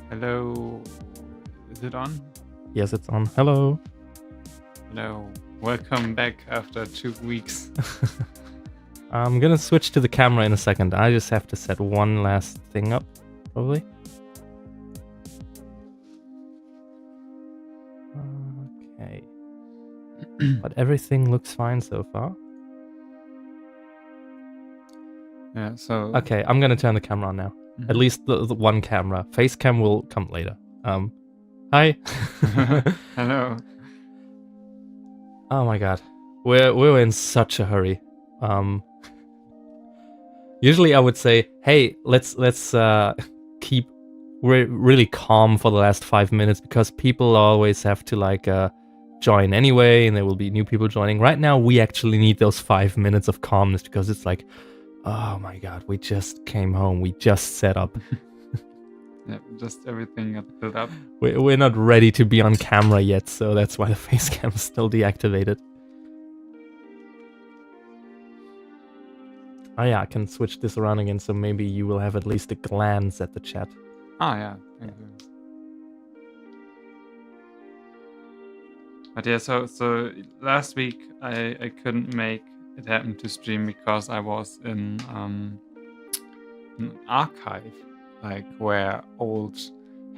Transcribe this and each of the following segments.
Hello. Is it on? Yes, it's on. Hello. Hello. Welcome back after 2 weeks. I'm gonna switch to the camera in a second. I just have to set one last thing up, probably. Okay. But everything looks fine so far. Yeah, so... Okay, I'm gonna turn the camera on now. At least the one camera. Facecam will come later. Hi. Hello. Oh my god. We're in such a hurry. Usually I would say, hey, let's keep really calm for the last 5 minutes because people always have to join anyway, and there will be new people joining. Right now we actually need those 5 minutes of calmness because it's like, oh my god, we just came home, we just set up. Yeah, just everything got built up. We're not ready to be on camera yet, so that's why the facecam is still deactivated. Oh yeah, I can switch this around again, so maybe you will have at least a glance at the chat. Ah, yeah, thank you. But yeah, so last week I couldn't make it happen to stream because I was in an archive, like where old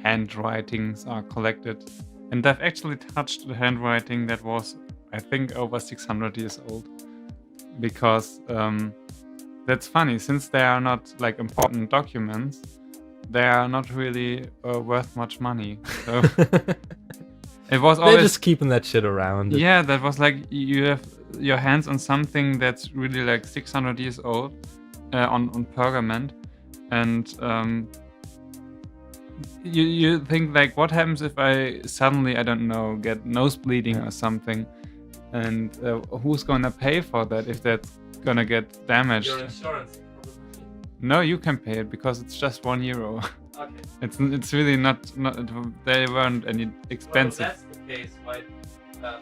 handwritings are collected. And I've actually touched the handwriting that was, I think, over 600 years old. Because that's funny, since they are not like important documents, they are not really worth much money. So it was always... They're just keeping that shit around. Yeah, that was like, you have your hands on something that's really like 600 years old on pergament. And you think like, what happens if I suddenly, I don't know, get nose bleeding or something? And who's gonna pay for that if that's gonna get damaged? Your insurance. No, you can pay it because it's just €1. Okay. It's really not they weren't any expensive. Well, if that's the case,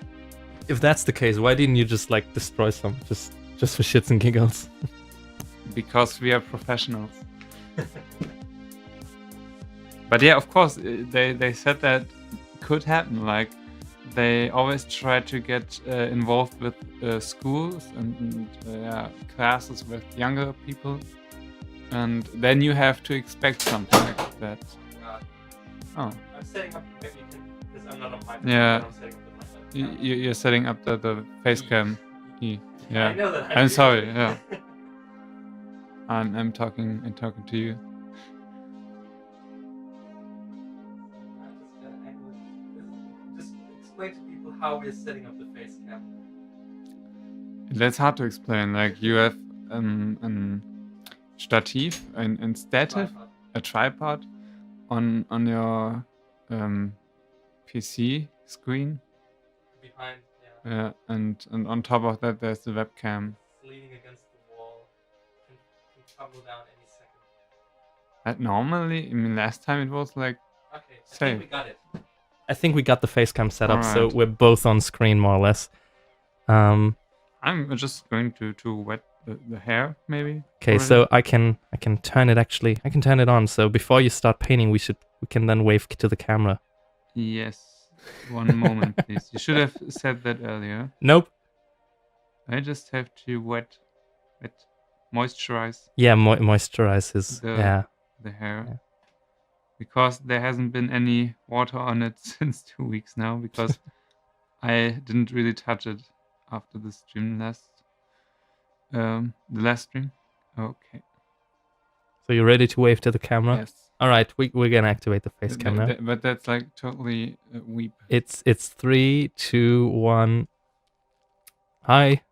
if that's the case, why didn't you just like destroy some just for shits and giggles? Because we are professionals. But yeah, of course, they said that could happen. Like, they always try to get involved with schools and classes with younger people. And then you have to expect something like that. Oh. I'm setting up, maybe you can, because I'm not on my Yeah. I'm setting up the mic. You're setting up the facecam. Yeah. I know that. I'm sorry, yeah. I'm talking to you. Just explain to people how we're setting up the facecam. That's hard to explain. Like, you have an stativ, and stative, a tripod on your PC screen. Behind, yeah. And on top of that, there's the webcam. Leaning against the wall, can tumble down any second. Normally, I mean, last time it was like. Okay, I safe. think we got it. I think we got the facecam set up, Alright. so we're both on screen more or less. I'm just going to wet the hair, maybe. Okay, already. so I can turn it actually. I can turn it on. So before you start painting, we can then wave to the camera. Yes. One moment, please. You should have said that earlier. Nope. I just have to moisturize. Yeah, moisturize his the hair. Yeah. Because there hasn't been any water on it since 2 weeks now, because I didn't really touch it after the stream the last stream. Okay. So you're ready to wave to the camera? Yes. All right, we're gonna activate the facecam now. But that's like totally weep. It's 3, 2, 1. Hi.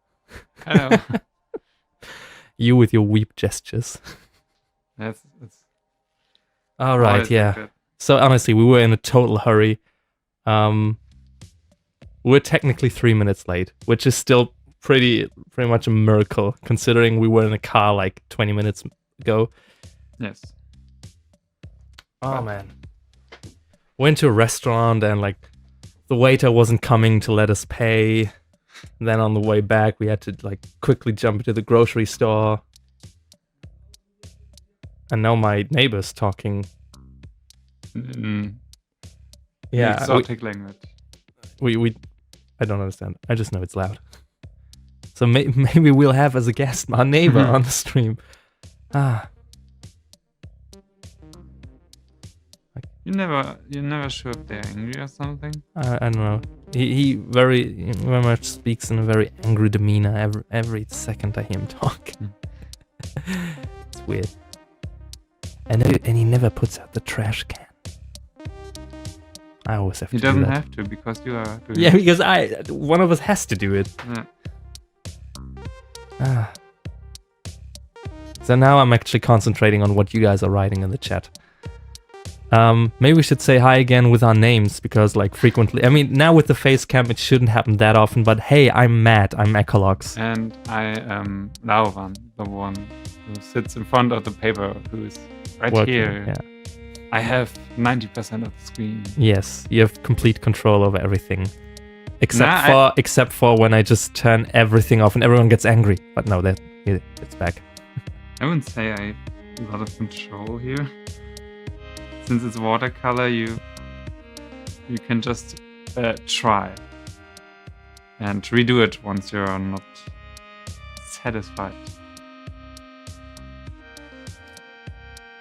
Hello. You with your weep gestures. That's All right, always yeah. like that. So honestly, we were in a total hurry. We're technically 3 minutes late, which is still pretty much a miracle considering we were in a car like 20 minutes ago. Yes. Oh man. Went to a restaurant and like the waiter wasn't coming to let us pay. Then on the way back we had to like quickly jump into the grocery store. And now my neighbor's talking in Yeah, exotic language. we I don't understand. I just know it's loud. So maybe we'll have as a guest our neighbor on the stream. You're never sure if they're angry or something. I don't know. He very much speaks in a very angry demeanor every second I hear him talk. It's weird. And he never puts out the trash can. I always have to. He doesn't do that. have to because you are doing Yeah, because one of us has to do it. Yeah. So now I'm actually concentrating on what you guys are writing in the chat. Maybe we should say hi again with our names, because like frequently, I mean, now with the face cam it shouldn't happen that often, but hey, I'm Matt, I'm Ecolox. And I am Lauvan, the one who sits in front of the paper, who is right Working, here. yeah. I have 90% of the screen. Yes, you have complete control over everything. Except for when I just turn everything off and everyone gets angry. But no, it's back. I wouldn't say I have a lot of control here. Since it's watercolor, you can just try and redo it once you're not satisfied.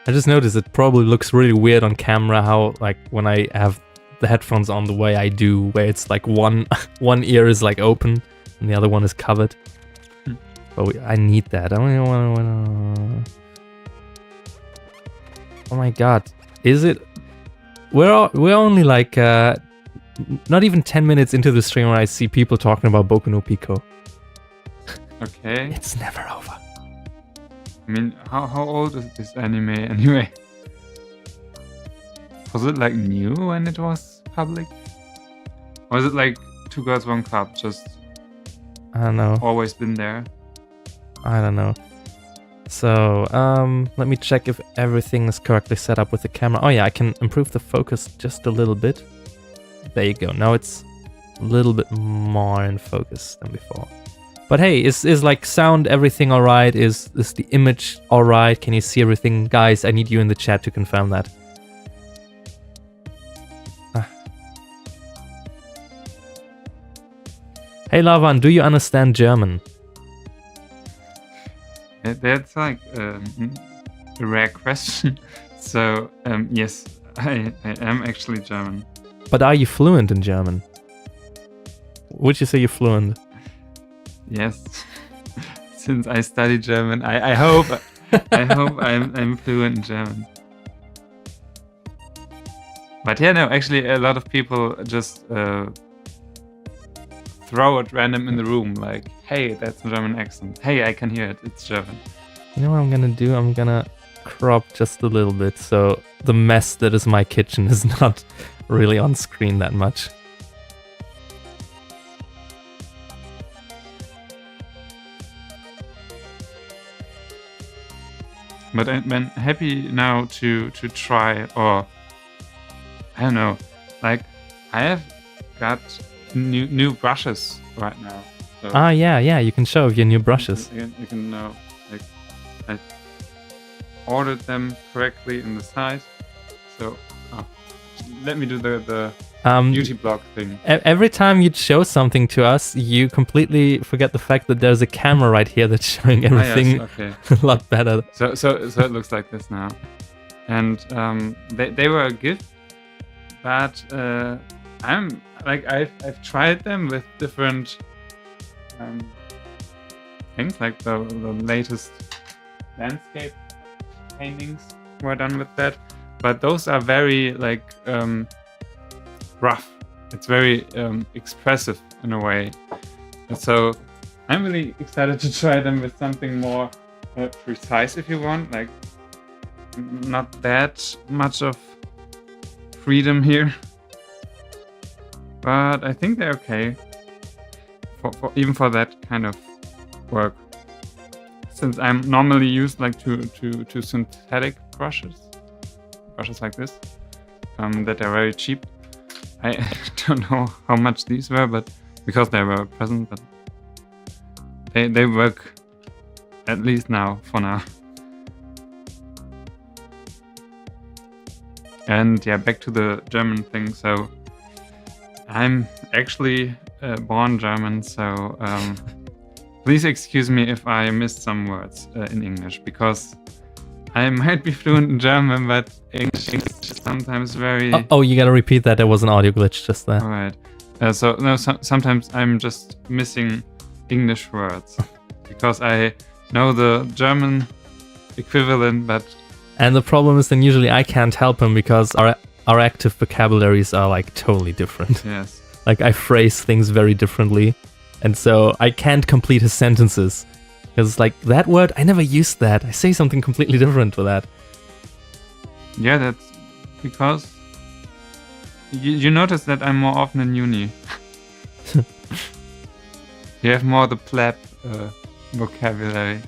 I just noticed it probably looks really weird on camera how like when I have the headphones on the way I do, where it's like one ear is like open and the other one is covered. But I need that. I don't want to. Oh my god. Is it? We're only like not even 10 minutes into the stream when I see people talking about Boku no Pico. Okay. It's never over. I mean, how old is this anime anyway? Was it like new when it was public? Or is it like Two Girls One Cup, just I don't know. always been there? I don't know. So, let me check if everything is correctly set up with the camera. Oh yeah, I can improve the focus just a little bit. There you go. Now it's a little bit more in focus than before. But hey, is like sound everything alright? Is the image alright? Can you see everything? Guys, I need you in the chat to confirm that. Hey Lavan, do you understand German? That's like a rare question. So, yes, I am actually German. But are you fluent in German? Would you say you're fluent? Yes. Since I study German, I hope I'm fluent in German. But yeah, no, actually a lot of people just throw it random in the room, like, hey, that's a German accent. Hey, I can hear it, it's German. You know what I'm gonna do? I'm gonna crop just a little bit so the mess that is my kitchen is not really on screen that much. But I'm happy now to try, or I don't know, like I have got new brushes right now. So yeah, you can show your new brushes. you can know, like I ordered them correctly in the site. So let me do the beauty block thing. Every time you show something to us, you completely forget the fact that there's a camera right here that's showing everything Yes, okay. a lot better. So it looks like this now, and they were a gift, but I'm like I've tried them with different things, like the latest landscape paintings were done with that, but those are very like rough. It's very expressive in a way, and so I'm really excited to try them with something more precise, if you want, like not that much of freedom here, but I think they're okay for even for that kind of work, since I'm normally used like to synthetic brushes like this that are very cheap. I don't know how much these were, but because they were present, but they work at least now, for now. And yeah, back to the German thing. So I'm actually born German, so please excuse me if I missed some words in English, because I might be fluent in German, but English is sometimes very... Oh, you gotta repeat that. There was an audio glitch just there. All right. Sometimes I'm just missing English words because I know the German equivalent, but... And the problem is then usually I can't help him because our active vocabularies are like totally different. Yes. Like I phrase things very differently, and so I can't complete his sentences. Because like that word, I never used that. I say something completely different for that. Yeah, that's because you notice that I'm more often in uni. You have more the pleb vocabulary.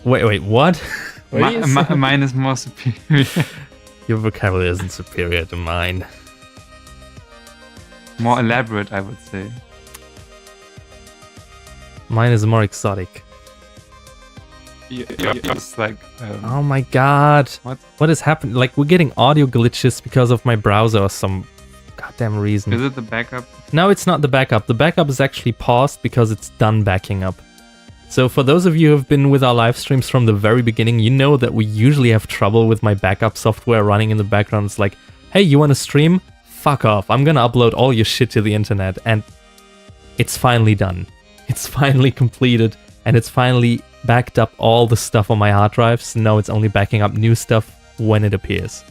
Wait, what? Mine is more superior. Your vocabulary isn't superior to mine. More elaborate, I would say. Mine is more exotic. It's like... oh my god. What is happening? Like, we're getting audio glitches because of my browser or some goddamn reason. Is it the backup? No, it's not the backup. The backup is actually paused because it's done backing up. So for those of you who have been with our live streams from the very beginning, you know that we usually have trouble with my backup software running in the background. It's like, hey, you want to stream? Fuck off. I'm gonna upload all your shit to the internet. And it's finally done. It's finally completed. And it's finally backed up all the stuff on my hard drives. Now it's only backing up new stuff when it appears.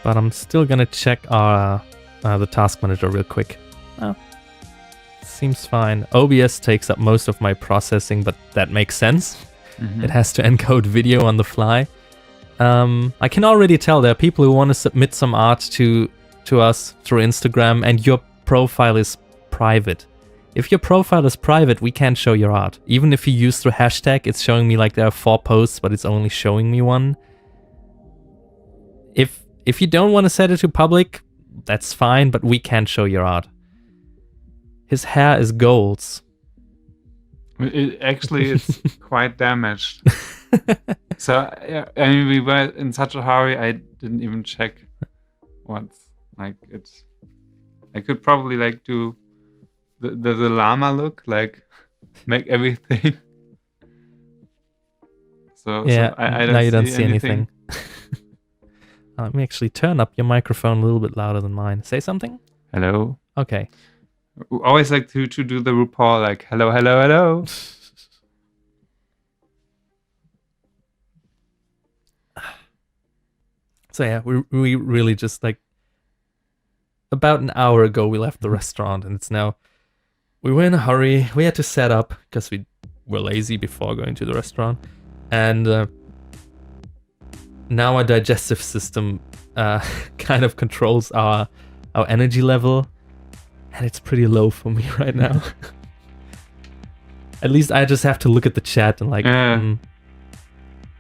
But I'm still gonna check our the task manager real quick. Oh, seems fine. OBS takes up most of my processing, but that makes sense. It has to encode video on the fly. I can already tell there are people who want to submit some art to us through Instagram, and your profile is private. If your profile is private, we can't show your art. Even if you use the hashtag, it's showing me like there are 4 posts, but it's only showing me one. If you don't want to set it to public, that's fine, but we can't show your art. His hair is golds. Actually, it's quite damaged. So, yeah, I mean, we were in such a hurry, I didn't even check what's like it. I could probably like do the llama look, like make everything. So yeah, so I now you don't see see anything. Let me actually turn up your microphone a little bit louder than mine. Say something? Hello. Okay. We always like to do the RuPaul, like hello, hello, hello. So yeah, we really just like about an hour ago we left the restaurant, and it's now we were in a hurry. We had to set up because we were lazy before going to the restaurant, and now our digestive system kind of controls our energy level, and it's pretty low for me right now. At least I just have to look at the chat and like...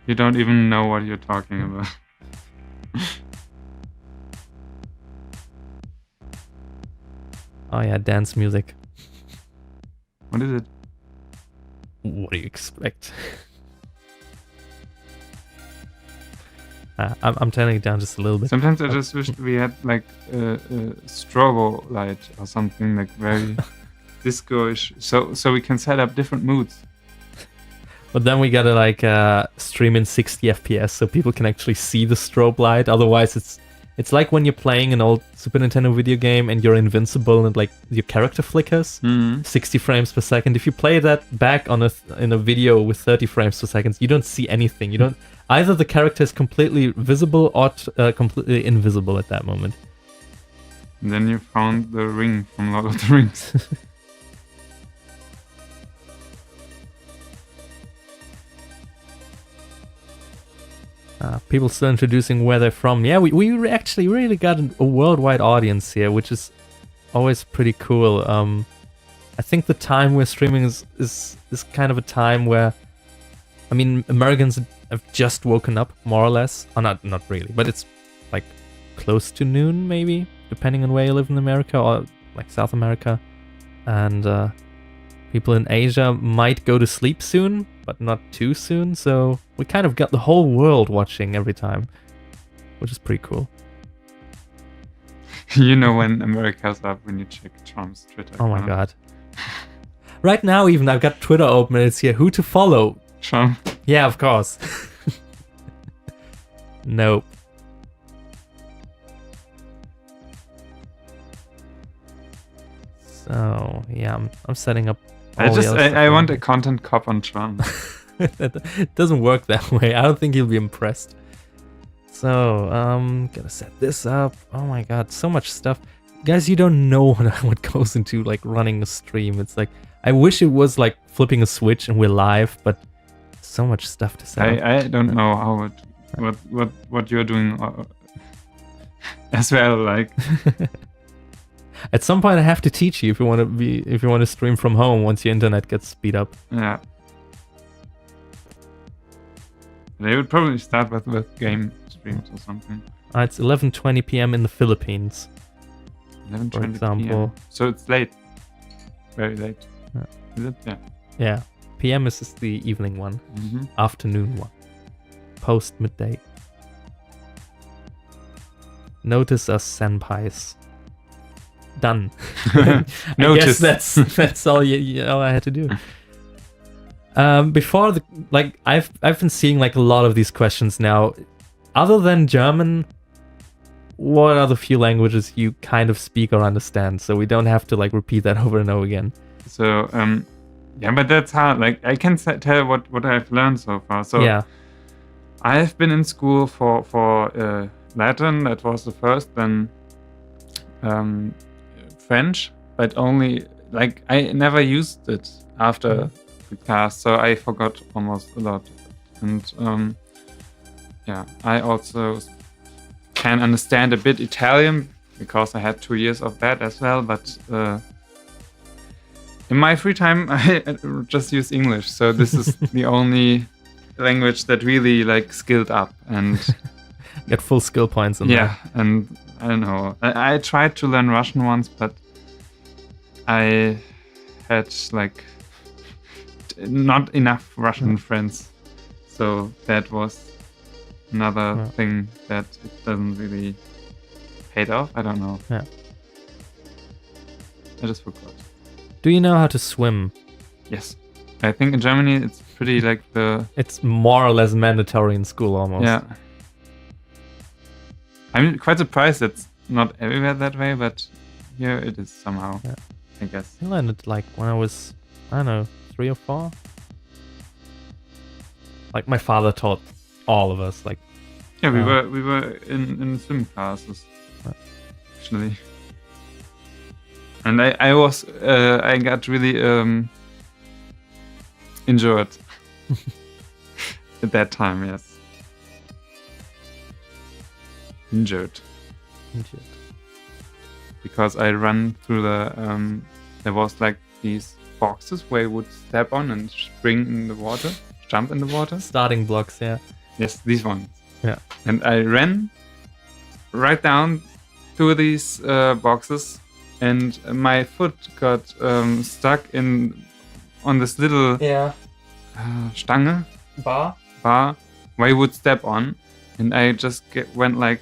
You don't even know what you're talking about. Oh yeah, dance music. What is it? What do you expect? I'm turning it down just a little bit. Sometimes I just wish we had like a strobo light or something like very disco-ish, so we can set up different moods. But then we gotta like stream in 60 FPS so people can actually see the strobe light. Otherwise, it's like when you're playing an old Super Nintendo video game and you're invincible and like your character flickers 60 frames per second. If you play that back on in a video with 30 frames per second, you don't see anything. You don't. Either the character is completely visible or completely invisible at that moment. And then you found the ring from Lord of the Rings. People still introducing where they're from. Yeah, we actually really got a worldwide audience here, which is always pretty cool. I think the time we're streaming is kind of a time where, I mean, Americans have just woken up, more or less. Oh, not really, but it's like close to noon, maybe, depending on where you live in America or like South America. And people in Asia might go to sleep soon, but not too soon. So we kind of got the whole world watching every time, which is pretty cool. You know when America's up when you check Trump's Twitter. Oh my god. Right now, even I've got Twitter open and it's here. Who to follow? Trump. Yeah, of course. Nope. So yeah, I'm setting up. I want a content cop on Trump. It doesn't work that way. I don't think he'll be impressed. So gotta set this up. Oh my god, so much stuff, guys. You don't know what goes into like running a stream. It's like I wish it was like flipping a switch and we're live, but so much stuff to set up. I don't know how what you're doing as well. Like at some point, I have to teach you if you want to stream from home once your internet gets speed up. Yeah. They would probably start with game streams or something. It's 11:20 p.m. in the Philippines. 11:20 for example. PM. So it's late. Very late. Yeah. Is it? Yeah. Yeah. PM is just the evening one. Mm-hmm. Afternoon one. Post midday. Notice us senpais. Done. Notice. I guess that's all all I had to do. Before I've been seeing like a lot of these questions now. Other than German, what are the few languages you kind of speak or understand? So we don't have to like repeat that over and over again. So yeah, but that's hard. Like I can tell what I've learned so far. So yeah, I've been in school for Latin. That was the first. Then French, but only like I never used it after the class, so I forgot almost a lot. And yeah, I also can understand a bit Italian because I had 2 years of that as well. But in my free time, I just use English. So this is the only language that really like skilled up and get full skill points in yeah, and I don't know. I tried to learn Russian once, but I had like not enough Russian friends, so that was another thing that it doesn't really paid off. I don't know. Yeah. I just forgot. Do you know how to swim? Yes. I think in Germany it's pretty like It's more or less mandatory in school almost. Yeah. I'm quite surprised it's not everywhere that way, but here it is somehow. Yeah. I guess. I learned it like when I was, I don't know, 3 or 4. Like my father taught all of us. Like yeah, we were in swim classes actually, and I got really injured at that time. Yes, injured. Because I ran through the there was like these boxes where you would step on and spring in the water, jump in the water. Starting blocks, yeah. Yes, these ones. Yeah. And I ran right down to these boxes, and my foot got stuck on this little Stange bar where you would step on, and I just went like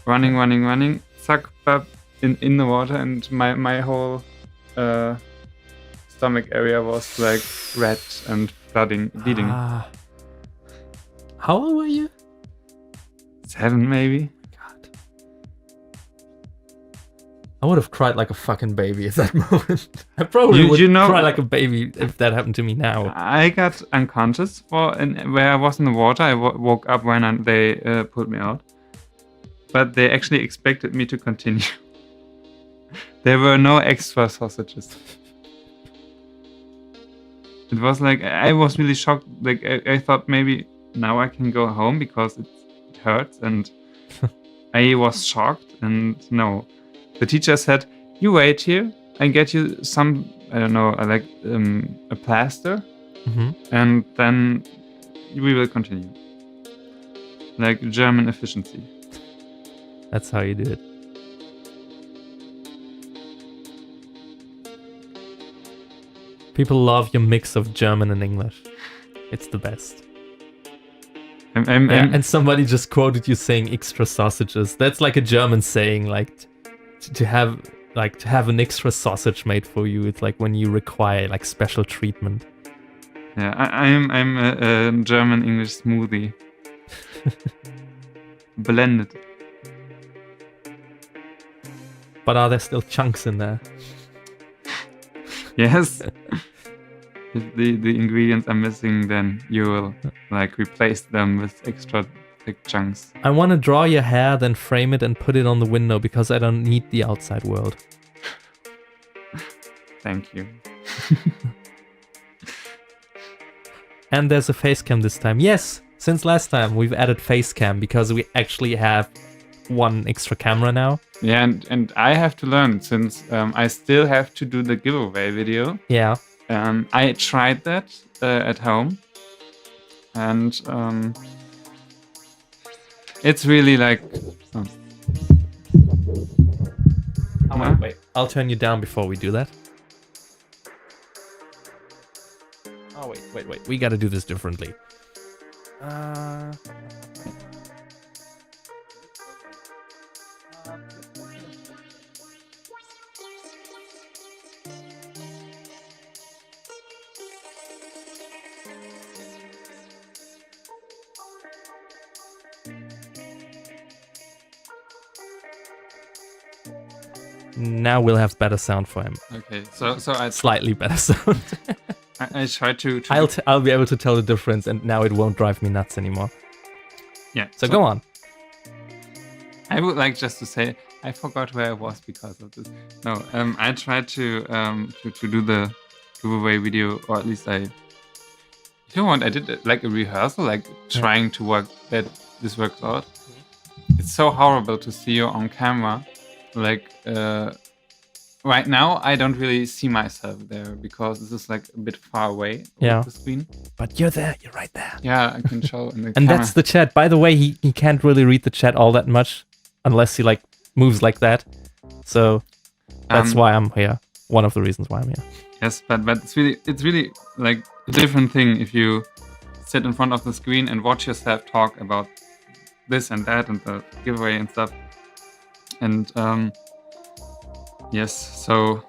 running, suck up in the water, and my whole stomach area was like red and bleeding. How old were you? 7 maybe. God. I would have cried like a fucking baby at that moment. I probably would cry like a baby if that happened to me now. I got unconscious where I was in the water. I woke up when they pulled me out. But they actually expected me to continue. There were no extra sausages. It was like, I was really shocked. Like, I thought maybe now I can go home because it hurts. And I was shocked. And no. The teacher said, you wait here. I get you some, I don't know, like a plaster. Mm-hmm. And then we will continue. Like German efficiency. That's how you do it. People love your mix of German and English. It's the best. And somebody just quoted you saying extra sausages. That's like a German saying, like to have an extra sausage made for you. It's like when you require like special treatment. Yeah, I'm a German English smoothie. Blended. But are there still chunks in there? Yes. If the ingredients are missing, then you will like replace them with extra thick chunks. I want to draw your hair, then frame it and put it on the window because I don't need the outside world. Thank you. And there's a Facecam this time. Yes, since last time we've added Facecam because we actually have one extra camera now. Yeah, and I have to learn since I still have to do the giveaway video. Yeah. I tried that at home, and it's really like. Wait. I'll turn you down before we do that. Oh wait. We gotta do this differently. Now we'll have better sound for him. Okay, so I Slightly better sound. I try to I'll be able to tell the difference, and now it won't drive me nuts anymore. Yeah. So go on. I would like just to say I forgot where I was because of this. No, I tried to do the giveaway video, or at least I did like a rehearsal, like trying to work that this works out. It's so horrible to see you on camera. Like right now, I don't really see myself there because this is like a bit far away with the screen. But you're there. You're right there. Yeah, I can show in the And camera. that's the chat. By the way, he can't really read the chat all that much unless he like moves like that. So that's why I'm here. One of the reasons why I'm here. Yes, but it's really like a different thing if you sit in front of the screen and watch yourself talk about this and that and the giveaway and stuff. And yes, so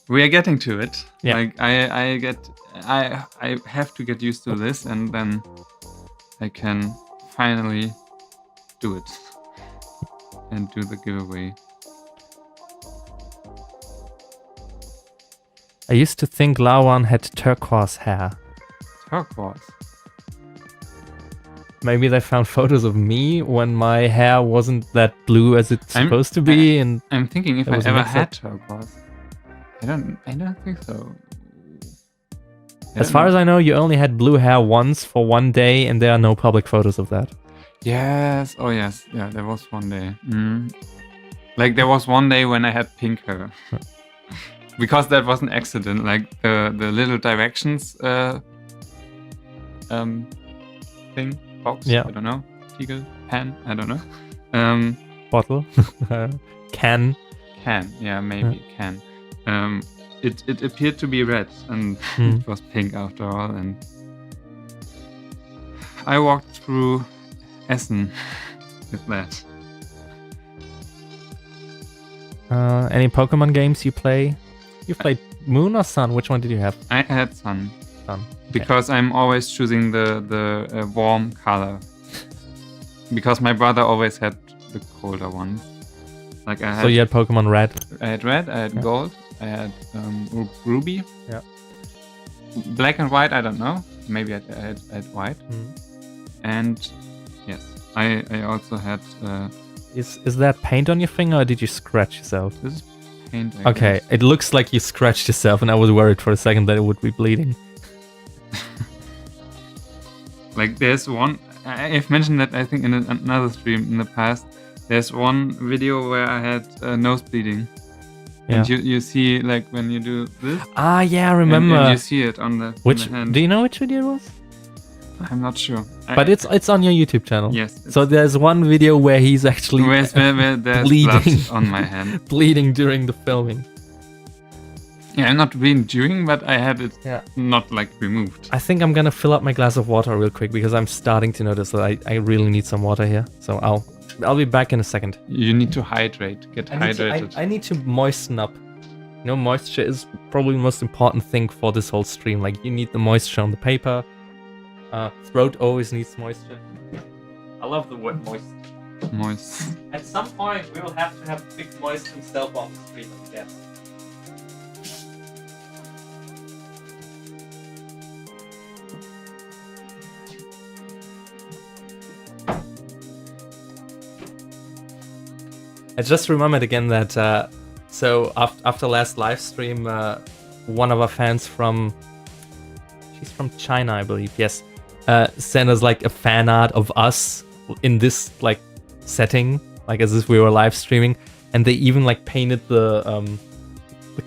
we are getting to it. Yeah. Like I have to get used to this, and then I can finally do it and do the giveaway. I used to think Lawan had turquoise hair. Turquoise. Maybe they found photos of me when my hair wasn't that blue as it's supposed to be, and I'm thinking if there I was a ever mix-up. had turquoise. I don't think so. As far as I know, you only had blue hair once for one day, and there are no public photos of that. Yes. Oh yes. Yeah, there was one day. Like there was one day when I had pink hair. Because that was an accident. Like the little directions thing. Box, Yeah. I don't know. Tiegel, pan, I don't know. Bottle, can. Yeah, maybe can. It appeared to be red, and it was pink after all. And I walked through Essen with that. Any Pokemon games you play? You played Moon or Sun? Which one did you have? I had Sun. Sun. Because I'm always choosing the warm color. Because my brother always had the colder ones. Like I had. So you had Pokemon Red. I had red. I had gold. I had ruby. Yeah. Black and white. I don't know. Maybe I had white. And yes, I also had. Is that paint on your finger, or did you scratch yourself? This is paint. I Okay, guess. it looks like you scratched yourself, and I was worried for a second that it would be bleeding. Like there's one, I've mentioned that I think in another stream in the past. There's one video where I had nose bleeding. Yeah. And you see like when you do this. Ah, yeah, I remember. And you see it on the Which hand. do you know which video it was? I'm not sure. But it's on your YouTube channel. Yes. So there's one video where he's actually where there's bleeding blood on my hand. bleeding during the filming. Yeah, not really during, but I had it not like removed. I think I'm gonna fill up my glass of water real quick because I'm starting to notice that I really need some water here. So I'll be back in a second. You need to hydrate. Get hydrated. I need to moisten up. You know, moisture is probably the most important thing for this whole stream. Like, you need the moisture on the paper. Throat always needs moisture. I love the word moist. Moist. At some point, we will have to have Big Moist himself on the stream, I guess. I just remembered again that, so after last live stream, one of our fans she's from China, I believe, yes, sent us like a fan art of us in this like setting, like as if we were live streaming, and they even like painted the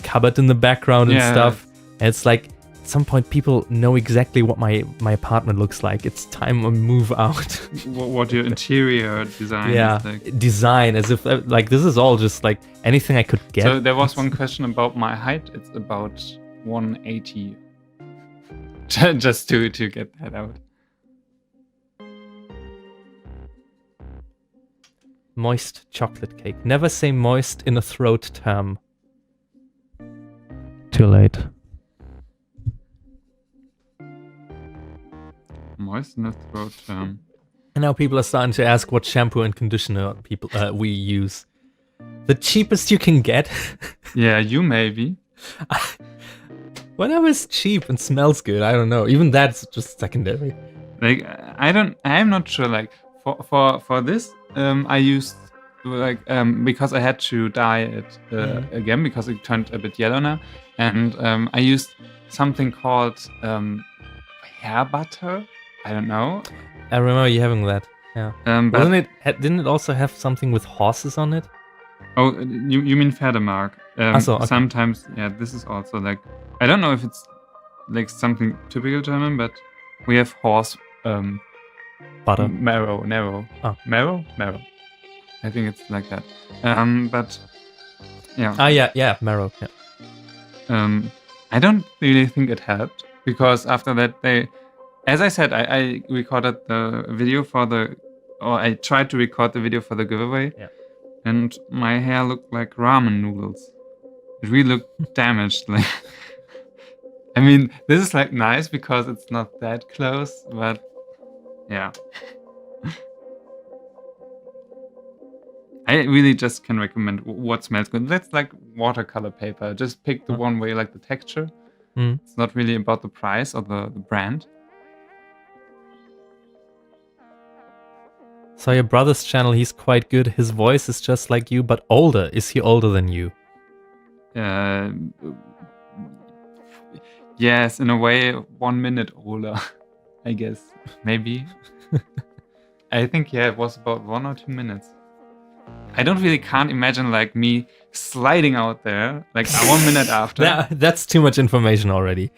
cupboard in the background and stuff. And it's like, at some point people know exactly what my apartment looks like. It's time to move out. What your interior design is like. Design, as if like this is all just like anything I could get. So there was one question about my height. It's about 180. Just to get that out. Moist chocolate cake. Never say moist in a throat term. Too late. Moist in the throat term. And now people are starting to ask what shampoo and conditioner we use. The cheapest you can get. Yeah, you maybe. Whatever is cheap and smells good, I don't know. Even that's just secondary. Like I'm not sure. Like for this, I used like because I had to dye it again because it turned a bit yellow now, and I used something called hair butter. I don't know. I remember you having that. Yeah. But didn't it also have something with horses on it? Oh, you mean Pferdemark? Okay. Sometimes, yeah. This is also like, I don't know if it's like something typical German, but we have horse butter. Marrow. Oh. Marrow. I think it's like that. But yeah. Yeah, marrow. Yeah. I don't really think it helped because after that as I said, I recorded the video I tried to record the video for the giveaway. Yeah. And my hair looked like ramen noodles. It really looked damaged. Like, I mean, this is like nice because it's not that close, but yeah. I really just can recommend what smells good. That's like watercolor paper. Just pick the one where you like the texture. It's not really about the price or the brand. So your brother's channel, he's quite good. His voice is just like you, but older. Is he older than you? Yes, in a way, 1 minute older, I guess. Maybe. I think, it was about 1 or 2 minutes. I can't imagine like me sliding out there like 1 minute after. That's too much information already.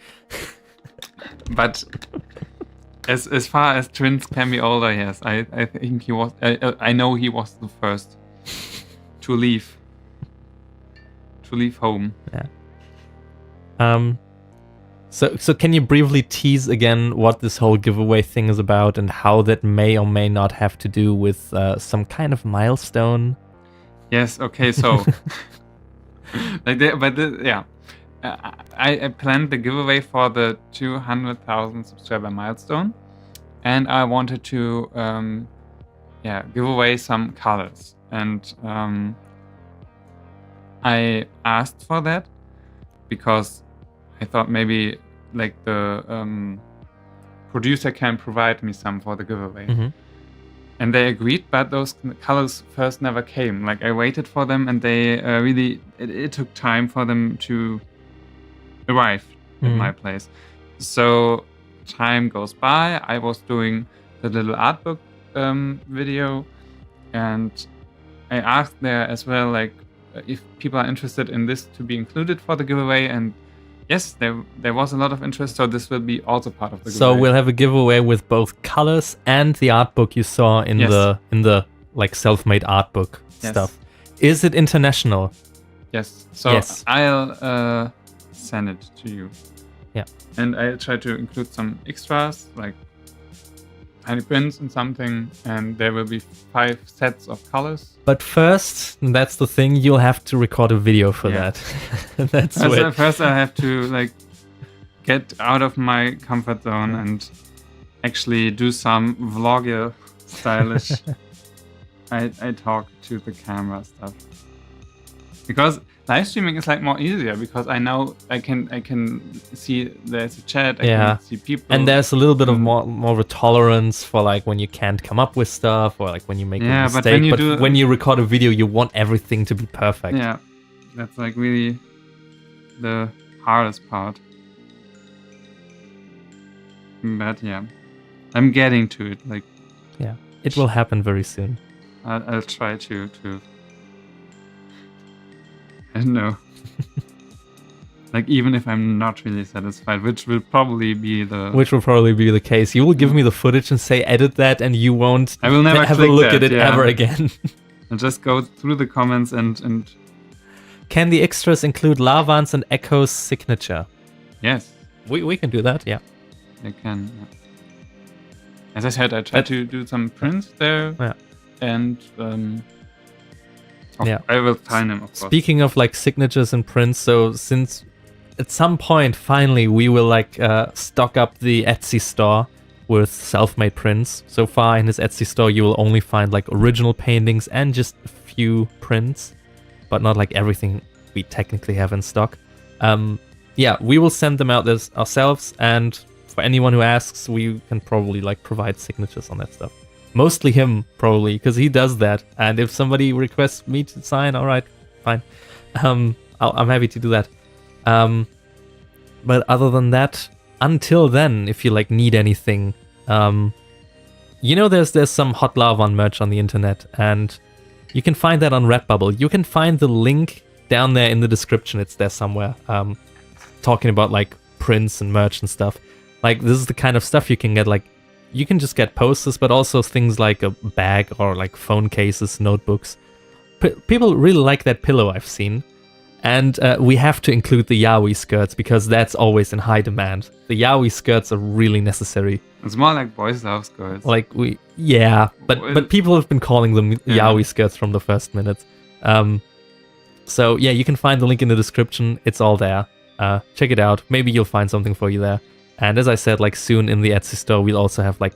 But as far as twins can be older, yes, I think he was. I know he was the first to leave home. Yeah. So can you briefly tease again what this whole giveaway thing is about and how that may or may not have to do with some kind of milestone? Yes. Okay. So, I planned the giveaway for the 200,000 subscriber milestone, and I wanted to give away some colors, and I asked for that because I thought maybe like the producer can provide me some for the giveaway. Mm-hmm. And they agreed, but those colors first never came. Like, I waited for them, and they it took time for them to arrive at my place. So time goes by. I was doing the little art book video, and I asked there as well, like, if people are interested in this to be included for the giveaway, and Yes, there was a lot of interest, so this will be also part of the So giveaway. we'll have a giveaway with both colors and the art book you saw in Yes. the like self-made art book Yes. stuff. Is it international? Yes. So Yes. I'll send it to you. Yeah. And I'll try to include some extras, like tiny prints and something, and there will be 5 sets of colors. But first, and that's the thing, you'll have to record a video for Yeah. that. That's it. First I have to like get out of my comfort zone and actually do some vlogger stylish. I talk to the camera stuff. Because live streaming is like more easier because I know I can see there's a chat, I Yeah. can see people. And there's a little bit of more of a tolerance for like when you can't come up with stuff or like when you make a Yeah, mistake. but when you do- when you record a video, you want everything to be perfect. Yeah, that's like really the hardest part. But yeah, I'm getting to it. Like Yeah. It will happen very soon. I'll try to I don't know. Like even if I'm not really satisfied, which will probably be the Which will probably be the case. You will give me the footage and say edit that, and you won't I will never have a click look that, at it yeah. ever again. I'll just go through the comments and Can the extras include Lavan's and Echo's signature? yes, We can do that, yeah. I can. Yeah. As I said, I try to do some prints there, Yeah. and Yeah. I will find them, of course. Speaking of like signatures and prints, so since at some point finally we will like stock up the Etsy store with self-made prints. So far in his Etsy store you will only find like original paintings and just a few prints, but not like everything we technically have in stock. Yeah, we will send them out ourselves, and for anyone who asks, we can probably like provide signatures on that stuff. Mostly him, probably, because he does that. And if somebody requests me to sign, all right, fine. I'm happy to do that. But other than that, until then, if you like need anything, you know, there's some Hot Lavan merch on the internet, and you can find that on Redbubble. You can find the link down there in the description. It's there somewhere. Talking about like prints and merch and stuff. Like this is the kind of stuff you can get. Like you can just get posters, but also things like a bag or like phone cases, notebooks. People really like that pillow I've seen. And we have to include the yaoi skirts because that's always in high demand. The yaoi skirts are really necessary. It's more like boys love skirts. Like but people have been calling them yaoi skirts from the first minute. So yeah, you can find the link in the description. It's all there. Check it out. Maybe you'll find something for you there. And as I said, like soon in the Etsy store, we'll also have like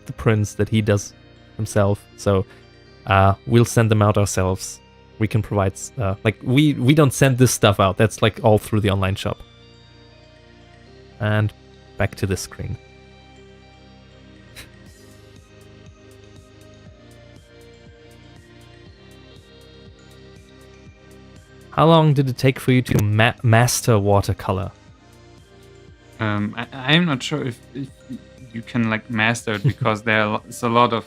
the prints that he does himself. So we'll send them out ourselves. We can provide like we don't send this stuff out. That's like all through the online shop. And back to this screen. How long did it take for you to master watercolor? I'm not sure if you can like master it because there's a lot of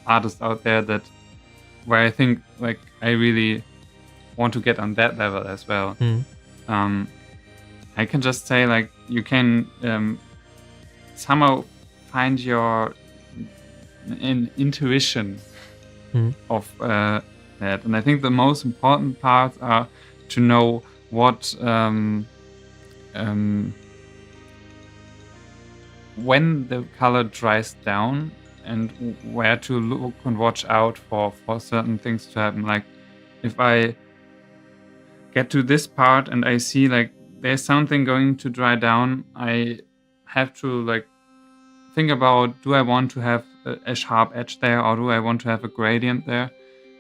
artists out there that where I think like I really want to get on that level as well. I can just say like you can somehow find your intuition of that, and I think the most important parts are to know what when the color dries down and where to look and watch out for certain things to happen. Like if I get to this part and I see like there's something going to dry down, I have to like think about, do I want to have a sharp edge there or do I want to have a gradient there?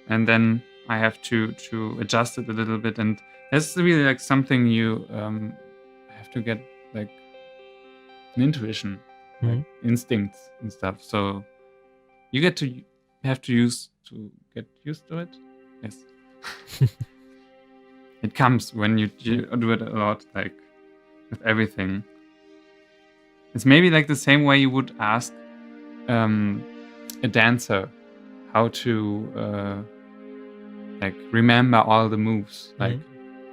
And then I have to adjust it a little bit, and that's really like something you have to get like an intuition, like instincts and stuff. So you have to get used to it. Yes. It comes when you do it a lot, like with everything. It's maybe like the same way you would ask a dancer how to like remember all the moves. Like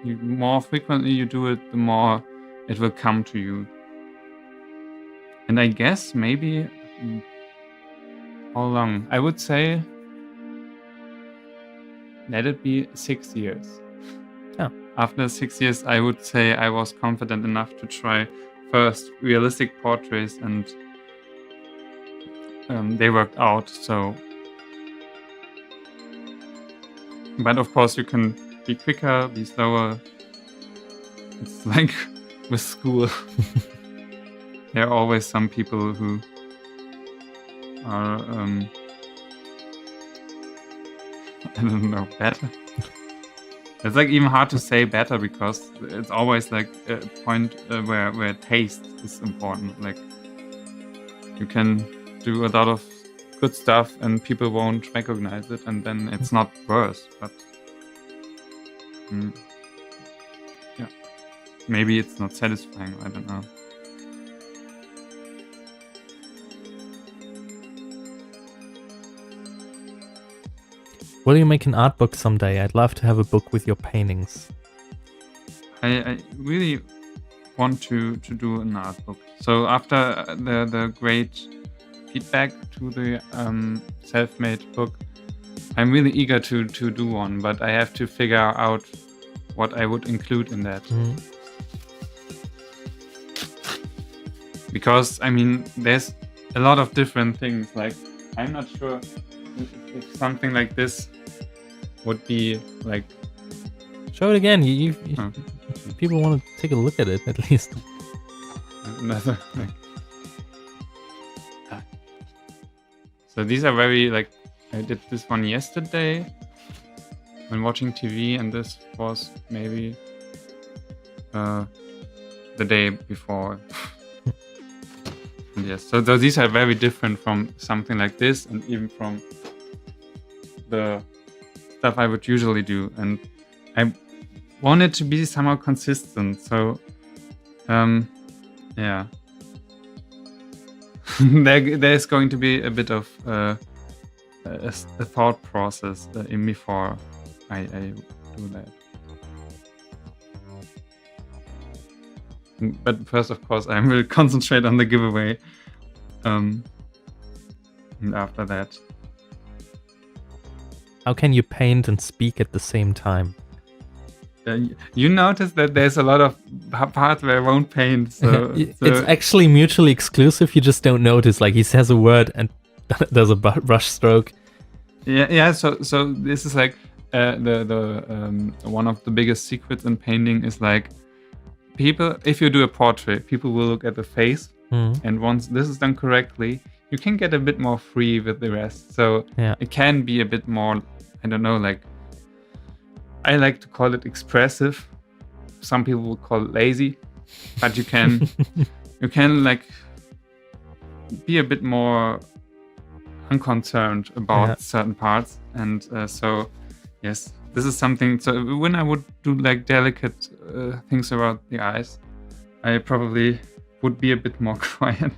you more frequently you do it, the more it will come to you. And I guess maybe how long? I would say let it be 6 years. Yeah. After 6 years, I would say I was confident enough to try first realistic portraits, and they worked out. So, but of course, you can be quicker, be slower. It's like with school. There are always some people who are, I don't know, better. It's like even hard to say better, because it's always like a point where taste is important. Like you can do a lot of good stuff and people won't recognize it, and then it's not worse. But yeah, maybe it's not satisfying. I don't know. Will you make an art book someday? I'd love to have a book with your paintings. I really want to do an art book. So after the great feedback to the self-made book, I'm really eager to do one, but I have to figure out what I would include in that. Because, I mean, there's a lot of different things. Like, I'm not sure if something like this would be like... Show it again. People want to take a look at it, at least. Another thing. So these are very, like, I did this one yesterday when watching TV, and this was maybe the day before. Yes, so these are very different from something like this, and even from the stuff I would usually do. And I want it to be somehow consistent. So, yeah, there's going to be a bit of a thought process in before I do that. But first, of course, I will concentrate on the giveaway. And after that. How can you paint and speak at the same time? You notice that there's a lot of parts where I won't paint. So it's actually mutually exclusive. You just don't notice. Like, he says a word and does a brush stroke. Yeah. So this is like the one of the biggest secrets in painting is like, people, if you do a portrait, people will look at the face, and once this is done correctly, you can get a bit more free with the rest. So it can be a bit more, I don't know, like, I like to call it expressive. Some people will call it lazy, but you can like be a bit more unconcerned about certain parts, and so yes. This is something, so when I would do like delicate things around the eyes, I probably would be a bit more quiet.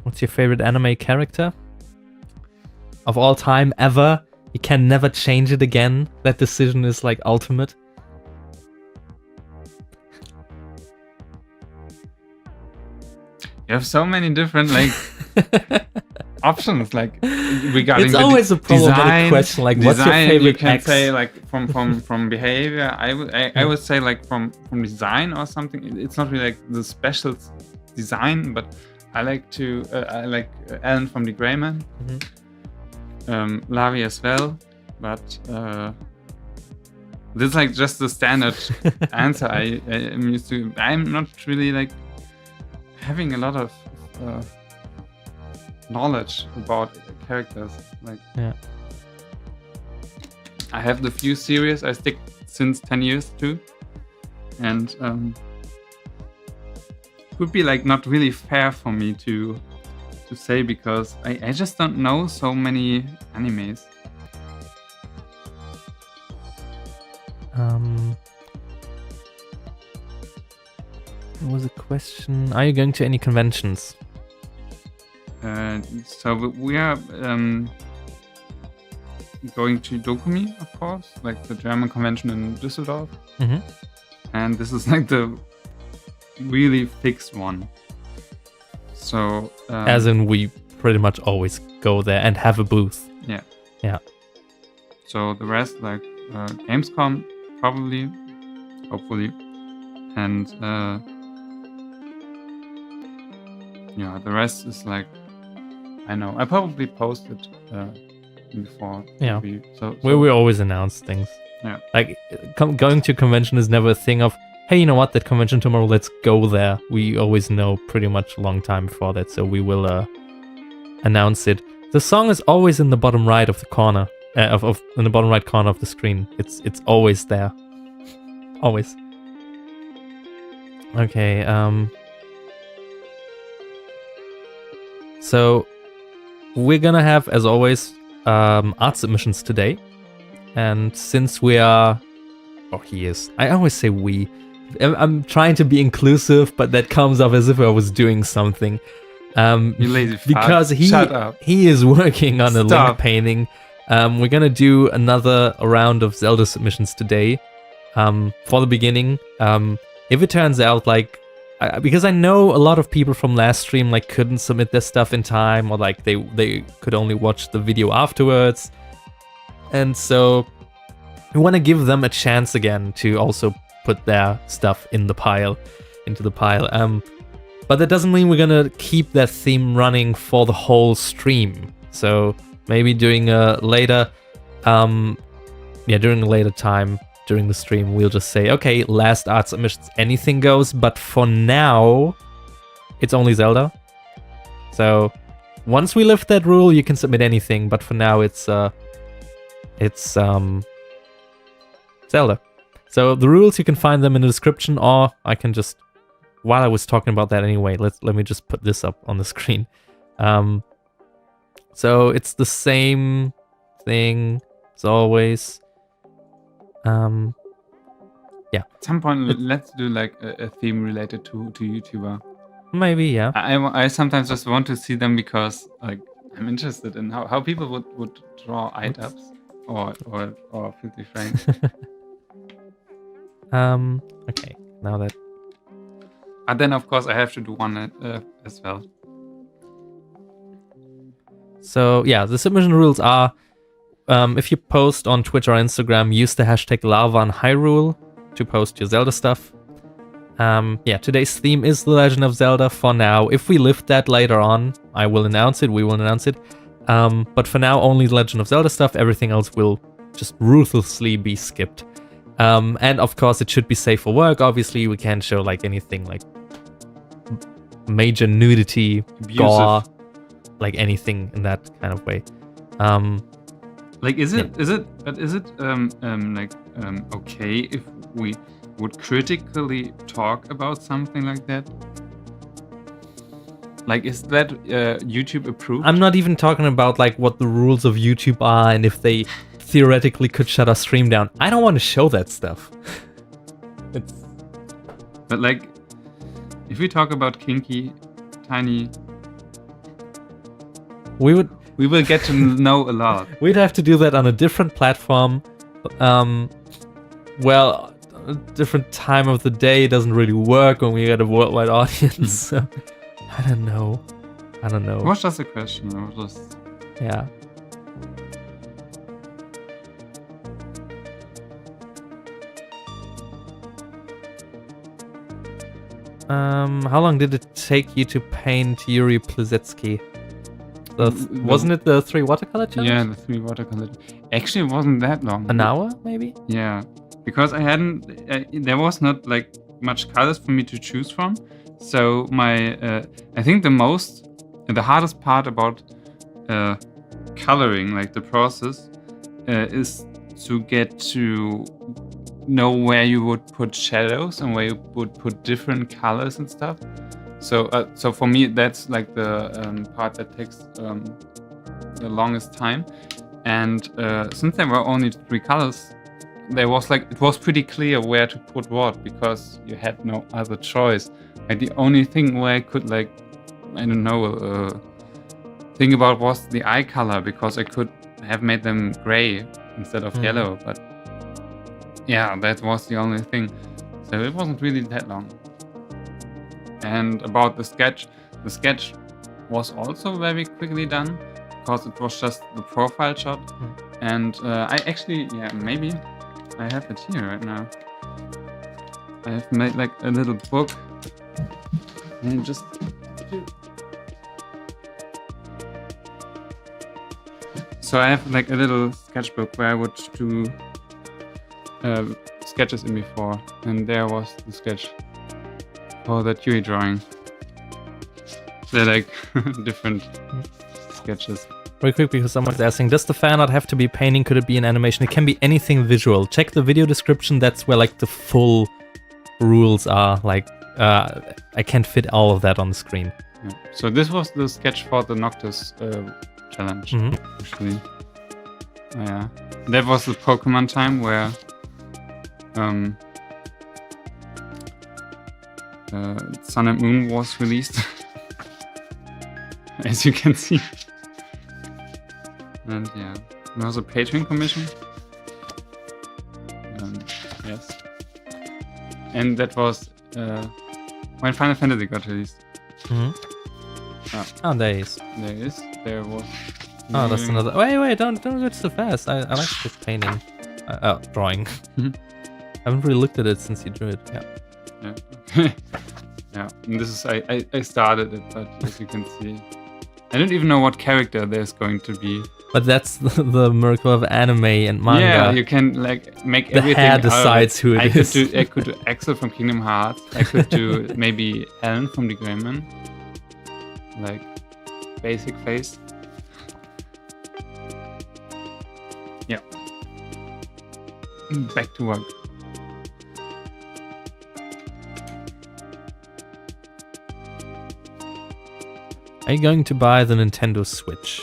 What's your favorite anime character? Of all time, ever? You can never change it again? That decision is like ultimate? You have so many different like options, like regarding it's always a problematic question. Like, what's your favorite? You can say like from behavior. I would say like from design or something. It's not really like the special design, but I like Alan from the Grey Man, Lavie as well. But this is like just the standard answer I'm used to. I'm not really like having a lot of knowledge about characters. Like, I have the few series I stick since 10 years to, and it would be like not really fair for me to say, because I just don't know so many animes. There was a question. Are you going to any conventions? So we are going to Dokumi, of course, like the German convention in Düsseldorf. Mm-hmm. And this is like the really fixed one. So as in, we pretty much always go there and have a booth. Yeah. Yeah. So the rest, like Gamescom, probably, hopefully, and yeah, the rest is like, I know, I probably posted before. Yeah. So we always announce things. Yeah. Like going to convention is never a thing of, hey, you know what, that convention tomorrow, let's go there. We always know pretty much a long time before that, so we will announce it. The song is always in the bottom right of the corner, in the bottom right corner of the screen. It's always there, always. Okay. So we're gonna have, as always, art submissions today, and since we are, I always say we. I'm trying to be inclusive, but that comes off as if I was doing something. You lazy fuck. Because Shut up. he is working on a Stop. Link painting. We're gonna do another round of Zelda submissions today. For the beginning, if it turns out like, because I know a lot of people from last stream like couldn't submit their stuff in time, or like they could only watch the video afterwards, and so we want to give them a chance again to also put their stuff into the pile. But that doesn't mean we're gonna keep that theme running for the whole stream. So maybe during a later, during a later time during the stream, we'll just say, okay, last art submissions, anything goes. But for now, it's only Zelda. So once we lift that rule, you can submit anything. But for now, it's Zelda. So the rules, you can find them in the description, or I can just, while I was talking about that anyway, let me just put this up on the screen. So it's the same thing as always. Yeah. At some point, let's do like a theme related to YouTuber. Maybe, yeah. I sometimes just want to see them because like I'm interested in how people would draw items or filthy frames. Okay, now that... And then, of course, I have to do one as well. So, yeah, the submission rules are, if you post on Twitter or Instagram, use the hashtag Lava and Hyrule to post your Zelda stuff. Yeah, today's theme is The Legend of Zelda for now. If we lift that later on, we will announce it. But for now, only The Legend of Zelda stuff. Everything else will just ruthlessly be skipped. And of course, it should be safe for work. Obviously, we can't show like anything like major nudity, abusive, gore, like anything in that kind of way. Like, is it okay if we would critically talk about something like that? Like, is that YouTube approved? I'm not even talking about like what the rules of YouTube are and if they theoretically could shut our stream down. I don't want to show that stuff. But like, if we talk about kinky, tiny, we will get to know a lot. We'd have to do that on a different platform. Well, a different time of the day doesn't really work when we get a worldwide audience. So, I don't know. It was just a question. Yeah. How long did it take you to paint Yuri Plizetsky? Wasn't it the 3 watercolor challenge? Yeah, the 3 watercolor. Actually, it wasn't that long. An hour, maybe? Yeah, because I hadn't. There was not like much colors for me to choose from. So my, I think the hardest part about coloring, like the process, is to get to know where you would put shadows and where you would put different colors and stuff. So for me, that's like the part that takes the longest time. And since there were only 3 colors, it was pretty clear where to put what, because you had no other choice. Like the only thing where I could, like, I don't know, thing about was the eye color, because I could have made them gray instead of yellow, but yeah, that was the only thing. So it wasn't really that long. And about the sketch was also very quickly done, because it was just the profile shot. And I actually, maybe I have it here right now. I have made like a little book and just so I have like a little sketchbook where I would do sketches in before, and there was the sketch for the Dewey drawing. They're like different sketches. Very quick, because someone's asking, does the fan art have to be painting? Could it be an animation? It can be anything visual. Check the video description. That's where like the full rules are. Like I can't fit all of that on the screen. Yeah. So this was the sketch for the Noctis challenge, actually. Yeah, that was the Pokemon time where Sun and Moon was released, as you can see. And yeah, there was a Patreon commission. Yes. And that was when Final Fantasy got released. Oh, there is. There was. Oh, that's another. Wait! Don't do it so fast. I like this painting. Drawing. I haven't really looked at it since you drew it. Yeah. Yeah. And this is I started it, but as you can see, I don't even know what character there's going to be. But that's the miracle of anime and manga. Yeah, you can like make the everything. The hair decides who it is. I could do Axel from Kingdom Hearts. I could do maybe Ellen from the Greyman. Like basic face. Yeah. Back to work. Are you going to buy the Nintendo Switch?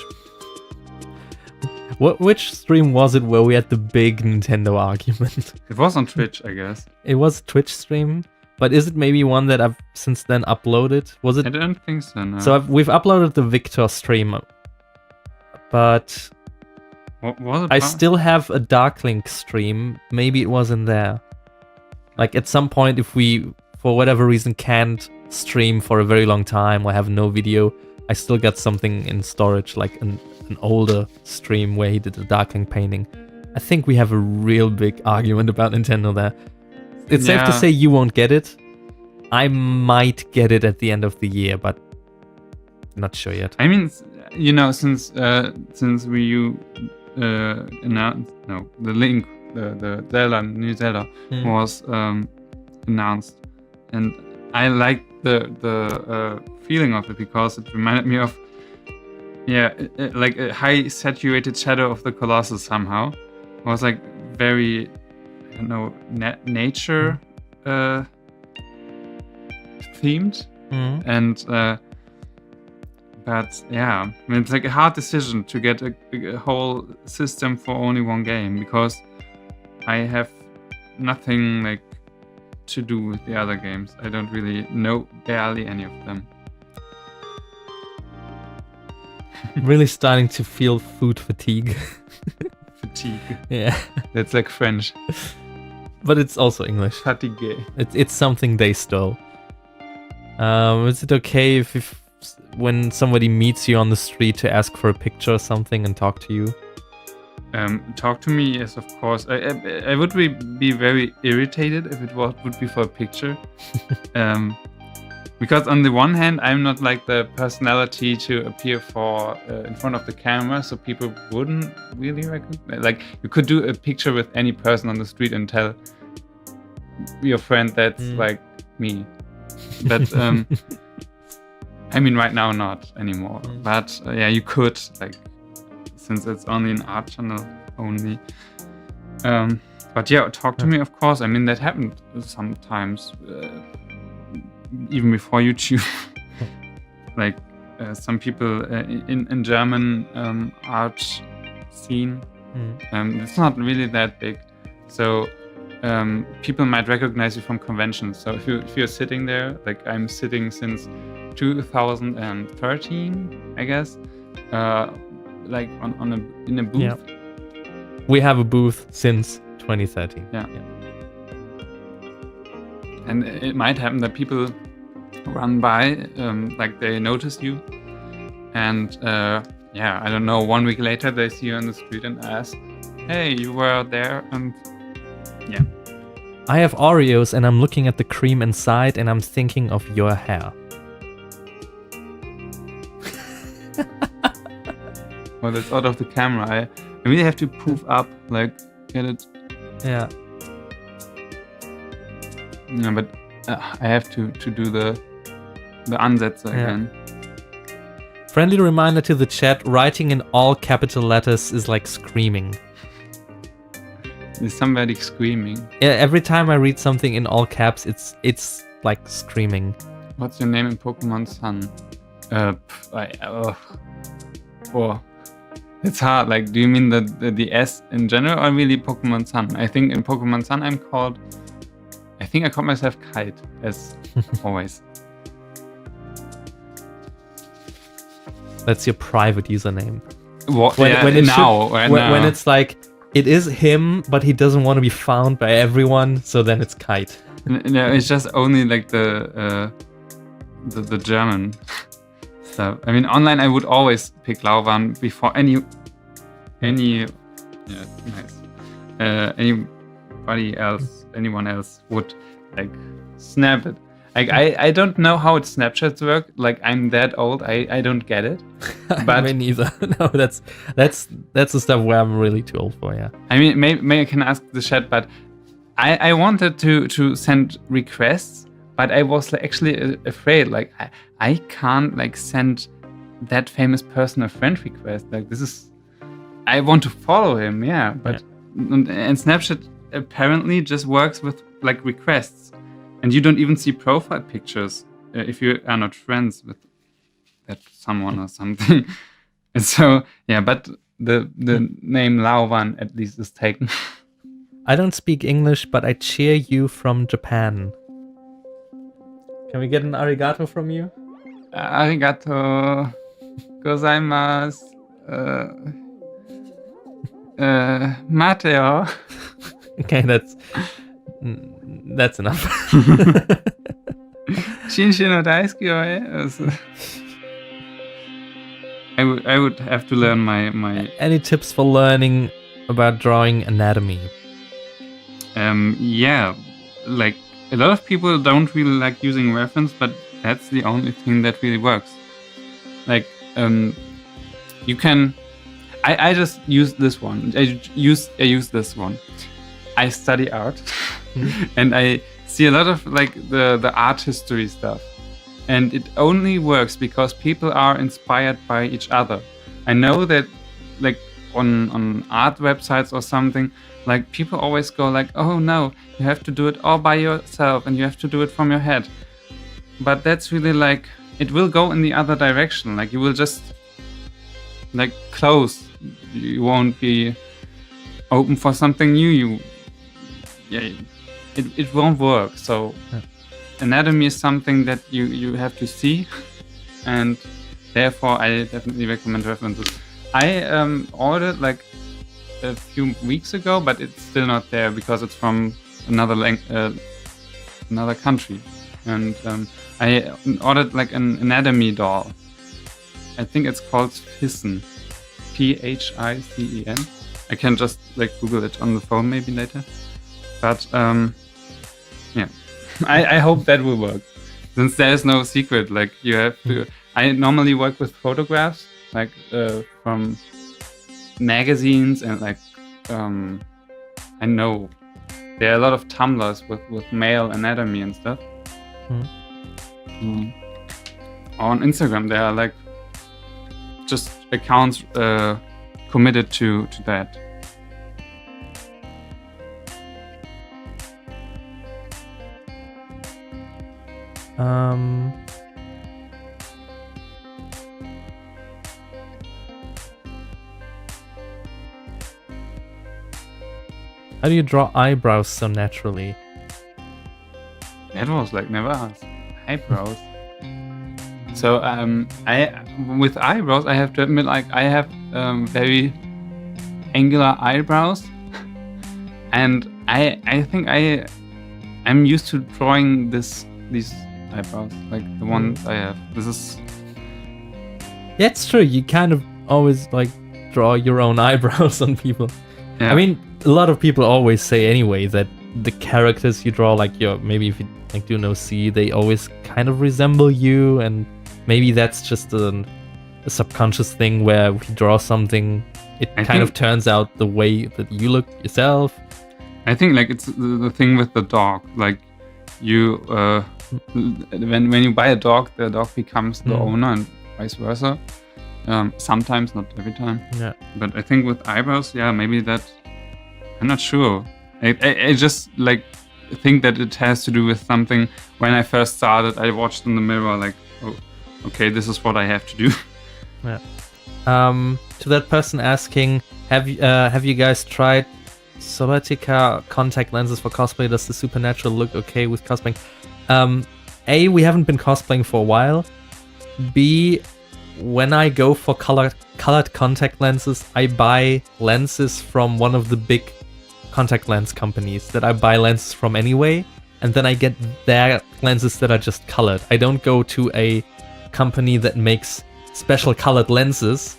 Which stream was it where we had the big Nintendo argument? It was on Twitch, I guess. It was a Twitch stream, but is it maybe one that I've since then uploaded? Was it? I don't think so, no. So we've uploaded the Victor stream, but what was it? I still have a Darklink stream. Maybe it was in there. Like at some point, if we, for whatever reason, can't stream for a very long time or have no video, I still got something in storage, like an older stream where he did a Darklink painting. I think we have a real big argument about Nintendo there. It's safe to say you won't get it. I might get it at the end of the year, but not sure yet. I mean, you know, since Wii announced, the Link, the Zelda, new Zelda was announced, and I liked the feeling of it because it reminded me of like a high saturated shadow of the Colossus somehow. It was like very, I don't know, nature themed, and but yeah, I mean, it's like a hard decision to get a whole system for only one game, because I have nothing like to do with the other games. I don't really know barely any of them. Really starting to feel food fatigue. Fatigue. Yeah. That's like French. But it's also English. Fatigue. It's something they stole. Is it okay if when somebody meets you on the street to ask for a picture or something and talk to you? Talk to me, yes, of course. I would be very irritated if it would be for a picture. Because on the one hand, I'm not like the personality to appear for in front of the camera, so people wouldn't really recognize. Like, you could do a picture with any person on the street and tell your friend that's like me. But I mean, right now not anymore. But yeah, you could, like, since it's only an art channel only. But yeah, talk to me, of course. I mean, that happened sometimes. Even before YouTube, like some people in German art scene, it's not really that big, so people might recognize you from conventions. So if you're sitting there, like I'm sitting since 2013, I guess, like in a booth. Yeah. We have a booth since 2013. Yeah. And it might happen that people run by, like they notice you, and I don't know, 1 week later they see you on the street and ask, hey, you were there, and yeah. I have Oreos and I'm looking at the cream inside and I'm thinking of your hair. Well, that's out of the camera. I really have to proof up, like, get it. Yeah. Yeah, but I have to do the Ansätze again. Friendly reminder to the chat, writing in all capital letters is like screaming. Is somebody screaming? Yeah, every time I read something in all caps, it's like screaming. What's your name in Pokemon Sun? It's hard. Like, do you mean the S in general or really Pokemon Sun? I think in Pokemon Sun I call myself Kite, as always. That's your private username. What? When it's like, it is him, but he doesn't want to be found by everyone, so then it's Kite. No, it's just only like the German stuff. I mean, online I would always pick Lauban before anyone else would like snap it. Like I don't know how Snapchats work. Like I'm that old, I don't get it. But me neither. No, that's the stuff where I'm really too old for. Yeah. I mean, maybe I can ask the chat, but I wanted to send requests, but I was like, actually afraid. Like I can't like send that famous person a friend request. Like I want to follow him, yeah. But and Snapchat apparently just works with like requests. And you don't even see profile pictures if you are not friends with that someone or something. And so, yeah, but the name Lauban at least is taken. I don't speak English, but I cheer you from Japan. Can we get an arigato from you? Arigato gozaimasu. Mateo. Okay, that's enough. Shinshin no daisuki oi. I would have to learn my. Any tips for learning about drawing anatomy? Yeah, like a lot of people don't really like using reference, but that's the only thing that really works. Like you can. I just use this one. I use this one. I study art, and I see a lot of like the art history stuff, and it only works because people are inspired by each other. I know that like on art websites or something, like people always go like, oh no, you have to do it all by yourself and you have to do it from your head. But that's really like, it will go in the other direction. Like you will just like close. You won't be open for something new. It won't work. So anatomy is something that you have to see, and therefore I definitely recommend references. I ordered like a few weeks ago, but it's still not there because it's from another country, and I ordered like an anatomy doll. I think it's called Phissen, Phicen. I can just like Google it on the phone maybe later. But yeah, I hope that will work. Since there is no secret, like you have to. I normally work with photographs, like from magazines, and like I know there are a lot of Tumblers with male anatomy and stuff. On Instagram, there are like just accounts committed to that. How do you draw eyebrows so naturally? That was like never asked. Eyebrows. So I with eyebrows, I have to admit, like I have very angular eyebrows, and I think I'm used to drawing these eyebrows, like the ones I have. This is Yeah, it's true. You kind of always like draw your own eyebrows on people. yeah. I mean, a lot of people always say anyway that the characters you draw, like maybe if you like do no see, they always kind of resemble you, and maybe that's just a subconscious thing where if you draw something, it kind of turns out the way that you look yourself. I think like it's the thing with the dog, like you when you buy a dog, the dog becomes the owner and vice versa. Sometimes, not every time. Yeah. But I think with eyebrows, yeah, maybe that. I'm not sure. I just like think that it has to do with something. When I first started, I watched in the mirror like, oh, okay, this is what I have to do. Yeah. To that person asking, have you guys tried Soletica contact lenses for cosplay? Does the supernatural look okay with cosplaying? A, we haven't been cosplaying for a while. B, when I go for colored contact lenses, I buy lenses from one of the big contact lens companies that I buy lenses from anyway, and then I get their lenses that are just colored. I don't go to a company that makes special colored lenses.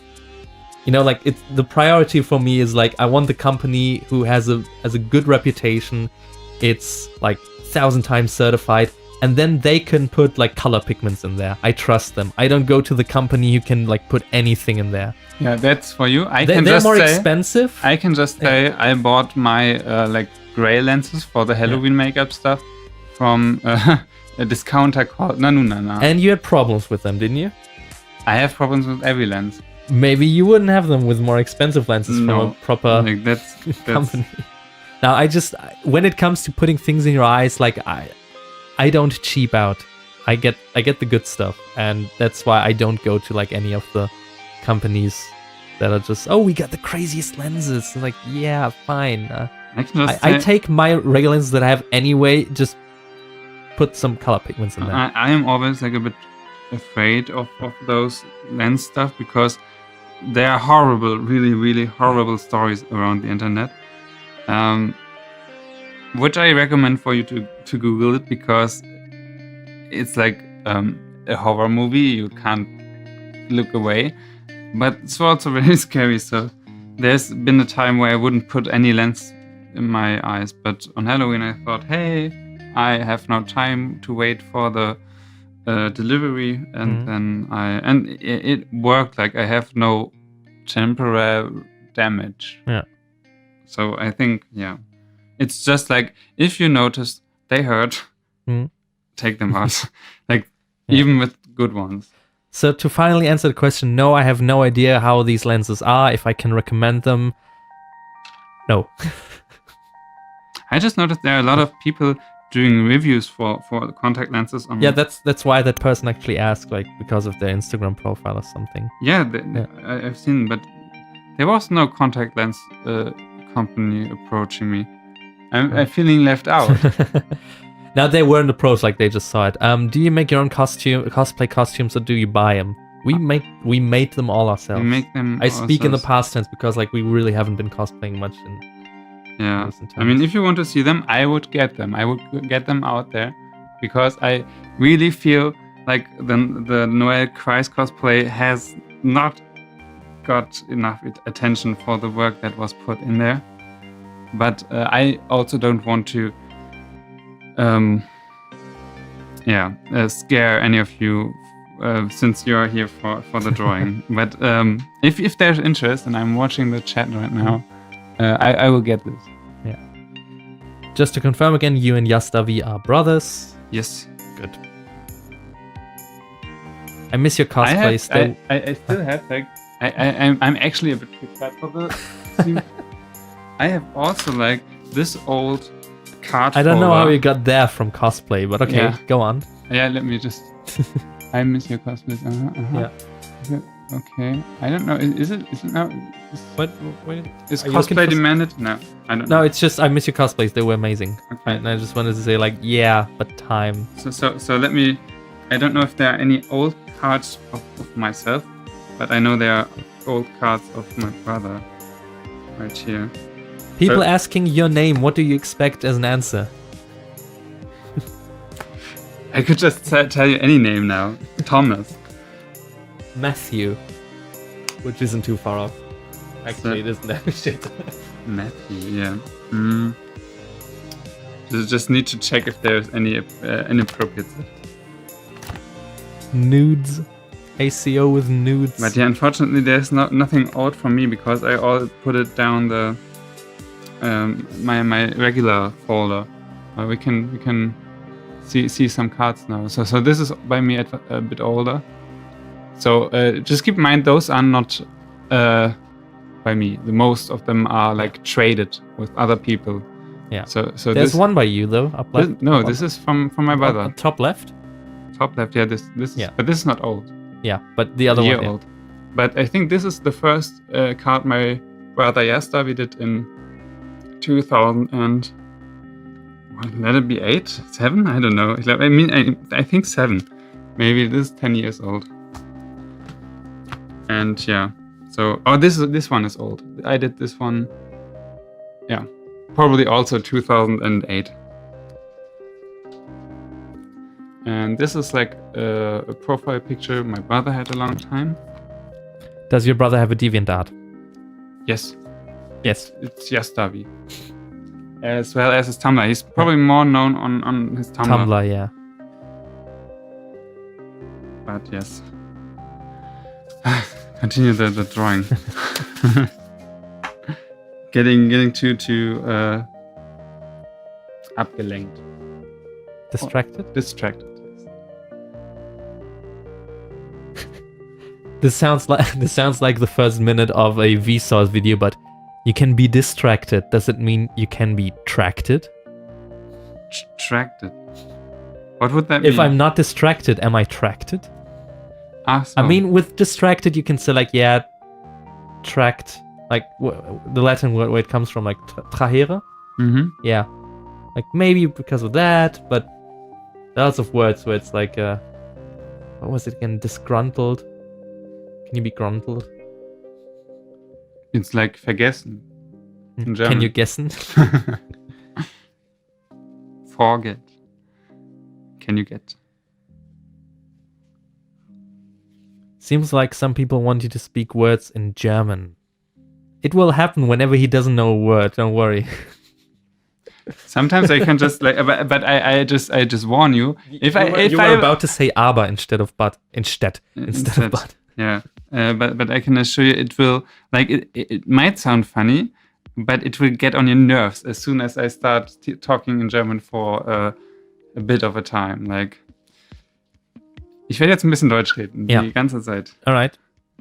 You know, like the priority for me is like I want the company who has a good reputation. It's like 1,000 times certified, and then they can put like color pigments in there. I trust them. I don't go to the company who can like put anything in there. Yeah, that's for you. They're more expensive. I can just say I bought my like gray lenses for the Halloween makeup stuff from a discounter called Nanunana. And you had problems with them, didn't you? I have problems with every lens. Maybe you wouldn't have them with more expensive lenses from a proper like that's company. Now, when it comes to putting things in your eyes, like I don't cheap out. I get the good stuff, and that's why I don't go to like any of the companies that are just, oh, we got the craziest lenses. Like, yeah, fine. I take my regular lenses that I have anyway, just put some color pigments in there. I am always like a bit afraid of those lens stuff because there are horrible, really, really horrible stories around the internet. Which I recommend for you to Google it because it's like a horror movie. You can't look away, but it's also very scary. So there's been a time where I wouldn't put any lens in my eyes, but on Halloween I thought, hey, I have no time to wait for the delivery, and then it worked. Like I have no temporary damage. Yeah. So I think it's just like if you notice they hurt, take them out. Like even with good ones. So to finally answer the question, no, I have no idea how these lenses are. If I can recommend them, no. I just noticed there are a lot of people doing reviews for contact lenses. Yeah, that's why that person actually asked, like because of their Instagram profile or something. Yeah, I've seen, but there was no contact lens company approaching me. I'm feeling left out. Now they weren't approached, like they just saw it. Do you make your own cosplay costumes, or do you buy them? We made them all ourselves. We make them. I speak in the past tense because like we really haven't been cosplaying much in. Yeah, I mean, if you want to see them, I would get them. I would get them out there because I really feel like the Noel Kreis cosplay has not got enough attention for the work that was put in there. But I also don't want to scare any of you since you're here for the drawing. But if there's interest, and I'm watching the chat right now, I will get this. Yeah. Just to confirm again, you and Yastavi are brothers. Yes. Good. I miss your cosplay still. I still have like I'm actually a bit prepared for the scene. I have also like this old card. I don't know how you got there from cosplay, but okay, go on. Yeah, let me just. I miss your cosplay. Yeah. Okay. I don't know. Is it now? Is cosplay demanded? No, I don't know. No, it's just I miss your cosplays. They were amazing. Okay. And I just wanted to say like, yeah, but time. So let me I don't know if there are any old cards of myself, but I know there are old cards of my brother right here. People asking your name, what do you expect as an answer? I could just tell you any name now. Thomas. Matthew. Which isn't too far off. Actually, it isn't that shit. Matthew, yeah. Just need to check if there's any inappropriate stuff. Nudes. ACO with nudes. But yeah, unfortunately, there's nothing old for me because I all put it down the my regular folder. We can see some cards now. So this is by me a bit older. So just keep in mind those are not by me. The most of them are like traded with other people. Yeah. So there's one by you though. Up left. This is from my brother. Top left. Top left. Yeah. This is, but this is not old. Yeah, but the other one. Old. But I think this is the first card my brother Yasta we did in 2000 and let it be 8, 7. I don't know. I mean, I think 7. Maybe this is 10 years old. And yeah. So this one is old. I did this one. Yeah. Probably also 2008. And this is like a profile picture my brother had a long time. Does your brother have a DeviantArt? Yes. Yes. It's Yastavi. As well as his Tumblr. He's probably more known on his Tumblr. Tumblr, yeah. But yes. Continue the drawing. getting too abgelenkt. Distracted? Distracted. This sounds like the first minute of a Vsauce video, but you can be distracted. Does it mean you can be tracted? Tracted. What would that mean? If I'm not distracted, am I tracted? So. I mean, with distracted, you can say like, yeah, tracked, like the Latin word where it comes from, like trahere. Mm-hmm. Yeah, like maybe because of that, but lots of words where it's like, what was it again? Disgruntled. Can you be gruntled? It's like vergessen in German. Can you guessen? Forget. Can you get? Seems like some people want you to speak words in German. It will happen whenever he doesn't know a word. Don't worry. Sometimes I can just like, but I just warn you. If you were about to say aber instead of but, instead of but. Yeah, but I can assure you, it will like it might sound funny, but it will get on your nerves as soon as I start talking in German for a bit of a time. Like, ich werde jetzt ein bisschen Deutsch reden, die ganze Zeit. All right.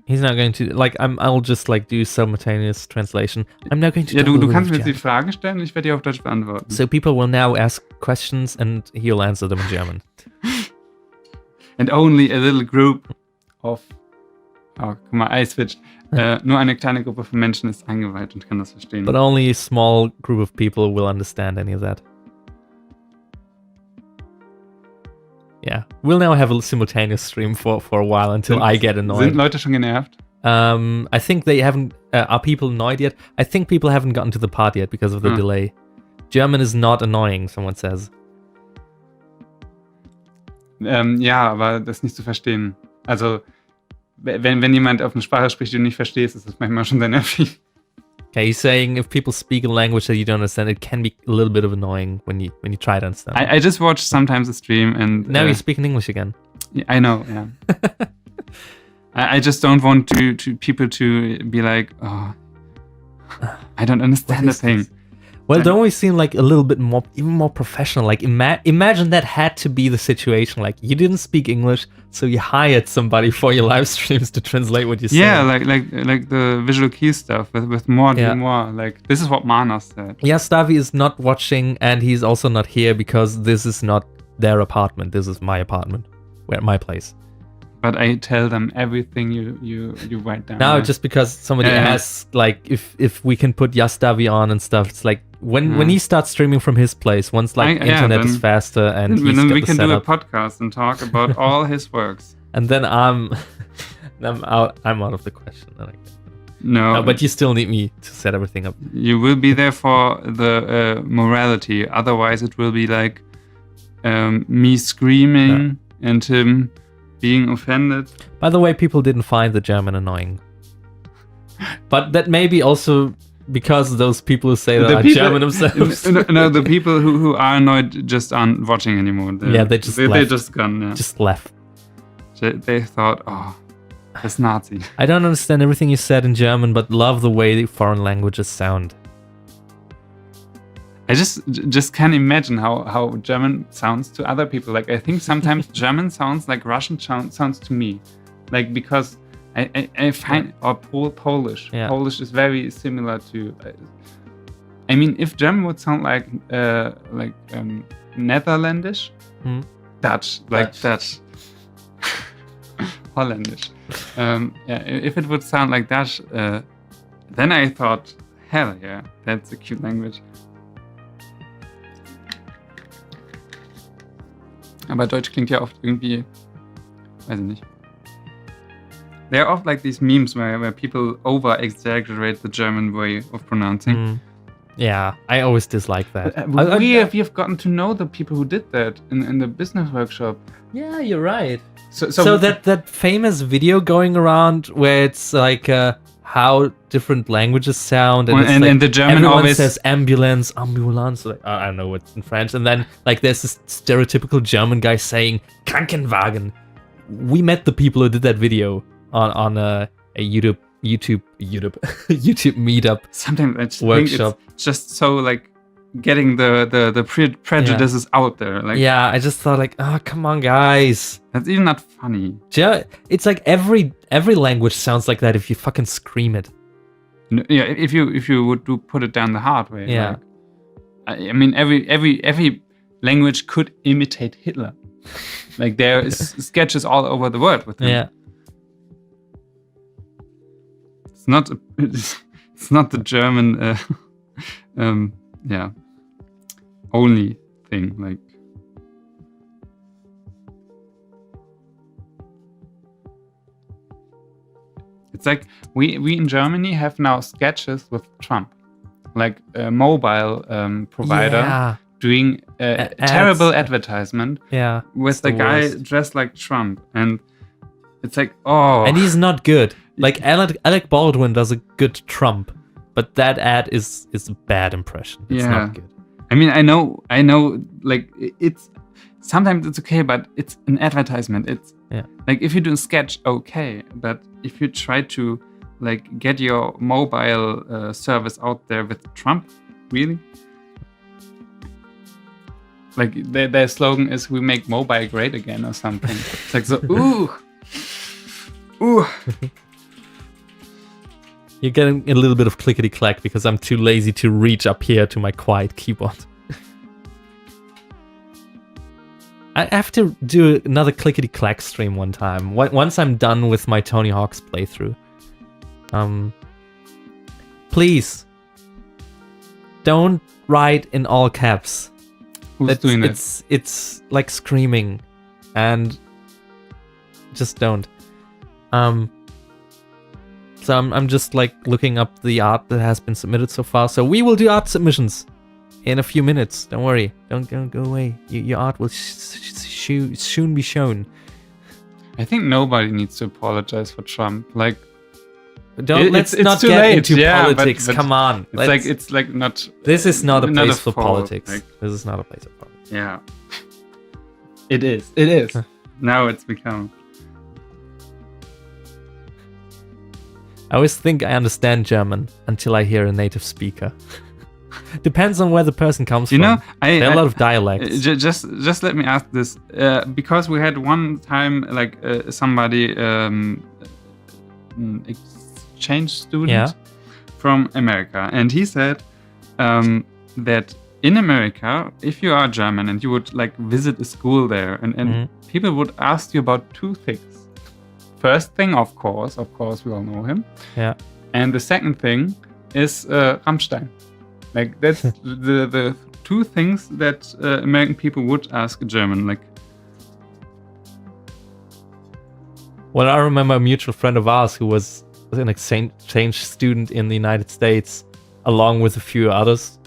He's not going to like. I'll just like do simultaneous translation. I'm not going to. Ja, du kannst mir jetzt die Fragen stellen. Ich werde die auf Deutsch beantworten. So people will now ask questions and he'll answer them in German. And only a little group of. Oh, guck mal, I switched. Nur eine kleine Gruppe von Menschen ist eingeweiht und kann das verstehen. But only a small group of people will understand any of that. Yeah, we'll now have a simultaneous stream for a while until I get annoyed. Sind Leute schon genervt? I think they haven't. Are people annoyed yet? I think people haven't gotten to the part yet because of the delay. German is not annoying, someone says. Ja, aber das nicht zu verstehen. Also, wenn jemand auf eine Sprache spricht, die du nicht verstehst, ist das manchmal schon sehr nervig. Okay, he's saying if people speak a language that you don't understand, it can be a little bit of annoying when you try to understand. I just watch sometimes a stream and... Now you speak in English again. I know, yeah. I just don't want people to be like, oh, I don't understand the thing. Well, don't we seem like a little bit more, even more professional? Like, imagine that had to be the situation. Like, you didn't speak English, so you hired somebody for your live streams to translate what you say. Yeah, like the visual key stuff with more do more. Like, this is what Mana said. Yeah, Stavi is not watching, and he's also not here because this is not their apartment. This is my apartment, my place. But I tell them everything you write down. Now, right? just because somebody Yeah. asked, like, if we can put Yastavi on and stuff, it's like when he starts streaming from his place, once like internet is then- faster and he's then got we the can do a setup, podcast and talk about all his works. and then I'm out of the question. Then I guess. No, No, but you still need me to set everything up. you will be there for the morality. Otherwise, it will be like me screaming and him being offended. By the way, people didn't find the German annoying, but that may be also because those people who say that are German themselves. No, the people who are annoyed just aren't watching anymore. They just they left. just gone. Yeah. Just left. They thought, oh, that's Nazi. I don't understand everything you said in German, but love the way foreign languages sound. I just can't imagine how German sounds to other people. Like I think sometimes German sounds like Russian sounds to me, like because I find or Polish. Yeah. Polish is very similar to. I mean, if German would sound like Netherlandish, Dutch, like Dutch, Holländish. If it would sound like Dutch, then I thought, hell yeah, that's a cute language. Aber Deutsch klingt ja oft irgendwie, weiß ich nicht. There are oft like these memes where people over-exaggerate the German way of pronouncing. Yeah, I always dislike that. We have gotten to know the people who did that in the business workshop. Yeah, you're right. So that famous video going around where it's like how different languages sound, and, it's like the German everyone always says ambulance, like, I don't know what's in French, and then like there's this stereotypical German guy saying Krankenwagen. We met the people who did that video on a YouTube meetup. Sometimes I just workshop. think it's just so like getting the prejudices out there. Like Yeah, I just thought like, oh, come on, guys. that's even not funny. It's like every language sounds like that if you fucking scream it. Yeah, if you would put it down the hard way. Yeah. Like, I mean, every language could imitate Hitler. Like there is sketches all over the world with him. Yeah. It's not the German only thing. Like it's like we in Germany have now sketches with Trump, like a mobile provider doing a terrible advertisement with the guy dressed like Trump, and it's like, oh, and he's not good. Like Alec Baldwin does a good Trump, but that ad is a bad impression. It's not good. I mean, I know. Like it's sometimes it's okay, but it's an advertisement. It's like if you do a sketch, okay, but if you try to like get your mobile service out there with Trump, really? Like their slogan is "We make mobile great again" or something. It's like so, ooh. You're getting a little bit of clickety-clack because I'm too lazy to reach up here to my quiet keyboard. I have to do another clickety-clack stream one time. Once I'm done with my Tony Hawk's playthrough. Please, don't write in all caps. Who's doing that? It's like screaming, and just don't. So I'm just like looking up the art that has been submitted so far. So we will do art submissions in a few minutes. Don't worry. Don't go away. Your art will soon be shown. I think nobody needs to apologize for Trump. Like, let's not get into politics. But come on. It's like not. This is not a place for fault, politics. like, this is not a place for politics. Yeah. It is. It is. Now it's become. I always think I understand German until I hear a native speaker. Depends on where the person comes from. You know, there are a lot of dialects. Just let me ask this, because we had one time like somebody exchange student from America, and he said that in America, if you are German and you would like visit a school there, and people would ask you about two things. first thing, of course, we all know him. Yeah. And the second thing is Rammstein. Like that's the two things that American people would ask a German. Like, well, I remember a mutual friend of ours who was an exchange student in the United States, along with a few others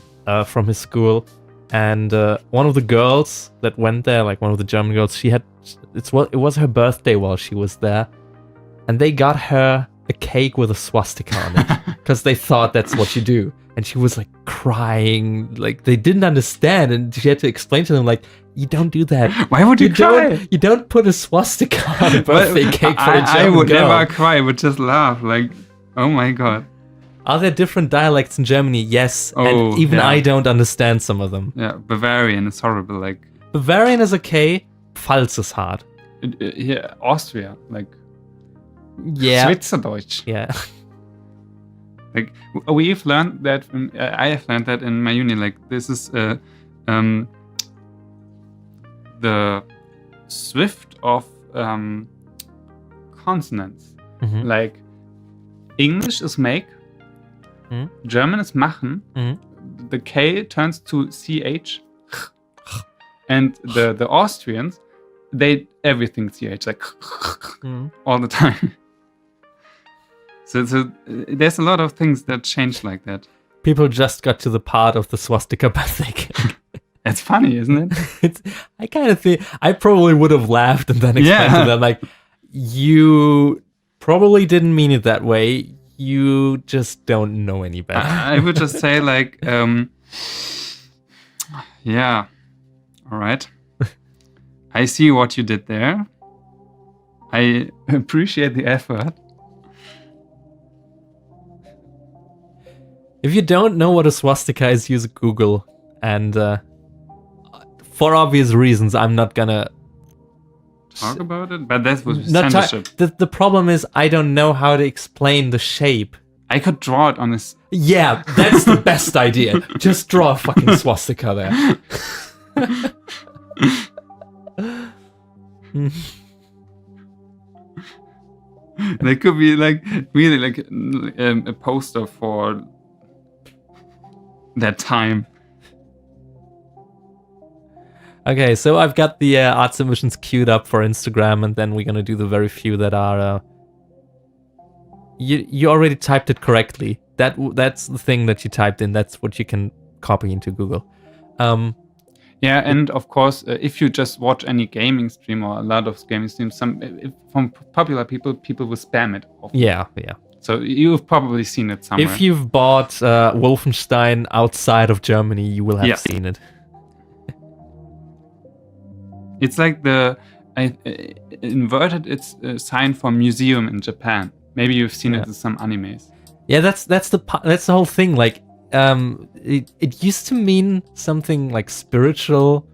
from his school. And one of the girls that went there, like one of the German girls, it was her birthday while she was there, and they got her a cake with a swastika on it because they thought that's what you do. And she was like crying, like they didn't understand, and she had to explain to them like, you don't do that. Why would you cry? You don't put a swastika on a birthday cake for a German I would girl. never cry. I would just laugh. Like, oh my god. Are there different dialects in Germany? Yes, Oh, and even yeah. I don't understand some of them. Yeah, Bavarian is horrible. Like, Bavarian is okay. Pfalz is hard. yeah, Austria, like Yeah. Schweizerdeutsch. Yeah. Like we've learned that. I have learned that in my uni. Like this is the swift of consonants. Mhm. Like English is make, Mhm. German is machen. Mhm. The K turns to CH, and the Austrians, they everything CH like Mhm. all the time. So there's a lot of things that change like that. People just got to the part of the swastika birthday cake. It's funny, isn't it? I kind of think I probably would have laughed and then explained Yeah. to them like, you probably didn't mean it that way. You just don't know any better. I would just say like, yeah, all right. I see what you did there. I appreciate the effort. If you don't know what a swastika is, use Google. And for obvious reasons, I'm not gonna Talk about it, but that was not censorship. the problem is I don't know how to explain the shape. I could draw it on this. Yeah, that's the best idea. Just draw a fucking swastika there. That could be like really like a poster for that time. Okay, so I've got the art submissions queued up for Instagram, and then we're gonna do the very few that are. You already typed it correctly. That's the thing that you typed in. That's what you can copy into Google. Yeah, and of course, if you just watch any gaming stream or a lot of gaming streams, from popular people will spam it often. Yeah. So you've probably seen it somewhere. If you've bought Wolfenstein outside of Germany, you will have Yes. seen it. It's like the inverted its sign for museum in Japan. Maybe you've seen it in some animes. Yeah, that's the whole thing. Like, it used to mean something like spiritual.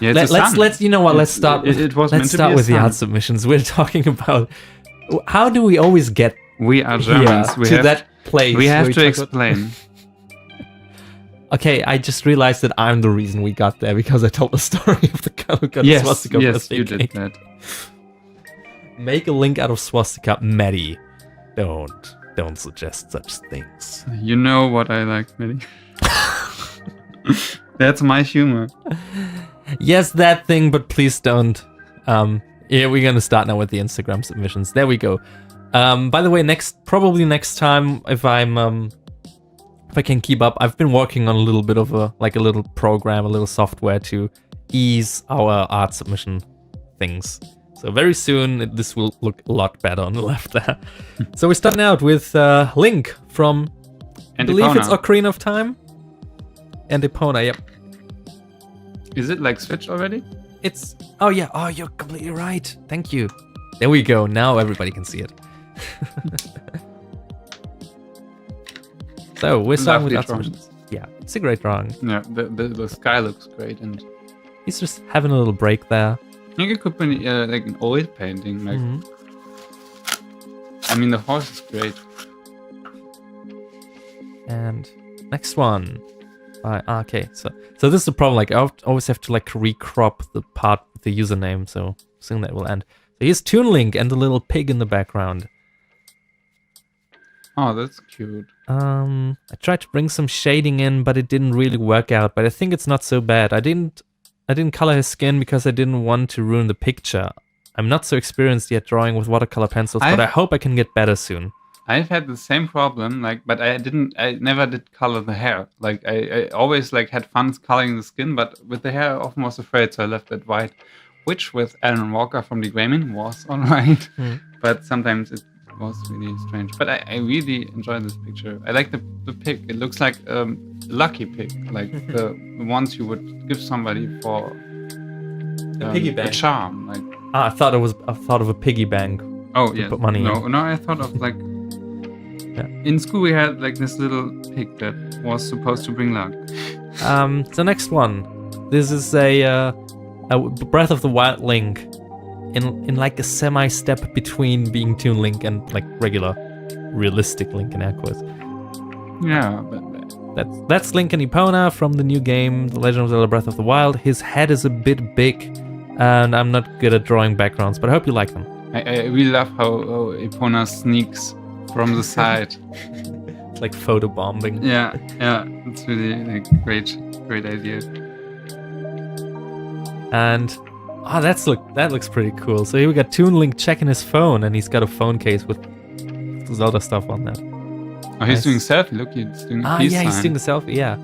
Yeah, it's a sun. Let's you know what? Let's start. It was meant let's to start be a with the sun. art submissions. We're talking about how do we always get We are Germans. here to that place? We have where to talk about- explain. Okay, I just realized that I'm the reason we got there because I told the story of the guy who got yes, swastika yes, birthday you did cake. that. Make a link out of swastika, Maddie. Don't suggest such things. You know what I like, Millie. That's my humor. Yes, that thing, but please don't. Yeah, we're gonna start now with the Instagram submissions. There we go. By the way, probably next time, if I can keep up, I've been working on a little bit of a little program, a little software to ease our art submission things. So very soon, this will look a lot better on the left there. So we're starting out with Link from, I believe it's Ocarina of Time. And Epona, yep. Is it like switched already? It's, oh yeah, oh, you're completely right. Thank you. There we go. Now everybody can see it. So we're starting with Lovely art drawing. submissions. Yeah, it's a great drawing. Yeah, the sky looks great, and He's just having a little break there. I think it could be like an oil painting. Like, Mhm. I mean, the horse is great. And next one. Okay, so this is the problem. Like, I always have to like recrop the part with the username, so soon that will end. here's Toon Link and the little pig in the background. Oh, that's cute. I tried to bring some shading in, but it didn't really work out. But I think it's not so bad. I didn't color his skin because I didn't want to ruin the picture. I'm not so experienced yet drawing with watercolor pencils, but I hope I can get better soon. I've had the same problem, but I never did color the hair. I always had fun coloring the skin, but with the hair I often was afraid, so I left it white, which with Alan Walker from the Grayman was alright, but sometimes it was really strange. But I really enjoy this picture. I like the pig. It looks like a lucky pig, like the ones you would give somebody for piggy bank. A charm. I thought of a piggy bank. Oh yeah. Put money in. No, I thought of in school we had this little pig that was supposed to bring luck. The next one. This is a Breath of the Wild Link. In a semi-step between being Toon Link and regular, realistic Link in air quotes. Yeah, but that's Link and Epona from the new game, The Legend of Zelda: Breath of the Wild. His head is a bit big, and I'm not good at drawing backgrounds, but I hope you like them. I really love how Epona sneaks from the side. It's like photo bombing. Yeah, it's really great idea. And that looks pretty cool. So here we got Toon Link checking his phone, and he's got a phone case with Zelda stuff on that. Oh, he's doing selfie. Look, he's doing a peace sign. He's doing the selfie. Yeah.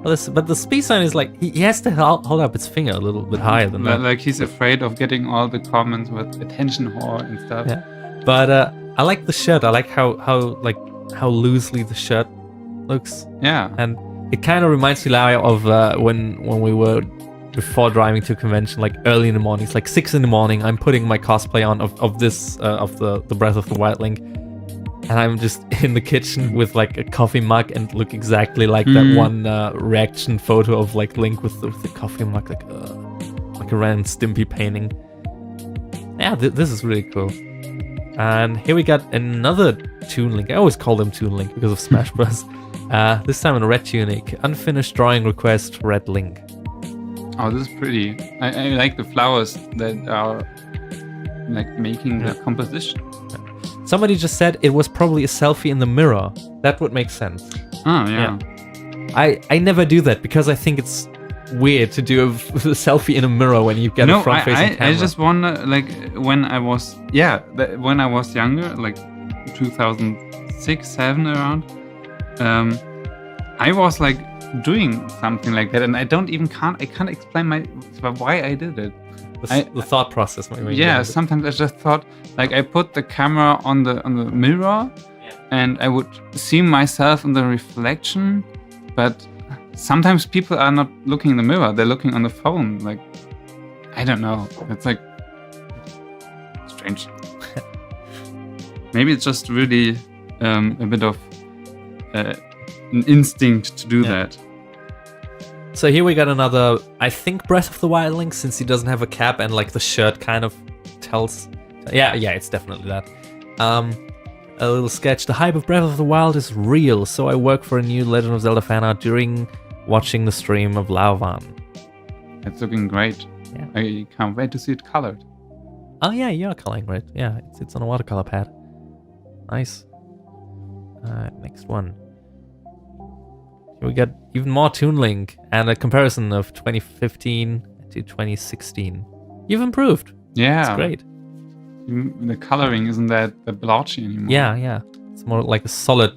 Well, but the peace sign is he has to hold up his finger a little bit higher than that. He's afraid of getting all the comments with attention whore and stuff. Yeah. But I like the shirt. I like how loosely the shirt looks. Yeah. And it kind of reminds me of when we were before driving to a convention, early in the morning. It's 6 in the morning. I'm putting my cosplay on of the Breath of the Wild Link, and I'm just in the kitchen with a coffee mug and look exactly like that one reaction photo of Link with the coffee mug, like a random Stimpy painting. Yeah, this is really cool. And here we got another Toon Link. I always call them Toon Link because of Smash Bros. This time in a red tunic. Unfinished drawing request, Red Link. Oh, this is pretty. I like the flowers that are making the composition. Somebody just said it was probably a selfie in the mirror. That would make sense. Oh, yeah. I never do that because I think it's weird to do a selfie in a mirror when you get a front-facing camera. I just wonder, when I was younger, 2006, 7 around, I was doing something like that, and I can't explain why I did it. The thought process. Yeah, sometimes I just thought I put the camera on the mirror, and I would see myself in the reflection, but sometimes people are not looking in the mirror; they're looking on the phone. I don't know. It's strange. Maybe it's just really a bit of an instinct to do that. So here we got another, I think, Breath of the Wild Link, since he doesn't have a cap and the shirt kind of tells. Yeah, it's definitely that. A little sketch. The hype of Breath of the Wild is real, so I work for a new Legend of Zelda fan art during watching the stream of Lauvan. It's looking great. Yeah. I can't wait to see it colored. Oh yeah, you're coloring, right? Yeah, it's on a watercolor pad. Nice. Next one. Here we got even more Toon Link and a comparison of 2015 to 2016. You've improved. Yeah. It's great. The coloring isn't that blotchy anymore. Yeah. It's more like a solid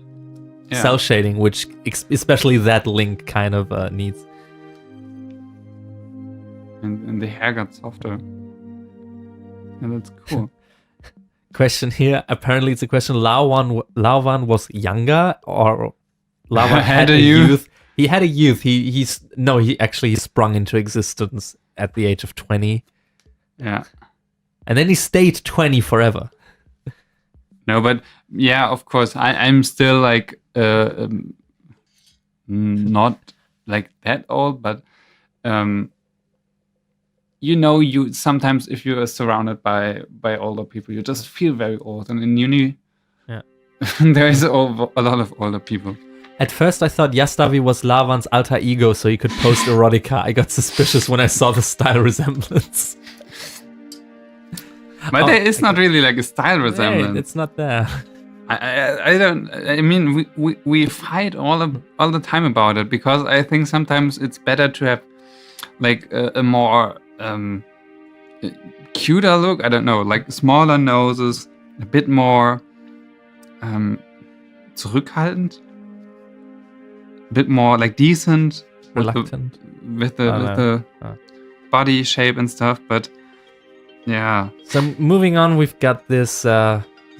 cell shading, which especially that Link kind of needs. And the hair got softer. And that's cool. Question here. Apparently it's a question. Lauvan was younger, or Lauvan had a youth? He had a youth. He actually sprung into existence at the age of 20. Yeah. And then he stayed 20 forever. No, but yeah, of course, I'm still not that old, but you sometimes, if you are surrounded by older people, you just feel very old. And in uni, there is a lot of older people. At first, I thought Yastavi was Lavan's alter ego, so he could post erotica. I got suspicious when I saw the style resemblance. But there is not really like a style Hey, resemblance. it's not there. I don't. I mean, we fight all the time about it because I think sometimes it's better to have like a more cuter look. I don't know, like smaller noses, a bit more zurückhaltend, a bit more like decent, Reluctant. with the body shape and stuff. But yeah. So moving on, we've got this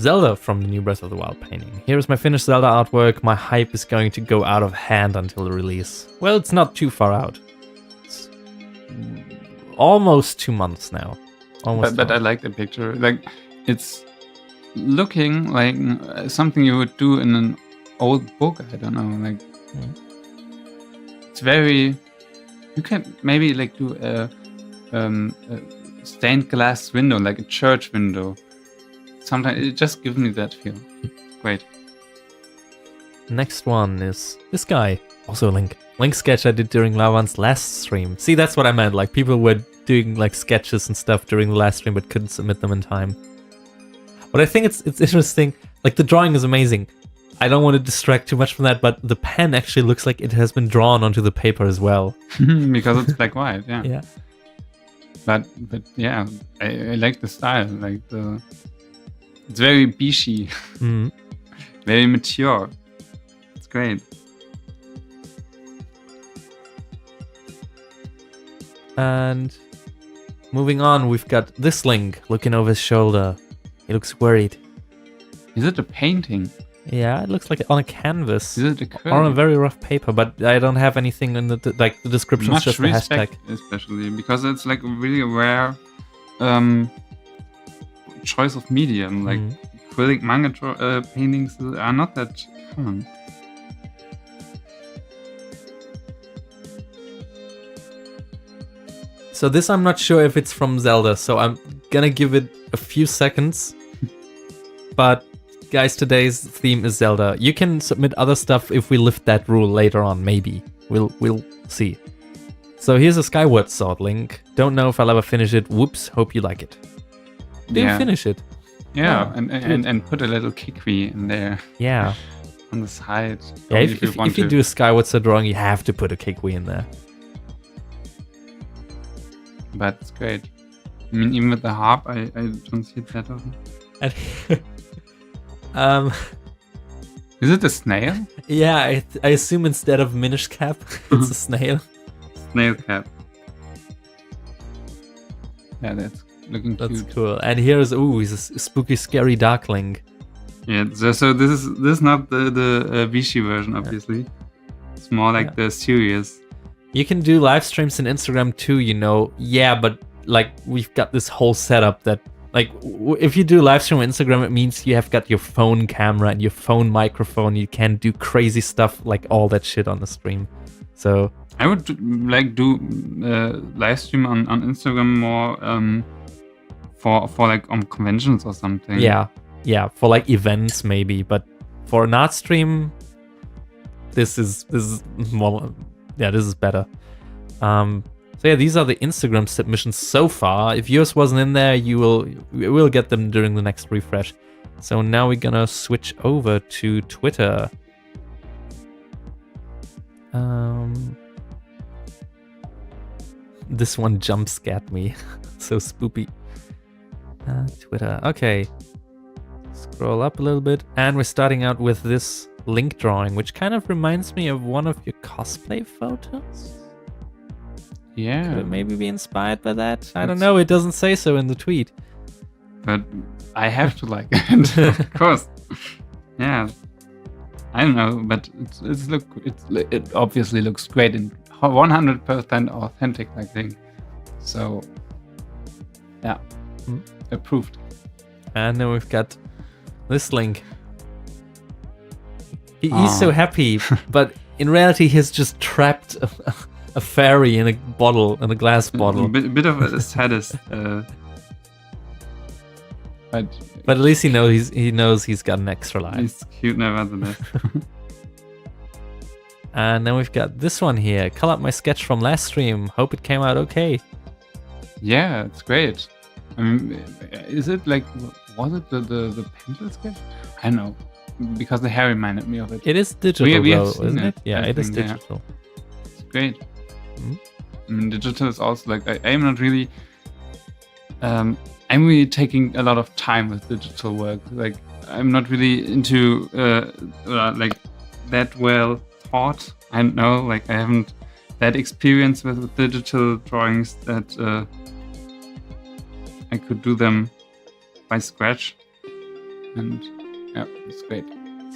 Zelda from the new Breath of the Wild painting. Here's my finished Zelda artwork. My hype is going to go out of hand until the release. Well, it's not too far out. It's almost 2 months now. But I like the picture. Like, it's looking like something you would do in an old book. I don't know. Like, it's very. You can maybe like do a stained glass window, like a church window. Sometimes it just gives me that feel. Great. Next one is this guy. Also a Link sketch I did during Lavan's last stream. See, that's what I meant. Like, people were doing like sketches and stuff during the last stream but couldn't submit them in time. But I think it's interesting. Like, the drawing is amazing. I don't want to distract too much from that, but the pen actually looks like it has been drawn onto the paper as well. Because it's black white, yeah. Yeah. But yeah, I like the style. Like it's very beachy, very mature. It's great. And moving on, we've got this Link looking over his shoulder. He looks worried. Is it a painting? Yeah, it looks like on a canvas. Is it a on a very rough paper, but I don't have anything in the description. Much Just the respect, hashtag. especially because it's like a really rare choice of medium. Like acrylic manga paintings are not that common. So this I'm not sure if it's from Zelda, so I'm gonna give it a few seconds. But guys, today's theme is Zelda. You can submit other stuff if we lift that rule later on, maybe. We'll see. So here's a Skyward Sword Link. Don't know if I'll ever finish it. Whoops, hope you like it. Do you finish it? Yeah, and put a little kikwi in there. Yeah. On the side. Yeah, if you do a Skyward Sword drawing, you have to put a kikwi in there. But it's great. I mean, even with the harp, I don't see it that often. Is it a snail? Yeah, I assume instead of Minish Cap, it's a snail. Snail cap. Yeah, that's looking cute. That's cool. And here's he's a spooky, scary Darkling. Yeah, so this is not the Vichy version, obviously. It's more like the serious. You can do live streams on Instagram too, you know. Yeah, but like we've got this whole setup that like if you do live stream on Instagram, it means you have got your phone camera and your phone microphone. You can do crazy stuff like all that shit on the stream. So I would like do live stream on Instagram more for like on conventions or something. Yeah, for like events maybe, but for an art stream, this is more. Yeah, this is better. So yeah, these are the Instagram submissions so far. If yours wasn't in there, we'll get them during the next refresh. So now we're gonna switch over to Twitter. This one jump scared me. So spoopy. Twitter. Okay. Scroll up a little bit, and we're starting out with this Link drawing, which kind of reminds me of one of your cosplay photos. Yeah. Could it maybe be inspired by that? I don't know. It doesn't say so in the tweet. But I have to like it, of course. Yeah. I don't know, but it obviously looks great and 100% authentic, I think. So, yeah, approved. And then we've got this Link. He's so happy, but in reality, he's just trapped a fairy in a glass bottle. A bit of a sadist. But at least he knows he's got an extra life. He's cute nevertheless. And then we've got this one here. Colored my sketch from last stream. Hope it came out okay. Yeah, it's great. I mean, is it like, was it the pencil sketch? I don't know, because the hair reminded me of it. It is digital, we have though, seen isn't it? Yeah, I it is think, yeah. digital. It's great. Mhm. I mean, digital is also like, I'm not really, I'm really taking a lot of time with digital work. Like, I'm not really into, like, that well thought. I don't know, like, I haven't that experience with digital drawings that I could do them by scratch. And yeah, it's great.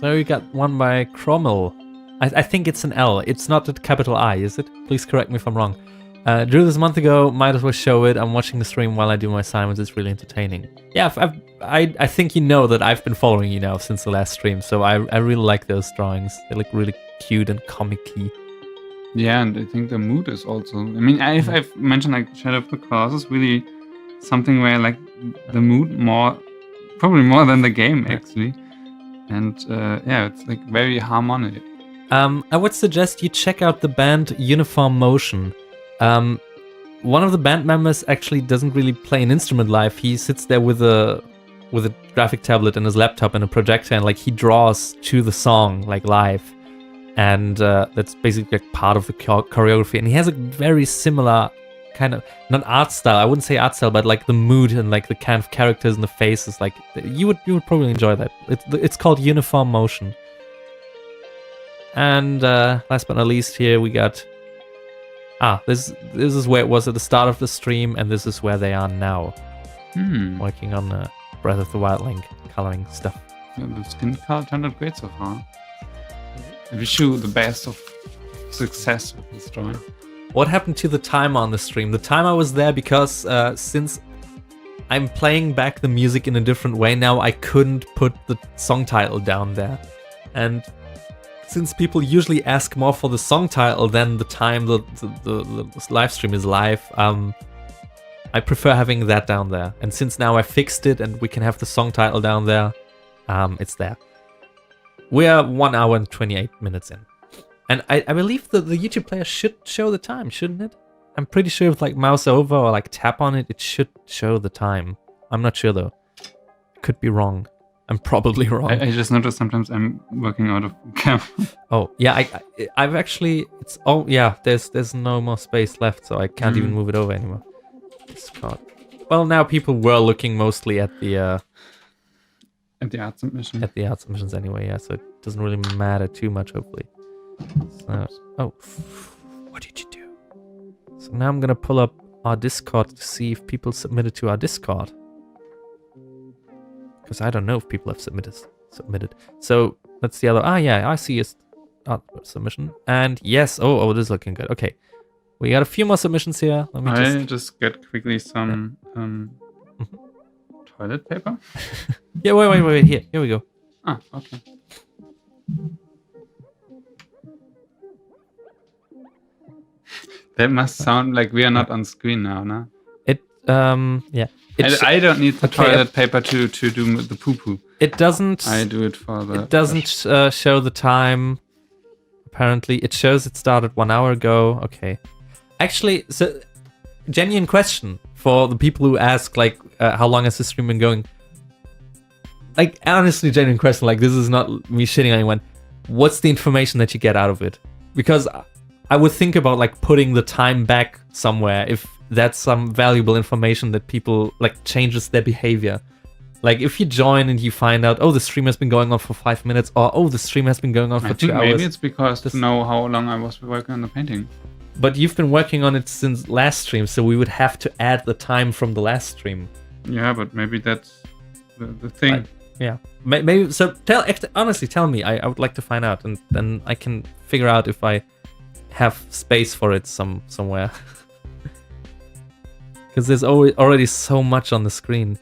So we got one by Cromwell. I think it's an L. It's not a capital I, is it? Please correct me if I'm wrong. Drew this a month ago. Might as well show it. I'm watching the stream while I do my assignments. It's really entertaining. Yeah, I think you know that I've been following you now since the last stream. So I really like those drawings. They look really cute and comic-y. Yeah, and I think the mood is also. I mean, I've mentioned like Shadow of the Colossus is really something where like the mood probably more than the game actually, and yeah, it's like very harmonic. I would suggest you check out the band Uniform Motion. One of the band members actually doesn't really play an instrument live. He sits there with a graphic tablet and his laptop and a projector, and like he draws to the song like live. And that's basically like part of the choreography. And he has a very similar kind of, not art style, I wouldn't say art style, but like the mood and like the kind of characters and the faces. Like you would probably enjoy that. It's called Uniform Motion. And last but not least, here we got this is where it was at the start of the stream, and this is where they are now. Working on Breath of the Wild Link coloring stuff. Yeah, the skin color turned out great so far. I wish you the best of success with this drawing. What happened to the timer on the stream? The timer was there because since I'm playing back the music in a different way now, I couldn't put the song title down there. And since people usually ask more for the song title than the time the live stream is live, I prefer having that down there. And since now I fixed it and we can have the song title down there, it's there. We are 1 hour and 28 minutes in. And I believe the YouTube player should show the time, shouldn't it? I'm pretty sure if like mouse over or like tap on it, it should show the time. I'm not sure though. Could be wrong. I'm probably wrong. I just noticed sometimes I'm working out of camera. Oh, yeah, I've actually, there's no more space left, so I can't even move it over anymore. Discard. Well, now people were looking mostly at the... At the art submission. At the art submissions anyway, yeah, so it doesn't really matter too much, hopefully. So, what did you do? So now I'm gonna pull up our Discord to see if people submitted to our Discord. Because I don't know if people have submitted. So that's the other. Yeah, I see his art submission. And yes, oh, this is looking good. Okay, we got a few more submissions here. Let me just get quickly some toilet paper. Yeah, wait. Here we go. Ah, okay. That must sound like we are not on screen now, no? Yeah. I don't need the toilet paper to do the poo-poo. It doesn't... I do it for the... It doesn't show the time, apparently. It shows it started 1 hour ago. Okay. Actually, so genuine question for the people who ask, like, how long has the stream been going? Like, honestly, genuine question. Like, this is not me shitting on anyone. What's the information that you get out of it? Because I would think about, like, putting the time back somewhere if that's some valuable information that people, like, changes their behavior. Like, if you join and you find out, oh, the stream has been going on for 5 minutes, or, oh, the stream has been going on for 2 hours. Maybe it's because to know how long I was working on the painting. But you've been working on it since last stream, so we would have to add the time from the last stream. Yeah, but maybe that's the thing. Yeah. Maybe, so honestly, tell me. I would like to find out, and then I can figure out if I have space for it somewhere. Because there's already so much on the screen.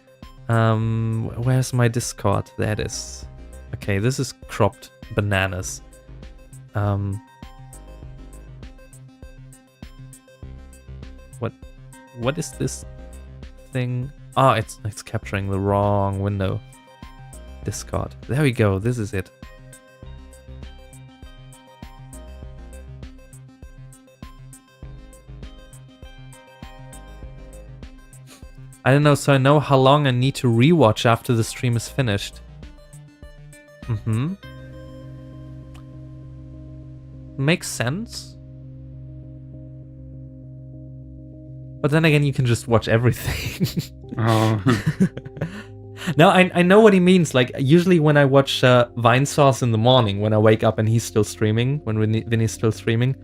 Where's my Discord? There it is. Okay, this is cropped bananas. What is this thing? Oh, it's capturing the wrong window. Discord. There we go. This is it. I don't know, so I know how long I need to rewatch after the stream is finished. Makes sense. But then again, you can just watch everything. Oh. No, I know what he means. Like, usually when I watch Vinesauce in the morning, when I wake up and he's still streaming, when Vinny's still streaming,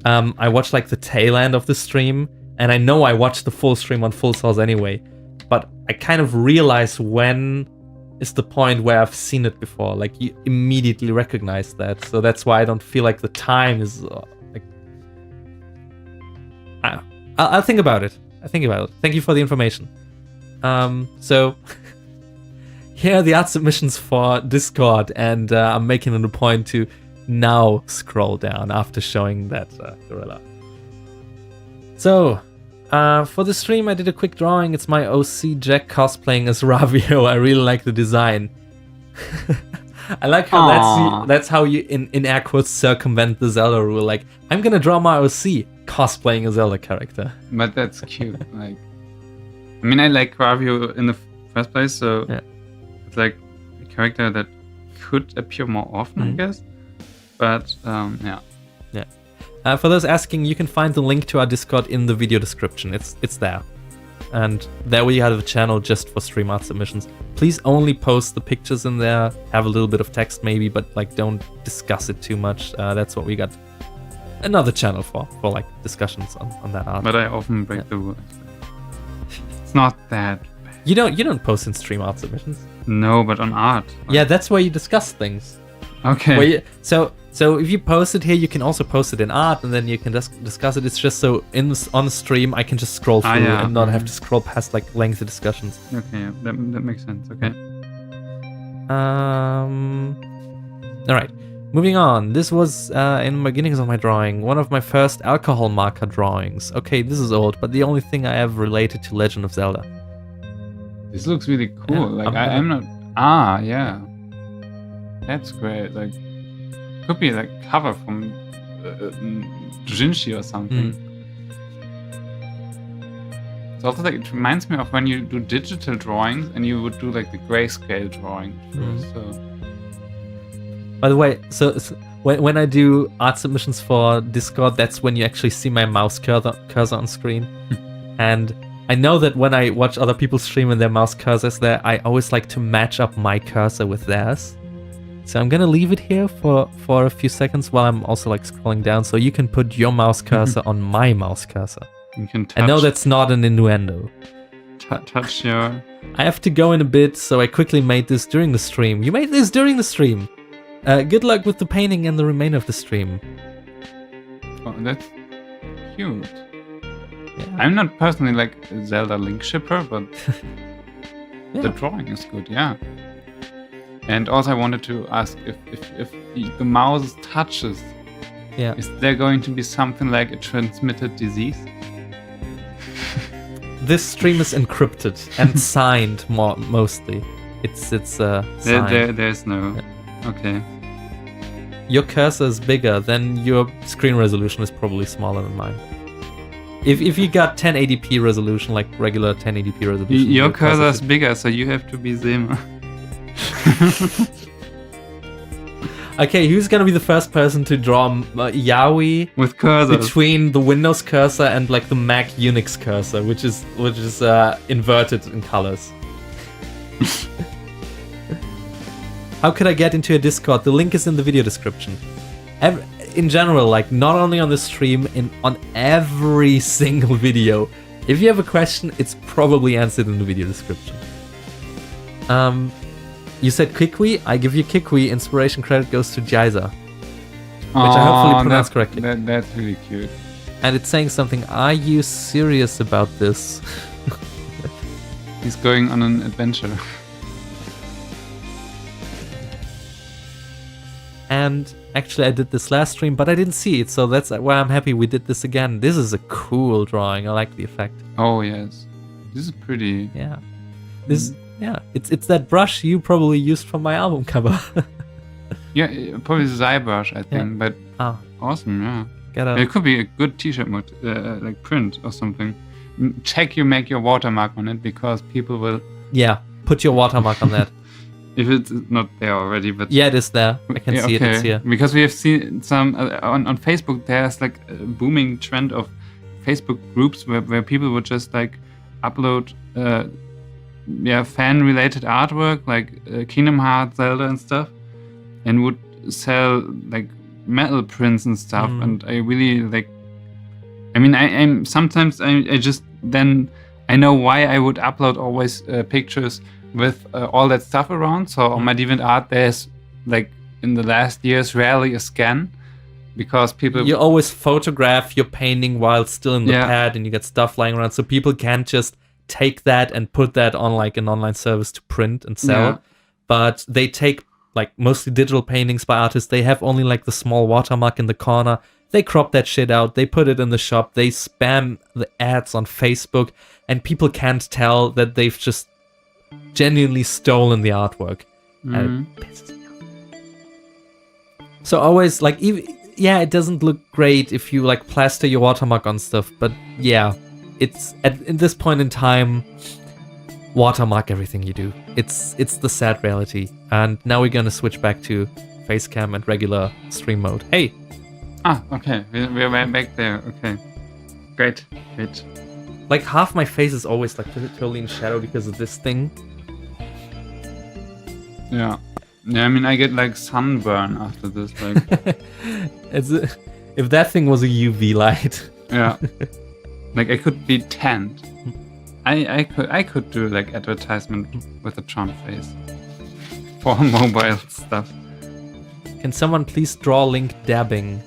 I watch like the tail end of the stream, and I know I watch the full stream on Full Source anyway, but I kind of realize when is the point where I've seen it before. Like, you immediately recognize that. So that's why I don't feel like the time is like... I'll think about it. Thank you for the information. So... Here are the art submissions for Discord, and I'm making it a point to now scroll down after showing that gorilla. So, for the stream I did a quick drawing. It's my OC Jack cosplaying as Ravio. I really like the design. I like how that's how you, in air quotes, circumvent the Zelda rule. Like, I'm gonna draw my OC cosplaying a Zelda character. But that's cute. Like, I mean, I like Ravio in the first place, so... Yeah. It's like a character that could appear more often, I guess. But yeah. For those asking, you can find the link to our Discord in the video description. It's there, and there we have a channel just for stream art submissions. Please only post the pictures in there. Have a little bit of text maybe, but like don't discuss it too much. That's what we got another channel for like discussions on that art. But I often break the rules. It's not that. You don't post in stream art submissions. No, but on art. Like... Yeah, that's where you discuss things. Okay. So if you post it here, you can also post it in art, and then you can just discuss it. It's just so on the stream, I can just scroll through and not have to scroll past like lengthy discussions. Okay, yeah, that makes sense. Okay. All right. Moving on. This was in the beginnings of my drawing, one of my first alcohol marker drawings. Okay, this is old, but the only thing I have related to Legend of Zelda. This looks really cool. Yeah, like I'm not. Yeah. That's great. Like, could be like cover from Jinshi or something. It's also like, it reminds me of when you do digital drawings and you would do like the grayscale drawing. So. By the way, so when I do art submissions for Discord, that's when you actually see my mouse cursor on screen, and. I know that when I watch other people stream and their mouse cursors there, I always like to match up my cursor with theirs. So I'm gonna leave it here for a few seconds while I'm also like scrolling down, so you can put your mouse cursor on my mouse cursor. You can touch. I know that's not an innuendo. Touch your... I have to go in a bit, so I quickly made this during the stream. You made this during the stream! Good luck with the painting and the remainder of the stream. Oh, that's cute. Yeah. I'm not personally like a Zelda Link shipper, but the drawing is good, yeah. And also I wanted to ask if the mouse touches, is there going to be something like a transmitted disease? This stream is encrypted and signed mostly. It's signed. There's no... Okay. Your cursor is bigger, then your screen resolution is probably smaller than mine. If you got 1080p resolution, like regular 1080p resolution... Your cursor is bigger, so you have to be Zema. Okay, who's gonna be the first person to draw Yaoi with cursor between the Windows cursor and like the Mac Unix cursor, which is inverted in colors? How could I get into a Discord? The link is in the video description. In general, like not only on the stream, on every single video. If you have a question, it's probably answered in the video description. You said Kikwi, I give you Kikwi. Inspiration credit goes to Jiza, which I hopefully pronounced correctly. That's really cute. And it's saying something. Are you serious about this? He's going on an adventure. And actually I did this last stream, but I didn't see it, so that's why I'm happy we did this again. This is a cool drawing. I like the effect. Oh yes, this is pretty. Yeah, it's that brush you probably used for my album cover. Yeah, probably ZyBrush, I think. Yeah. But awesome, yeah. It could be a good T-shirt like print or something. check you make your watermark on it, because people will. Yeah, put your watermark on that. If it's not there already, but yeah, it is there. I can see it. It's here. Because we have seen some on Facebook. There's like a booming trend of Facebook groups where people would just like upload fan related artwork like Kingdom Hearts, Zelda and stuff, and would sell like metal prints and stuff. And I really like. I mean, I'm sometimes I just then I know why I would upload always pictures with all that stuff around. So on my DeviantArt, there's like in the last years rarely a scan, because people. You always photograph your painting while it's still in the pad, and you get stuff lying around, so people can't just take that and put that on like an online service to print and sell. Yeah. But they take like mostly digital paintings by artists. They have only like the small watermark in the corner. They crop that shit out, they put it in the shop, they spam the ads on Facebook, and people can't tell that they've just genuinely stolen the artwork. And it pisses me off. So always, like, it doesn't look great if you, like, plaster your watermark on stuff, but yeah, it's, at this point in time, watermark everything you do. It's the sad reality. And now we're gonna switch back to Facecam and regular stream mode. Hey! Ah, okay. We're back there. Okay. Great. Like, half my face is always, like, totally in shadow because of this thing. Yeah. I mean, I get, like, sunburn after this. Like, if that thing was a UV light. Yeah. Like, I could be tanned. I could do, like, advertisement with a Trump face. For mobile stuff. Can someone please draw Link dabbing?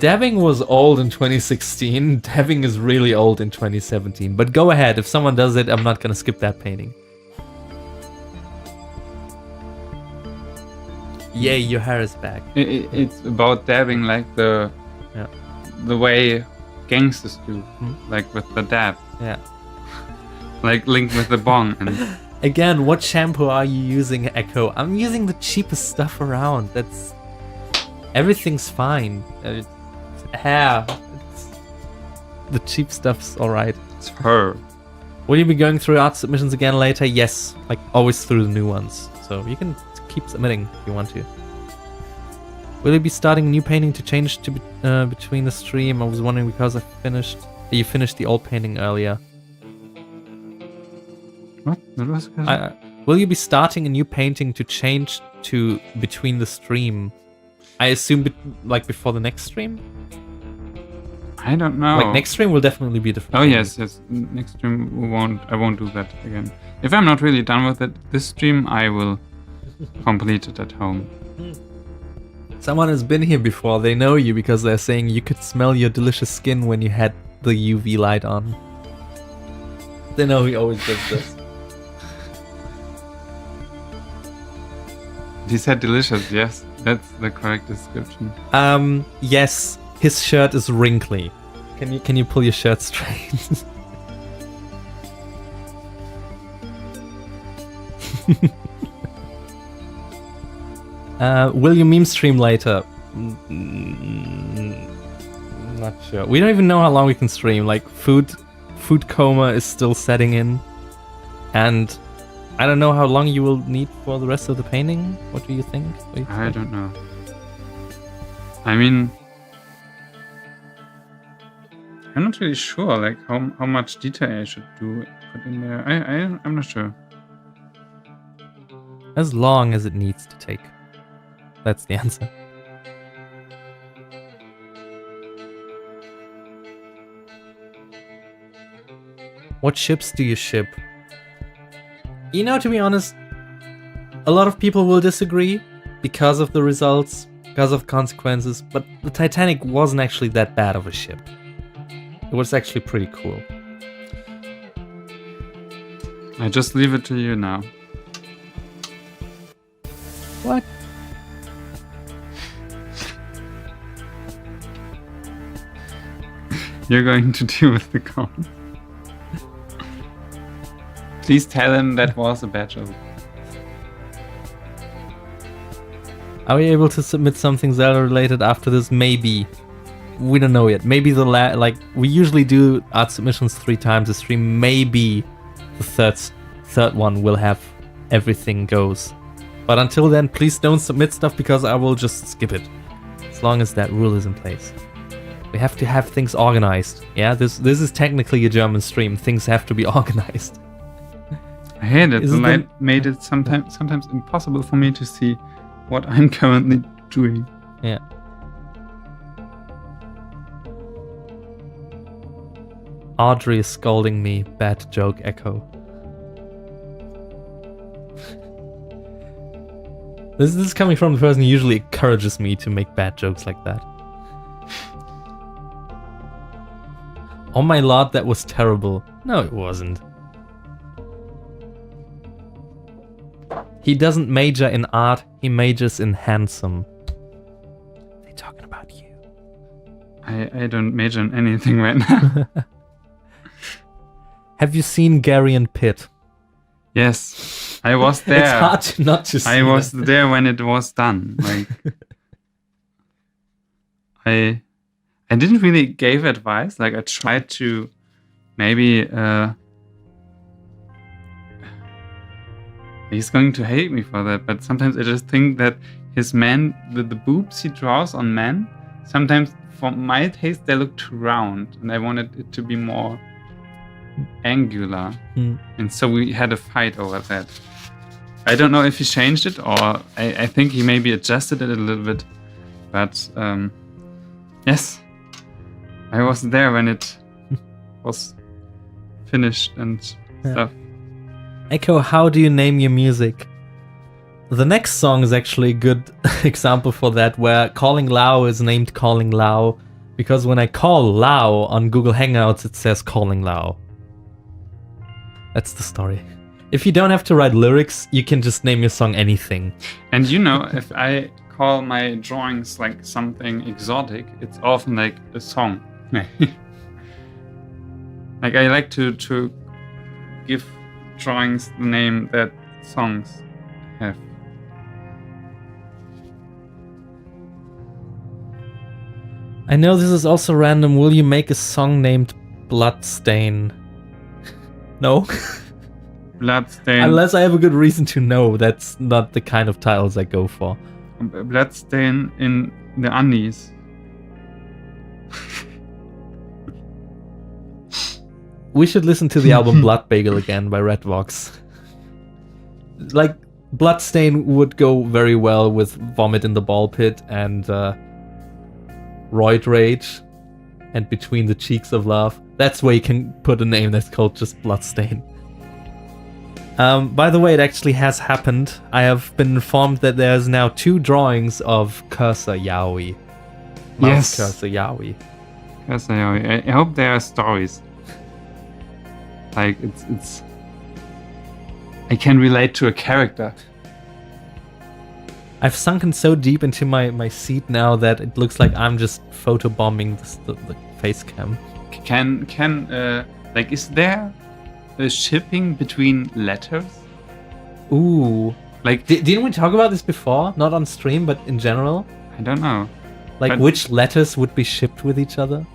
Dabbing was old in 2016. Dabbing is really old in 2017. But go ahead. If someone does it, I'm not going to skip that painting. Yay, your hair is back. It's about dabbing like the way gangsters do. Like with the dab. Yeah. Like Link with the bong. And again, what shampoo are you using, Echo? I'm using the cheapest stuff around. Everything's fine. Hair. The cheap stuff's alright. It's her. Will you be going through art submissions again later? Yes, like always through the new ones. So you can keep submitting if you want to. Will you be starting a new painting to change to between the stream? I was wondering because you finished the old painting earlier. What? Will you be starting a new painting to change to between the stream? I assume like before the next stream? I don't know. Like next stream will definitely be different. Oh yes. Next stream I won't do that again. If I'm not really done with it this stream, I will complete it at home. Someone has been here before. They know you because they're saying you could smell your delicious skin when you had the UV light on. They know he always does this. He said delicious, yes. That's the correct description. Yes, his shirt is wrinkly. Can you pull your shirt straight? Will you meme stream later? Not sure. We don't even know how long we can stream. Like food coma is still setting in, and I don't know how long you will need for the rest of the painting. What do you think? I don't know. I mean, I'm not really sure. Like how much detail I should put in there. I'm not sure. As long as it needs to take. That's the answer. What ships do you ship? You know, to be honest, a lot of people will disagree because of the results, because of consequences, but the Titanic wasn't actually that bad of a ship. It was actually pretty cool. I just leave it to you now. What? You're going to deal with the comments. Please tell him that was a bad joke. Are we able to submit something Zelda related after this? Maybe. we don't know yet. Maybe like we usually do art submissions 3 times a stream. Maybe the third one will have everything goes. But until then, please don't submit stuff because I will just skip it. As long as that rule is in place. We have to have things organized. Yeah, this is technically a German stream. Things have to be organized. I hate it. The light made it sometimes impossible for me to see what I'm currently doing. Yeah. Audrey is scolding me. Bad joke, Echo. This is coming from the person who usually encourages me to make bad jokes like that. Oh my lord, that was terrible. No, it wasn't. He doesn't major in art, he majors in handsome. They're talking about you. I don't major in anything right now. Have you seen Gary and Pitt? Yes, I was there. It's hard to not to see I was there when it was done. Like, I didn't really give advice. Like, I tried to maybe. He's going to hate me for that, but sometimes I just think that his the boobs he draws on men, sometimes for my taste they look too round, and I wanted it to be more angular. And so we had a fight over that. I don't know if he changed it, or I think he maybe adjusted it a little bit, but yes, I was there when it was finished and stuff. Echo, how do you name your music? The next song is actually a good example for that, where Calling Lao is named Calling Lao, because when I call Lao on Google Hangouts, it says Calling Lao. That's the story. If you don't have to write lyrics, you can just name your song anything. And you know, if I call my drawings like something exotic, it's often like a song. Like, I like to give drawings the name that songs have. I know this is also random. Will you make a song named Bloodstain? No. Bloodstain. Unless I have a good reason to know. That's not the kind of titles I go for. Bloodstain in the undies. We should listen to the album Blood Bagel again by Redvox. Like, Bloodstain would go very well with Vomit in the Ball Pit and Roid Rage and Between the Cheeks of Love. That's where you can put a name that's called just Bloodstain. By the way, it actually has happened. I have been informed that there's now 2 drawings of Cursor Yaoi. Yes. Cursor Yaoi. Cursor Yaoi. I hope there are stories. Like, it's I can relate to a character. I've sunken so deep into my seat now that it looks like I'm just photobombing the face cam. Like, is there a shipping between letters? Ooh. Like, didn't we talk about this before? Not on stream, but in general? I don't know. Like, which letters would be shipped with each other?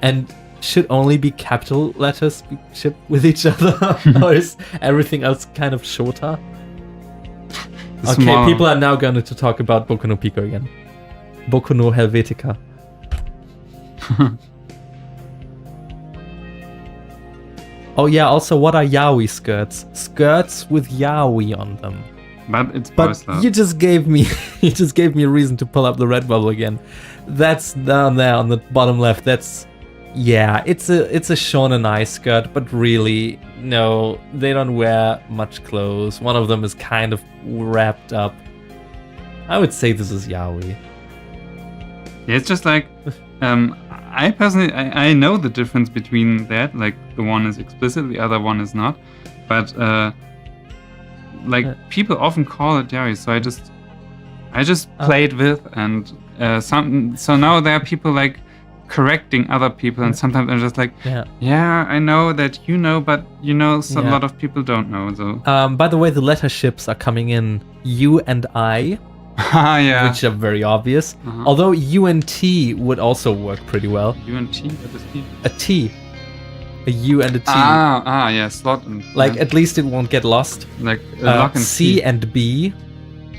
And should only be capital letters be shipped with each other? Or is everything else kind of shorter? Okay, people are now going to talk about Boku no Pico again. Boku no Helvetica. Oh yeah, also, what are yaoi skirts? Skirts with yaoi on them. But it's But you just gave me a reason to pull up the red bubble again. That's down there on the bottom left. That's, yeah, it's a shonen ai skirt, but really, no, they don't wear much clothes. One of them is kind of wrapped up. I would say this is yaoi. Yeah, it's just like, I personally, I know the difference between that. Like, the one is explicit, the other one is not. But like, people often call it yaoi, so I just played with, and so now there are people like correcting other people, and sometimes I'm just like, yeah, I know that you know, but you know, so a lot of people don't know. So by the way, the letter ships are coming in. You and I Yeah. which are very obvious. Uh-huh. Although UNT would also work pretty well. UNT? What is T? A T. A U and a T. Yeah, slot. And, Like, at least it won't get lost. like lock and C C. and B,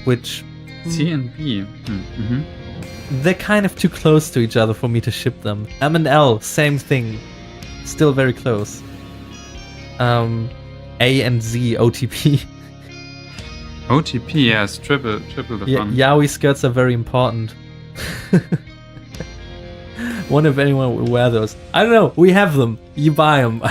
which C and B. Mm-hmm. they're kind of too close to each other for me to ship them. M and L, same thing. Still very close. A and Z, OTP. OTP, yes, triple the fun. Yaoi skirts are very important. Wonder if anyone will wear those. I don't know. We have them. You buy them.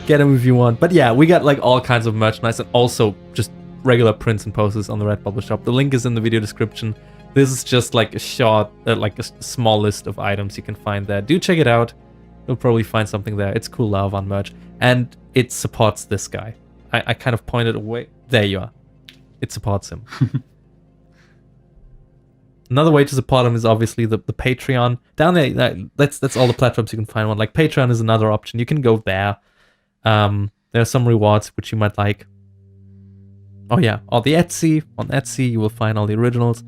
Get them if you want. But yeah, we got like all kinds of merchandise and also just regular prints and posters on the Redbubble shop. The link is in the video description. This is just like a short, like a small list of items you can find there. Do check it out. You'll probably find something there. It's cool Laravan merch. And it supports this guy. I kind of pointed away. There you are. It supports him. Another way to support him is obviously the Patreon. Down there, that's all the platforms you can find one. Like Patreon is another option. You can go there. There are some rewards which you might like. Oh yeah, or the Etsy. On Etsy, you will find all the originals.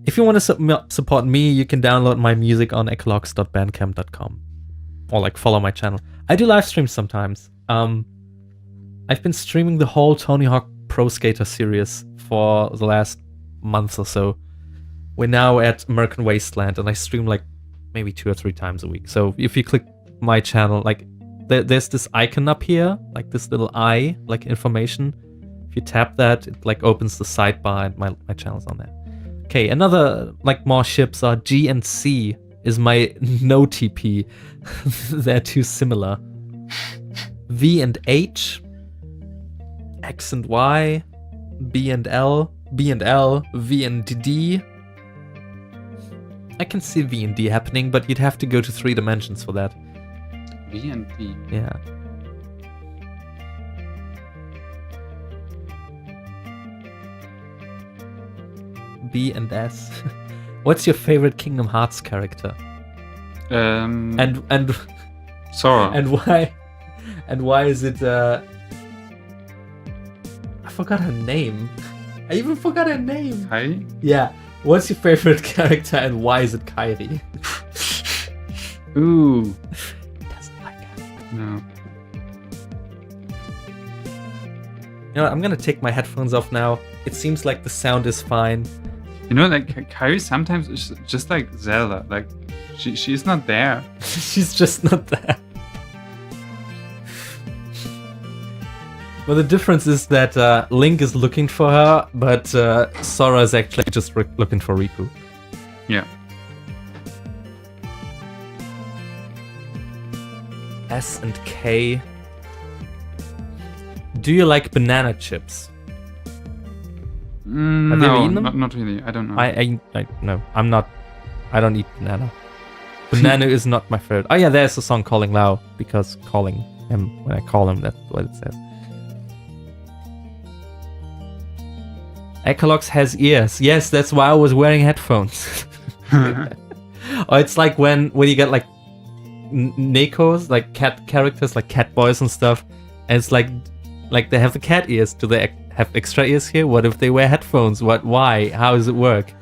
If you want to support me, you can download my music on ecologs.bandcamp.com. Or like follow my channel. I do live streams sometimes. I've been streaming the whole Tony Hawk Pro Skater series for the last month or so. We're now at American Wasteland, and I stream like maybe 2 or 3 times a week. So if you click my channel, like there's this icon up here, like this little eye, like information. If you tap that, it like opens the sidebar, and my channel's on there. Okay, another like more ships are G and C is my no TP. They're too similar. V and H, X and Y, B and L, V and D. I can see V and D happening, but you'd have to go to 3 dimensions for that. V and D. Yeah. B and S. What's your favorite Kingdom Hearts character? And Sora. And why is it I forgot her name. I even forgot her name. Kairi? Yeah. What's your favorite character and why is it Kairi? Ooh. Doesn't like her. No. You know what, I'm gonna take my headphones off now. It seems like the sound is fine. You know, like Kairi sometimes is just like Zelda. Like she's not there. She's just not there. Well, the difference is that Link is looking for her, but Sora is actually just looking for Riku. Yeah. S and K. Do you like banana chips? Have you ever No, eaten them? not really. I don't know. I no, I'm not. I don't eat banana. Banana is not my favorite. Oh yeah, there's a song calling Lao because calling him when I call him, that's what it says. Ecologs has ears. Yes, that's why I was wearing headphones. Or it's like when you get like Nekos, like cat characters, like cat boys and stuff, and it's like they have the cat ears. Do they have extra ears here? What if they wear headphones? What? Why? How does it work?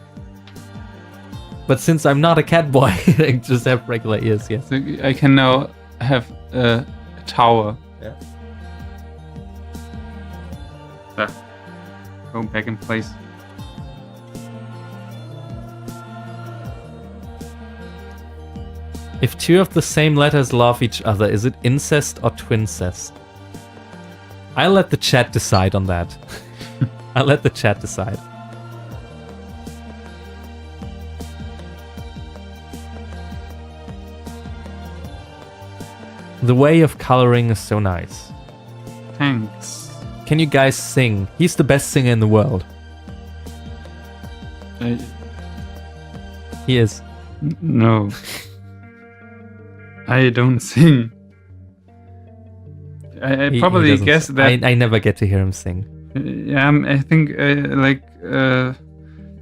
But since I'm not a cat boy, I just have regular ears. Yes. So I can now have a tower. Yeah. There. Go back in place. If 2 of the same letters love each other, is it incest or twincest? I'll let the chat decide on that. I'll let the chat decide. The way of coloring is so nice. Thanks. Can you guys sing? He's the best singer in the world. He is. No. I don't sing. I He probably doesn't guess sing. that. I never get to hear him sing. Yeah, I think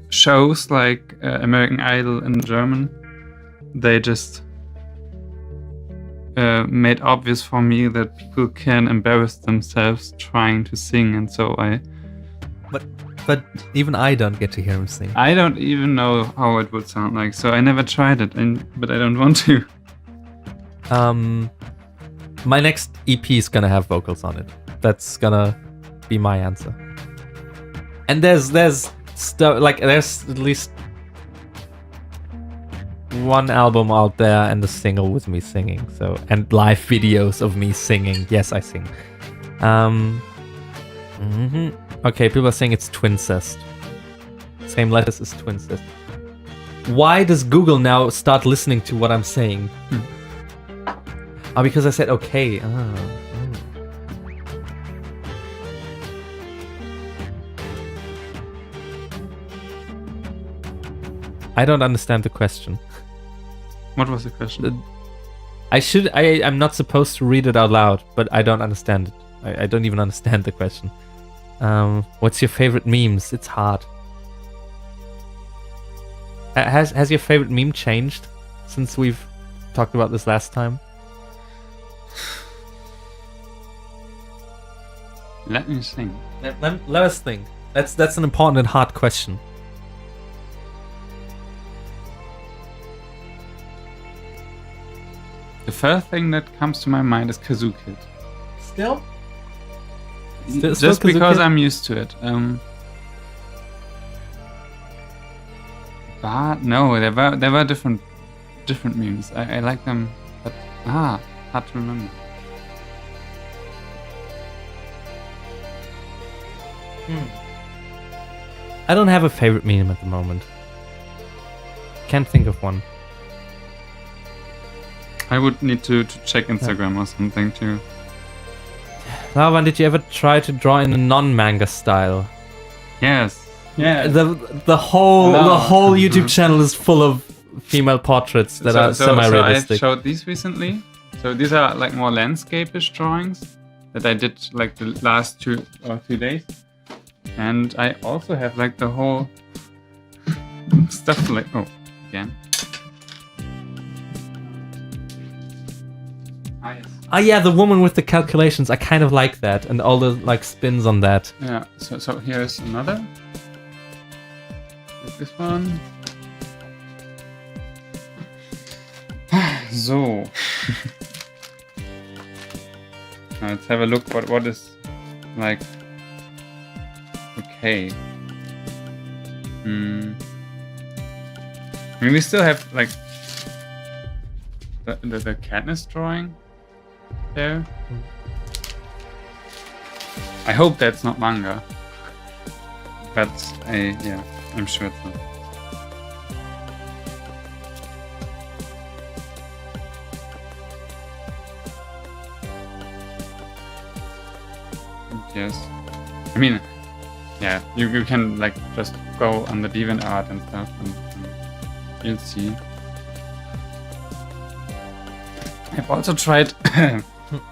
shows like American Idol in German, they just made obvious for me that people can embarrass themselves trying to sing, and so I but even I don't get to hear him sing. I don't even know how it would sound like, so I never tried it, but I don't want to. My next EP is gonna have vocals on it. That's gonna be my answer. And there's stuff like there's at least one album out there and a single with me singing. So and live videos of me singing. Yes, I sing. Okay, people are saying it's twincest. Same letters as twincest. Why does Google now start listening to what I'm saying? Oh, because I said okay. I don't understand the question. What was the question? I'm not supposed to read it out loud, but I don't understand it. I don't even understand the question. What's your favorite memes? It's hard. Has your favorite meme changed since we've talked about this last time? Let me think. Let us think. That's an important and hard question. The first thing that comes to my mind is Kazoo Kid. Still Just because I'm used to it. But no, there were different memes. I like them, but hard to remember. I don't have a favorite meme at the moment. Can't think of one. I would need to check Instagram or something too. Lavan, did you ever try to draw in a non-manga style? Yes. Yeah. The whole YouTube channel is full of female portraits that are semi-realistic. So I showed these recently. So these are like more landscape-ish drawings that I did like the last 2 or 3 days. And I also have like the whole stuff like again. Oh yeah, the woman with the calculations. I kind of like that, and all the like spins on that. Yeah. So here's another. Like this one. So. Now let's have a look. What is like. Okay. I mean, we still have like the Katniss drawing there. I hope that's not manga, but I'm sure it's not. Yes, I mean, yeah, you can like just go on the DeviantArt and stuff, and you'll see. I've also tried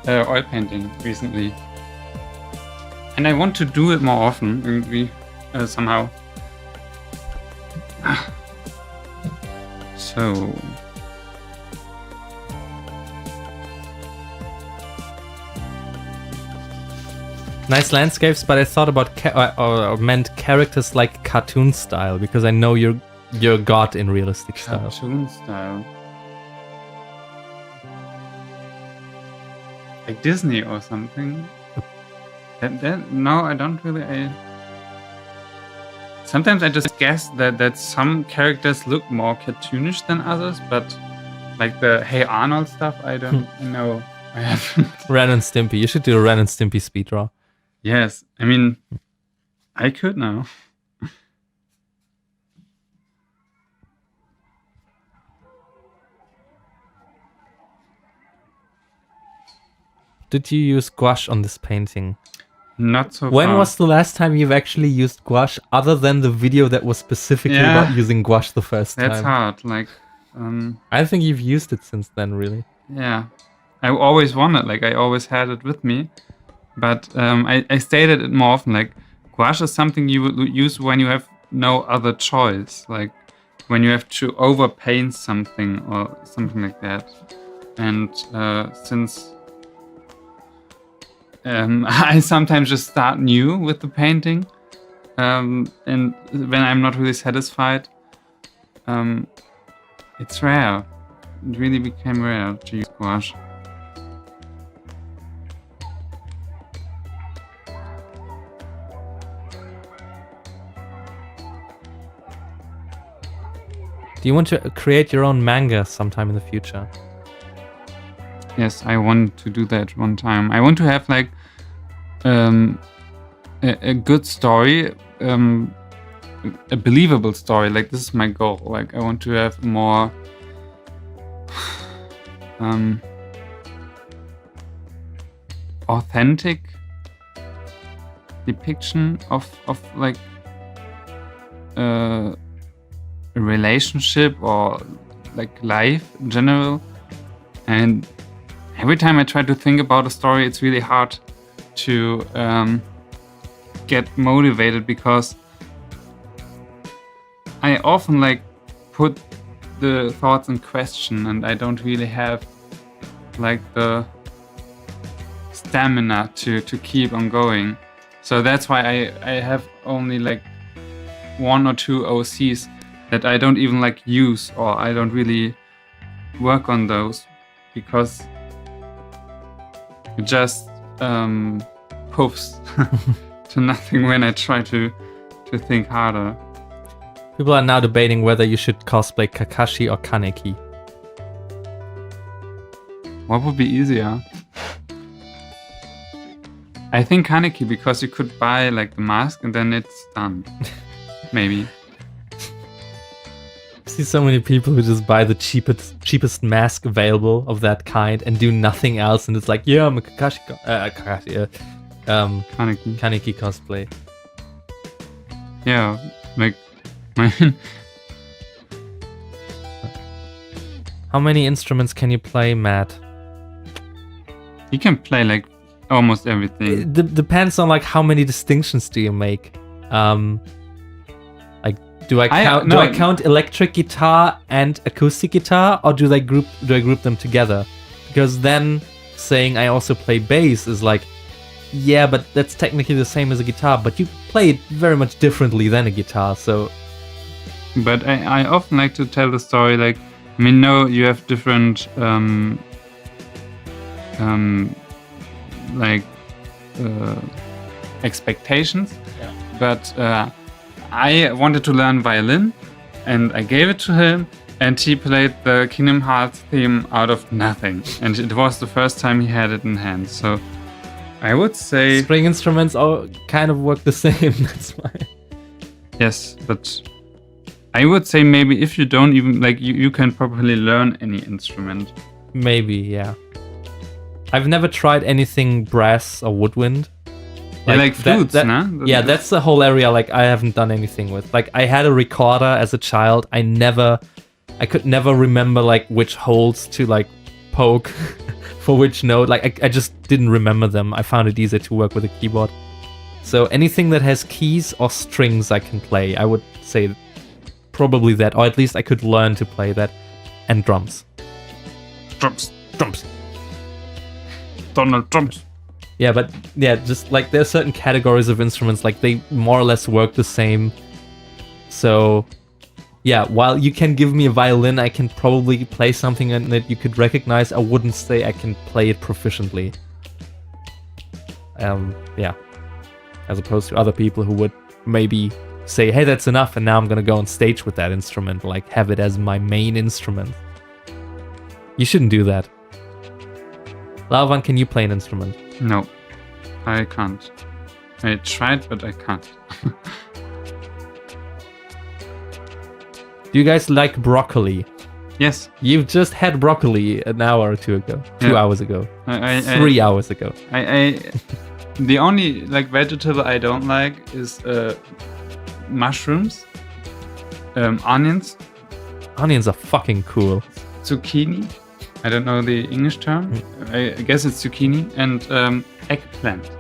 oil painting recently, and I want to do it more often. Somehow. So. Nice landscapes, but I thought about or meant characters like cartoon style, because I know you're god in realistic style. Cartoon style. Like Disney or something. No, I don't really. Sometimes I just guess that some characters look more cartoonish than others, but like the Hey Arnold stuff, I don't know. I haven't. Ren and Stimpy. You should do a Ren and Stimpy speed draw. Yes, I mean, I could now. Did you use gouache on this painting? Not so When far. was the last time you've actually used gouache, other than the video that was specifically about using gouache the first time? That's hard. Like, I think you've used it since then, really. Yeah, I always wanted. Like, I always had it with me, but I stated it more often. Like, gouache is something you would use when you have no other choice. Like, when you have to overpaint something or something like that. And since I sometimes just start new with the painting, and when I'm not really satisfied, it's rare. It really became rare to use gouache. Do you want to create your own manga sometime in the future? Yes, I want to do that one time. I want to have like a good story, a believable story. Like, this is my goal. Like, I want to have more authentic depiction of like a relationship or like life in general. And every time I try to think about a story, it's really hard to get motivated, because I often like put the thoughts in question, and I don't really have like the stamina to keep on going. So that's why I have only like 1 or 2 OCs that I don't even like use, or I don't really work on those, because it just poofs to nothing when I try to think harder. People are now debating whether you should cosplay Kakashi or Kaneki. What would be easier? I think Kaneki, because you could buy like the mask and then it's done. Maybe. I see so many people who just buy the cheapest mask available of that kind and do nothing else, and it's like, yeah, I'm a Kaneki cosplay. Yeah, like How many instruments can you play, Matt? You can play like almost everything. It depends on like how many distinctions do you make. Like, do I count electric guitar and acoustic guitar, or do I group them together? Because then saying I also play bass is like, yeah, but that's technically the same as a guitar, but you play it very much differently than a guitar, so. But I often like to tell the story, like, I mean, no, you have different expectations, yeah. But I wanted to learn violin, and I gave it to him, and he played the Kingdom Hearts theme out of nothing, and it was the first time he had it in hand. So I would say string instruments all kind of work the same. That's why. Yes, but I would say maybe if you don't even like, you can probably learn any instrument. Maybe, yeah. I've never tried anything brass or woodwind. Like flutes, no? Yeah, that's the whole area like I haven't done anything with. Like, I had a recorder as a child. I could never remember like which holes to like poke for which note. Like, I just didn't remember them. I found it easier to work with a keyboard. So anything that has keys or strings I can play, I would say probably that, or at least I could learn to play that. And drums. Drums. Donald Trumps. Yeah, but yeah, just like there are certain categories of instruments, like they more or less work the same. So yeah, while you can give me a violin, I can probably play something that you could recognize. I wouldn't say I can play it proficiently. Yeah, as opposed to other people who would maybe say, hey, that's enough, and now I'm gonna go on stage with that instrument, like have it as my main instrument. You shouldn't do that. Lavan, can you play an instrument? No, I can't. I tried, but I can't. Do you guys like broccoli? Yes. You've just had broccoli an hour or two ago. 2 hours ago. 3 hours ago. The only like vegetable I don't like is mushrooms, onions. Onions are fucking cool. Zucchini. I don't know the English term. I guess it's zucchini. And eggplant.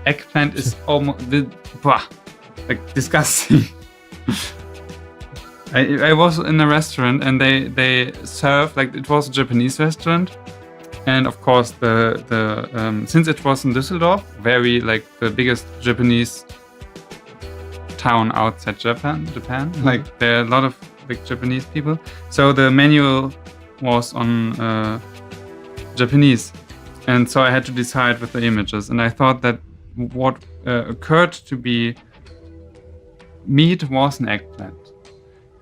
Eggplant is almost like disgusting. I was in a restaurant and they served, like, it was a Japanese restaurant, and of course the since it was in Düsseldorf, very like the biggest Japanese town outside Japan. Like there are a lot of big Japanese people. So the manual was on Japanese, and so I had to decide with the images. And I thought that what occurred to be meat was an eggplant,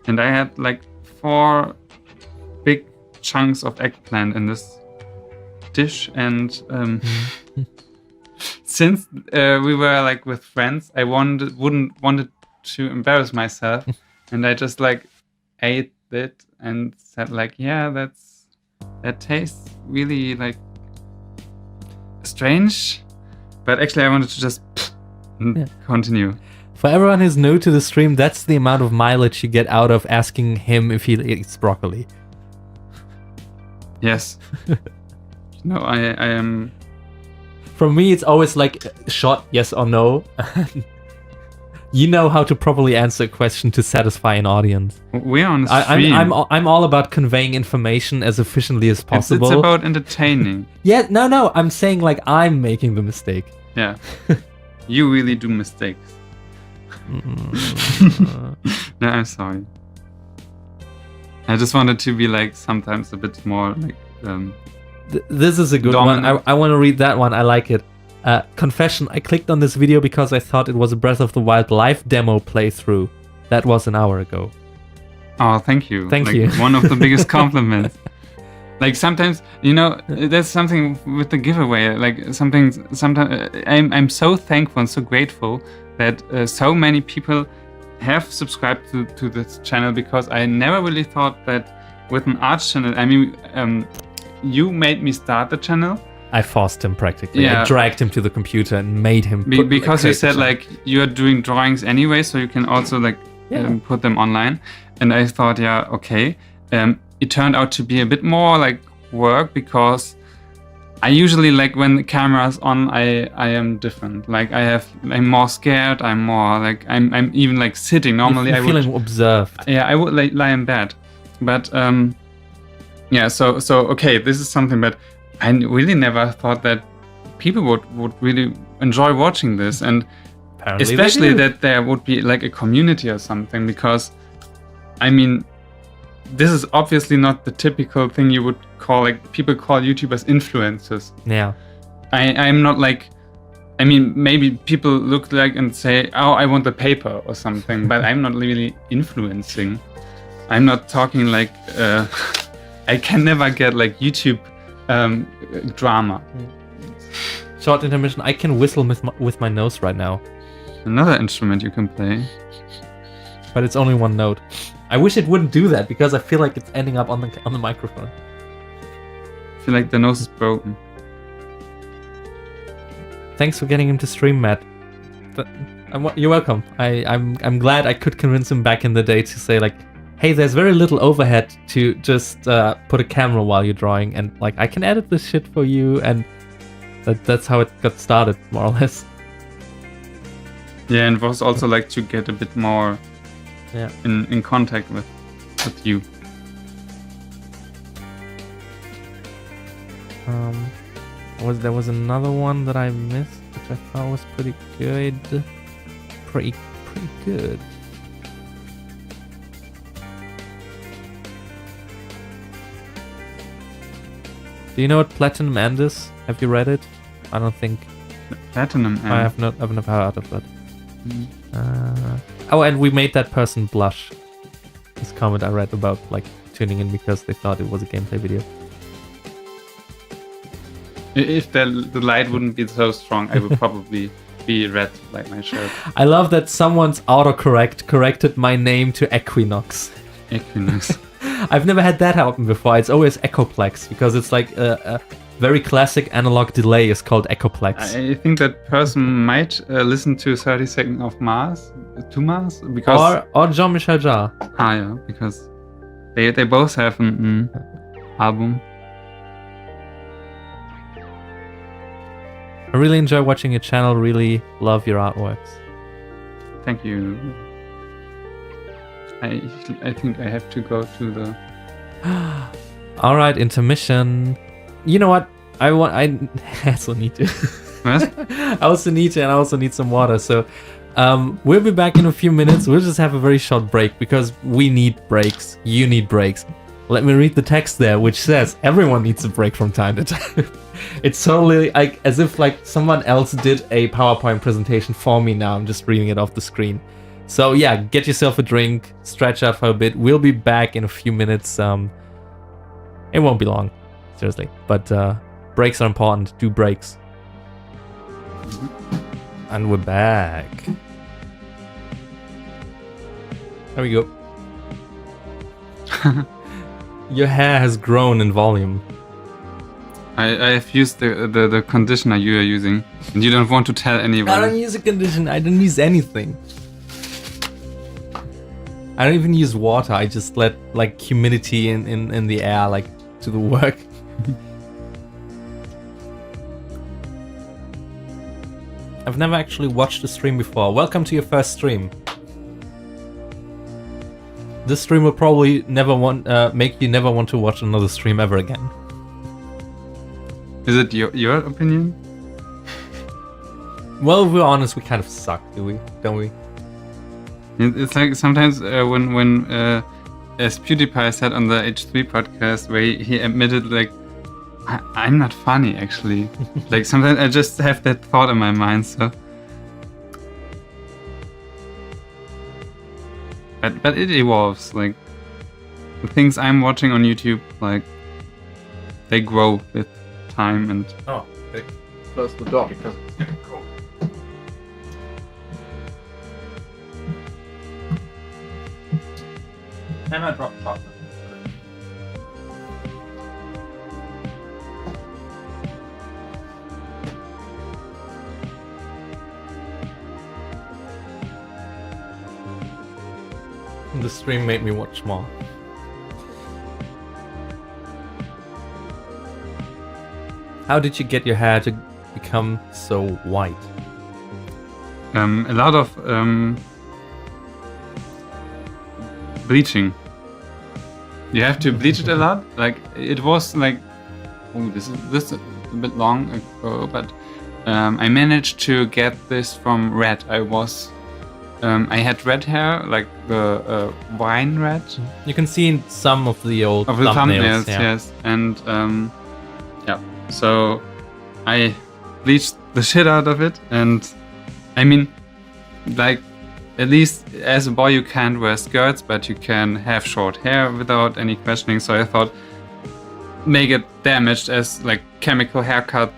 and I had like 4 big chunks of eggplant in this dish, and since we were like with friends, I wanted to embarrass myself, and I just like ate it and said like, yeah, that tastes really like strange, but actually I wanted to just continue. For everyone who's new to the stream, that's the amount of mileage you get out of asking him if he eats broccoli. Yes. No, I am. For me, it's always like short yes or no. You know how to properly answer a question to satisfy an audience. We're on a stream. I'm all about conveying information as efficiently as possible. It's about entertaining. Yeah, no, I'm saying like I'm making the mistake. Yeah. You really do mistakes. No, I'm sorry. I just wanted to be like sometimes a bit more like this is a good dominant. one. I want to read that one. I like it. Confession, I clicked on this video because I thought it was a Breath of the Wild live demo playthrough. That was an hour ago. Oh, thank you. Thank you. One of the biggest compliments. Like sometimes, there's something with the giveaway. Like sometimes I'm so thankful and so grateful that so many people have subscribed to this channel, because I never really thought that with an art channel. I mean, you made me start the channel. I forced him practically. Yeah. I dragged him to the computer and made him because you said like you're doing drawings anyway, so you can also like put them online. And I thought, yeah, okay. It turned out to be a bit more like work, because I usually like when the camera's on, I am different. Like I'm more scared. I'm more like I'm even like sitting. Normally You're feeling observed. Yeah, I would like lie in bed, but yeah. So okay, this is something, but I really never thought that people would really enjoy watching this, and Apparently especially that there would be like a community or something, because I mean, this is obviously not the typical thing you would call, like people call YouTubers influencers. Yeah. I'm not like, I mean, maybe people look like and say, oh, I want the paper or something, but I'm not really influencing. I'm not talking like, I can never get like YouTube drama. Short intermission. I can whistle with my nose right now. Another instrument you can play. But it's only one note. I wish it wouldn't do that, because I feel like it's ending up on the microphone. I feel like the nose is broken. Thanks for getting him to stream, Matt. You're welcome. I'm glad I could convince him back in the day to say like, hey, there's very little overhead to just put a camera while you're drawing, and like I can edit this shit for you, and that's how it got started, more or less. Yeah, and it was also like to get a bit more in contact with you. There was another one that I missed, which I thought was pretty good. Pretty good. Do you know what Platinum End is? Have you read it? I don't think. Platinum End? I've never heard of it. Oh, and we made that person blush. This comment I read about like tuning in because they thought it was a gameplay video. If the light wouldn't be so strong, I would probably be red like my shirt. I love that someone's autocorrect corrected my name to Equinox. Equinox. I've never had that happen before. It's always Echoplex, because it's like a very classic analog delay is called Echoplex. I think that person might listen to 30 Seconds of Mars, to Mars, because or Jean-Michel Jarre. Ah, yeah, because they both have an album. I really enjoy watching your channel. Really love your artworks. Thank you. I think I have to go to the. All right, intermission. You know what? I also need to. What? I also need to, and I also need some water. So We'll be back in a few minutes. We'll just have a very short break because we need breaks. You need breaks. Let me read the text there, which says everyone needs a break from time to time. It's totally like as if like someone else did a PowerPoint presentation for me now. I'm just reading it off the screen. So yeah, get yourself a drink, stretch out for a bit. We'll be back in a few minutes. It won't be long, seriously. But breaks are important. Do breaks. And we're back. There we go. Your hair has grown in volume. I have used the conditioner you are using, and you don't want to tell anyone. I don't use a conditioner. I don't use anything. I don't even use water. I just let like humidity in the air like do the work. I've never actually watched a stream before. Welcome to your first stream. This stream will probably make you never want to watch another stream ever again. Is it your opinion? Well, if we're honest, we kind of suck, don't we? It's like sometimes when as PewDiePie said on the H3 podcast, where he admitted like, I'm not funny actually. Like sometimes I just have that thought in my mind. So, but it evolves. Like the things I'm watching on YouTube, like they grow with time and. Oh, okay. Close the door because it's getting cold. And I dropped chocolate. The stream made me watch more. How did you get your hair to become so white? A lot of bleaching. You have to bleach it a lot. Like it was like, oh, this is a bit long ago, but I managed to get this from red. I had red hair, like the wine red. You can see in some of the old thumbnails, yeah. yes. And yeah, so I bleached the shit out of it. And I mean, like, at least as a boy you can't wear skirts, but you can have short hair without any questioning. So I thought, make it damaged as like chemical haircut,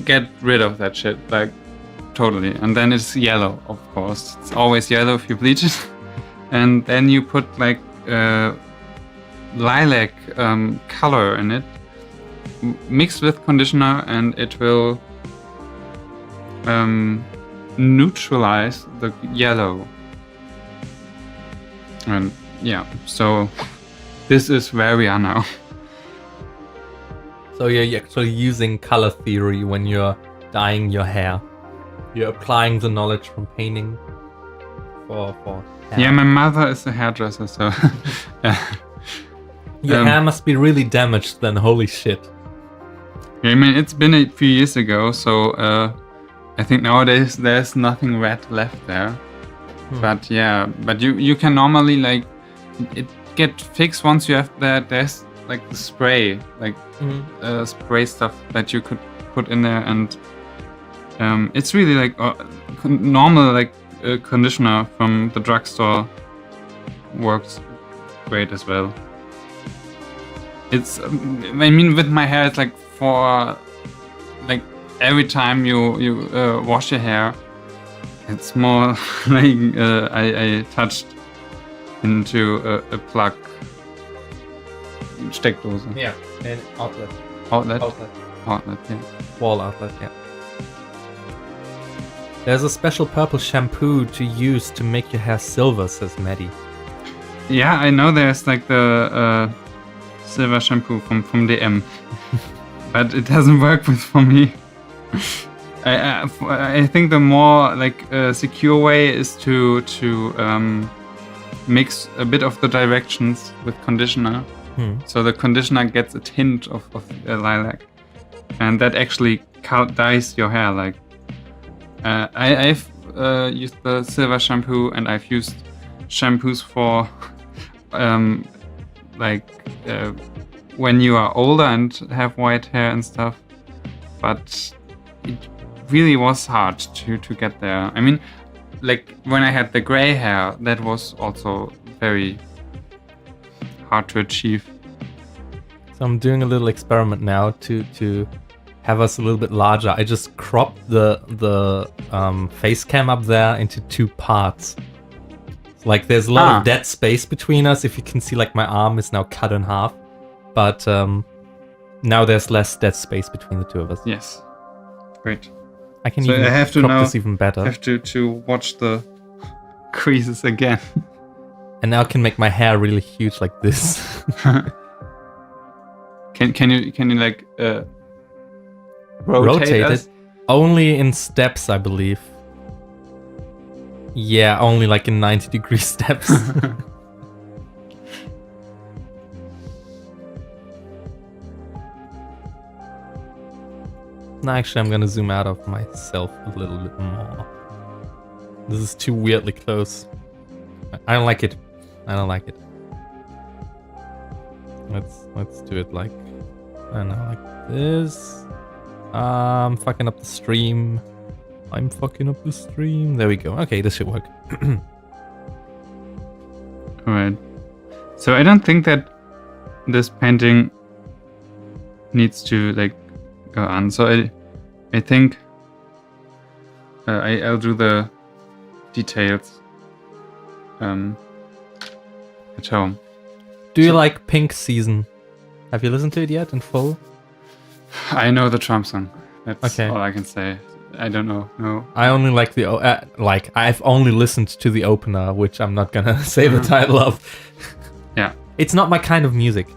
get rid of that shit, like totally. And then it's yellow, of course. It's always yellow if you bleach it. And then you put like lilac color in it, mixed with conditioner, and it will neutralize the yellow. And yeah, so this is where we are now. So you're actually using color theory when you're dyeing your hair. You're applying the knowledge from painting for hair. Yeah, my mother is a hairdresser, so yeah. Your hair must be really damaged then, holy shit. I mean, it's been a few years ago, so I think nowadays there's nothing red left there. But yeah, but you can normally like it get fixed once you have that. There's like the spray, like spray stuff that you could put in there, and it's really like normal like conditioner from the drugstore works great as well. It's I mean, with my hair, it's like for like every time you wash your hair, it's more like I touched into a plug. Steckdose. Yeah, and outlet. Outlet, yeah. Wall outlet, yeah. There's a special purple shampoo to use to make your hair silver, says Maddie. Yeah, I know there's like the silver shampoo from DM. But it doesn't work for me. I think the more like secure way is to mix a bit of the directions with conditioner. So the conditioner gets a tint of lilac, and that actually dyes your hair. Like I've used the silver shampoo, and I've used shampoos for when you are older and have white hair and stuff. But it really was hard to get there. I mean, like when I had the gray hair, that was also very hard to achieve. So I'm doing a little experiment now to have us a little bit larger. I just cropped the face cam up there into 2 parts. Like there's a lot of dead space between us. If you can see, like my arm is now cut in half, but now there's less dead space between the 2 of us. Yes, great. I can even crop this even better. I have to watch the creases again. And now I can make my hair really huge like this. Can you like rotate it? Only in steps, I believe. Yeah, only like in 90-degree steps. No, actually, I'm gonna zoom out of myself a little bit more. This is too weirdly close. I don't like it. I don't like it. Let's do it like, I don't know, like this. I'm fucking up the stream. There we go. Okay, this should work. Alright. So I don't think that this painting needs to like go on. So I think I'll do the details at home. Do you like Pink Season? Have you listened to it yet in full? I know the Trump song. That's okay. All I can say. I don't know. No. I only like the I've only listened to the opener, which I'm not gonna say the title of. Yeah. It's not my kind of music.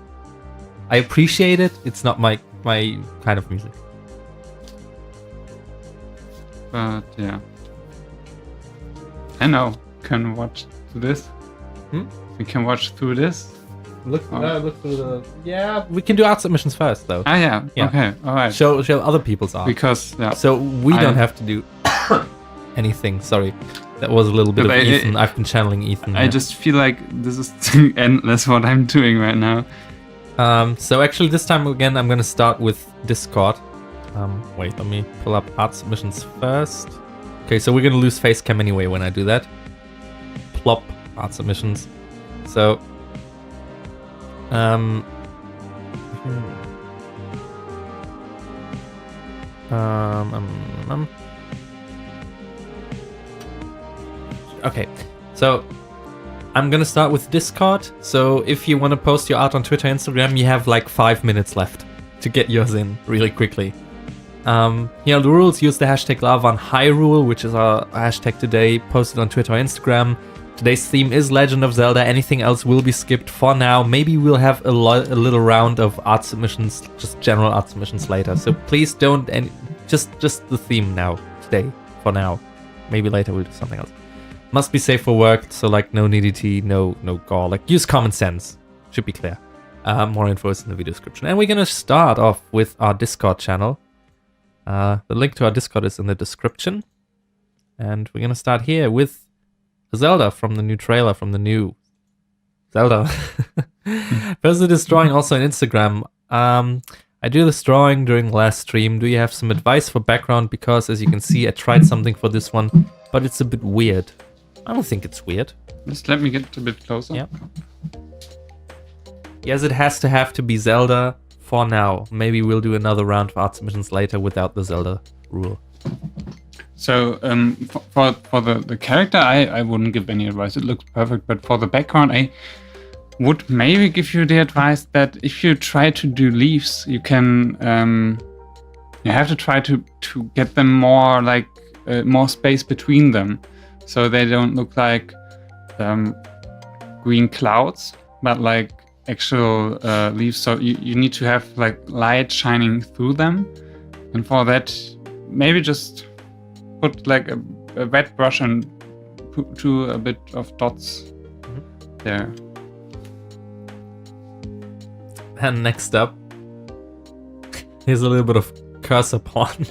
I appreciate it. It's not my kind of music. But yeah. I know. Can watch this. We can watch through this. Look through the. Yeah, we can do art submissions first, though. Ah, yeah. Okay. All right. Show other people's art. Because so we don't have to do anything. Sorry, that was a little bit of Ethan. I've been channeling Ethan. I just feel like this is endless what I'm doing right now. So actually, this time again, I'm gonna start with Discord. Wait, let me pull up art submissions first. Okay, so we're gonna lose Facecam anyway when I do that. Plop art submissions. So. Okay, so I'm gonna start with Discord. So if you want to post your art on Twitter, Instagram, you have like 5 minutes left to get yours in really quickly. Here are the rules. Use the hashtag #LavaonHyrule, which is our hashtag today, posted on Twitter or Instagram. Today's theme is Legend of Zelda. Anything else will be skipped for now. Maybe we'll have a little round of art submissions, just general art submissions later. So please don't, just the theme now, today, for now. Maybe later we'll do something else. Must be safe for work, so like no nudity, no gore. Like use common sense. Should be clear. More info is in the video description. And we're gonna start off with our Discord channel. The link to our Discord is in the description. And we're gonna start here with Zelda from the new trailer, from the new Zelda. First it is drawing also on Instagram. I do this drawing during the last stream. Do you have some advice for background? Because as you can see, I tried something for this one, but it's a bit weird. I don't think it's weird. Just let me get a bit closer. Yeah. Yes, it has to be Zelda for now. Maybe we'll do another round of art submissions later without the Zelda rule. So for the character, I wouldn't give any advice. It looks perfect. But for the background, I would maybe give you the advice that if you try to do leaves, you can you have to try to get them more like more space between them, so they don't look like green clouds, but like actual leaves. So you need to have like light shining through them, and for that, maybe just put like a wet brush and do a bit of dots there. And next up, here's a little bit of cursor porn.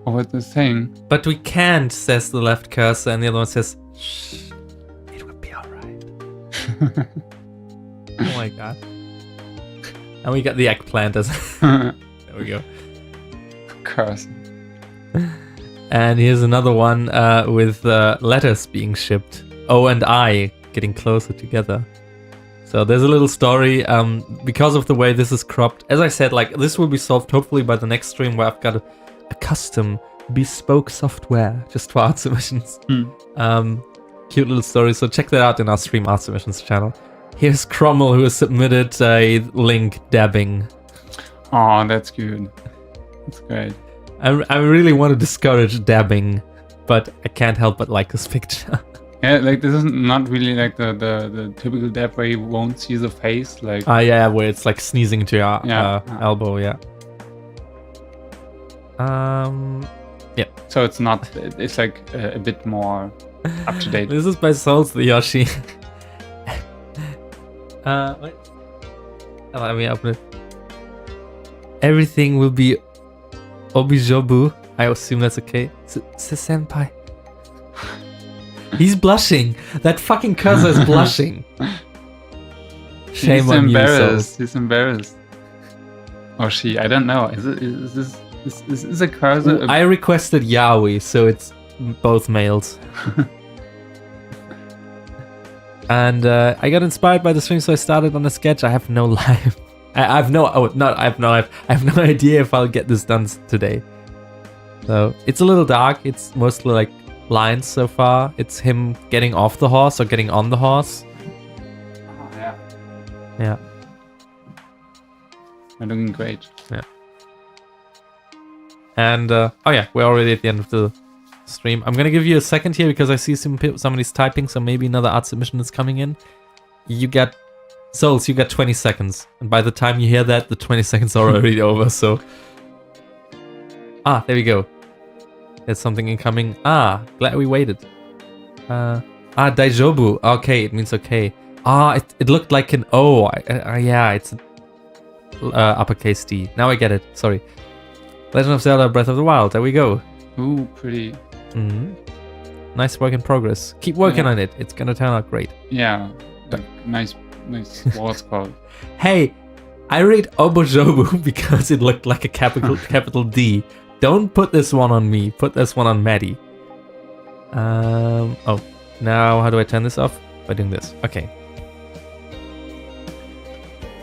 Oh, what they're saying. But we can't, says the left cursor, and the other one says, shh, it will be alright. Oh my god. And we got the eggplant as there we go. Cursor. And here's another one with letters being shipped. O and I getting closer together. So there's a little story. Because of the way this is cropped, as I said, like this will be solved hopefully by the next stream where I've got a custom bespoke software just for art submissions. Cute little story. So check that out in our stream art submissions channel. Here's Cromwell, who has submitted a link dabbing. Oh, that's good. That's great. I really want to discourage dabbing, but I can't help but like this picture. Yeah, like this is not really like the typical dab where you won't see the face. Like yeah, where it's like sneezing to your elbow. Yeah. Yeah. So it's not. It's like a bit more up to date. This is by Souls the Yoshi. What? Let me open it. Everything will be obijobu. I assume that's okay. Senpai. He's blushing. That fucking cursor is blushing. Shame He's on embarrassed. you. He's embarrassed. Or she. I don't know. Is this a cursor? I requested Yaoi, so it's both males. And I got inspired by the stream, so I started on a sketch. I have no life. I have no idea if I'll get this done today. So it's a little dark. It's mostly like lines so far. It's him getting off the horse or getting on the horse. Oh, yeah. Yeah. You're looking great. Yeah. And oh yeah, we're already at the end of the stream. I'm gonna give you a second here because I see somebody's typing, so maybe another art submission is coming in. You got Souls, you got 20 seconds. And by the time you hear that, the 20 seconds are already over, so. There we go. There's something incoming. Glad we waited. Daijobu. Okay, it means okay. It looked like an O. Yeah, it's uppercase D. Now I get it. Sorry. Legend of Zelda Breath of the Wild. There we go. Ooh, pretty. Nice work in progress. Keep working on it. It's gonna turn out great. Yeah. Like, nice watercolor. Hey, I read Obojobu because it looked like a capital D. Don't put this one on me. Put this one on Maddie. Now how do I turn this off? By doing this. Okay.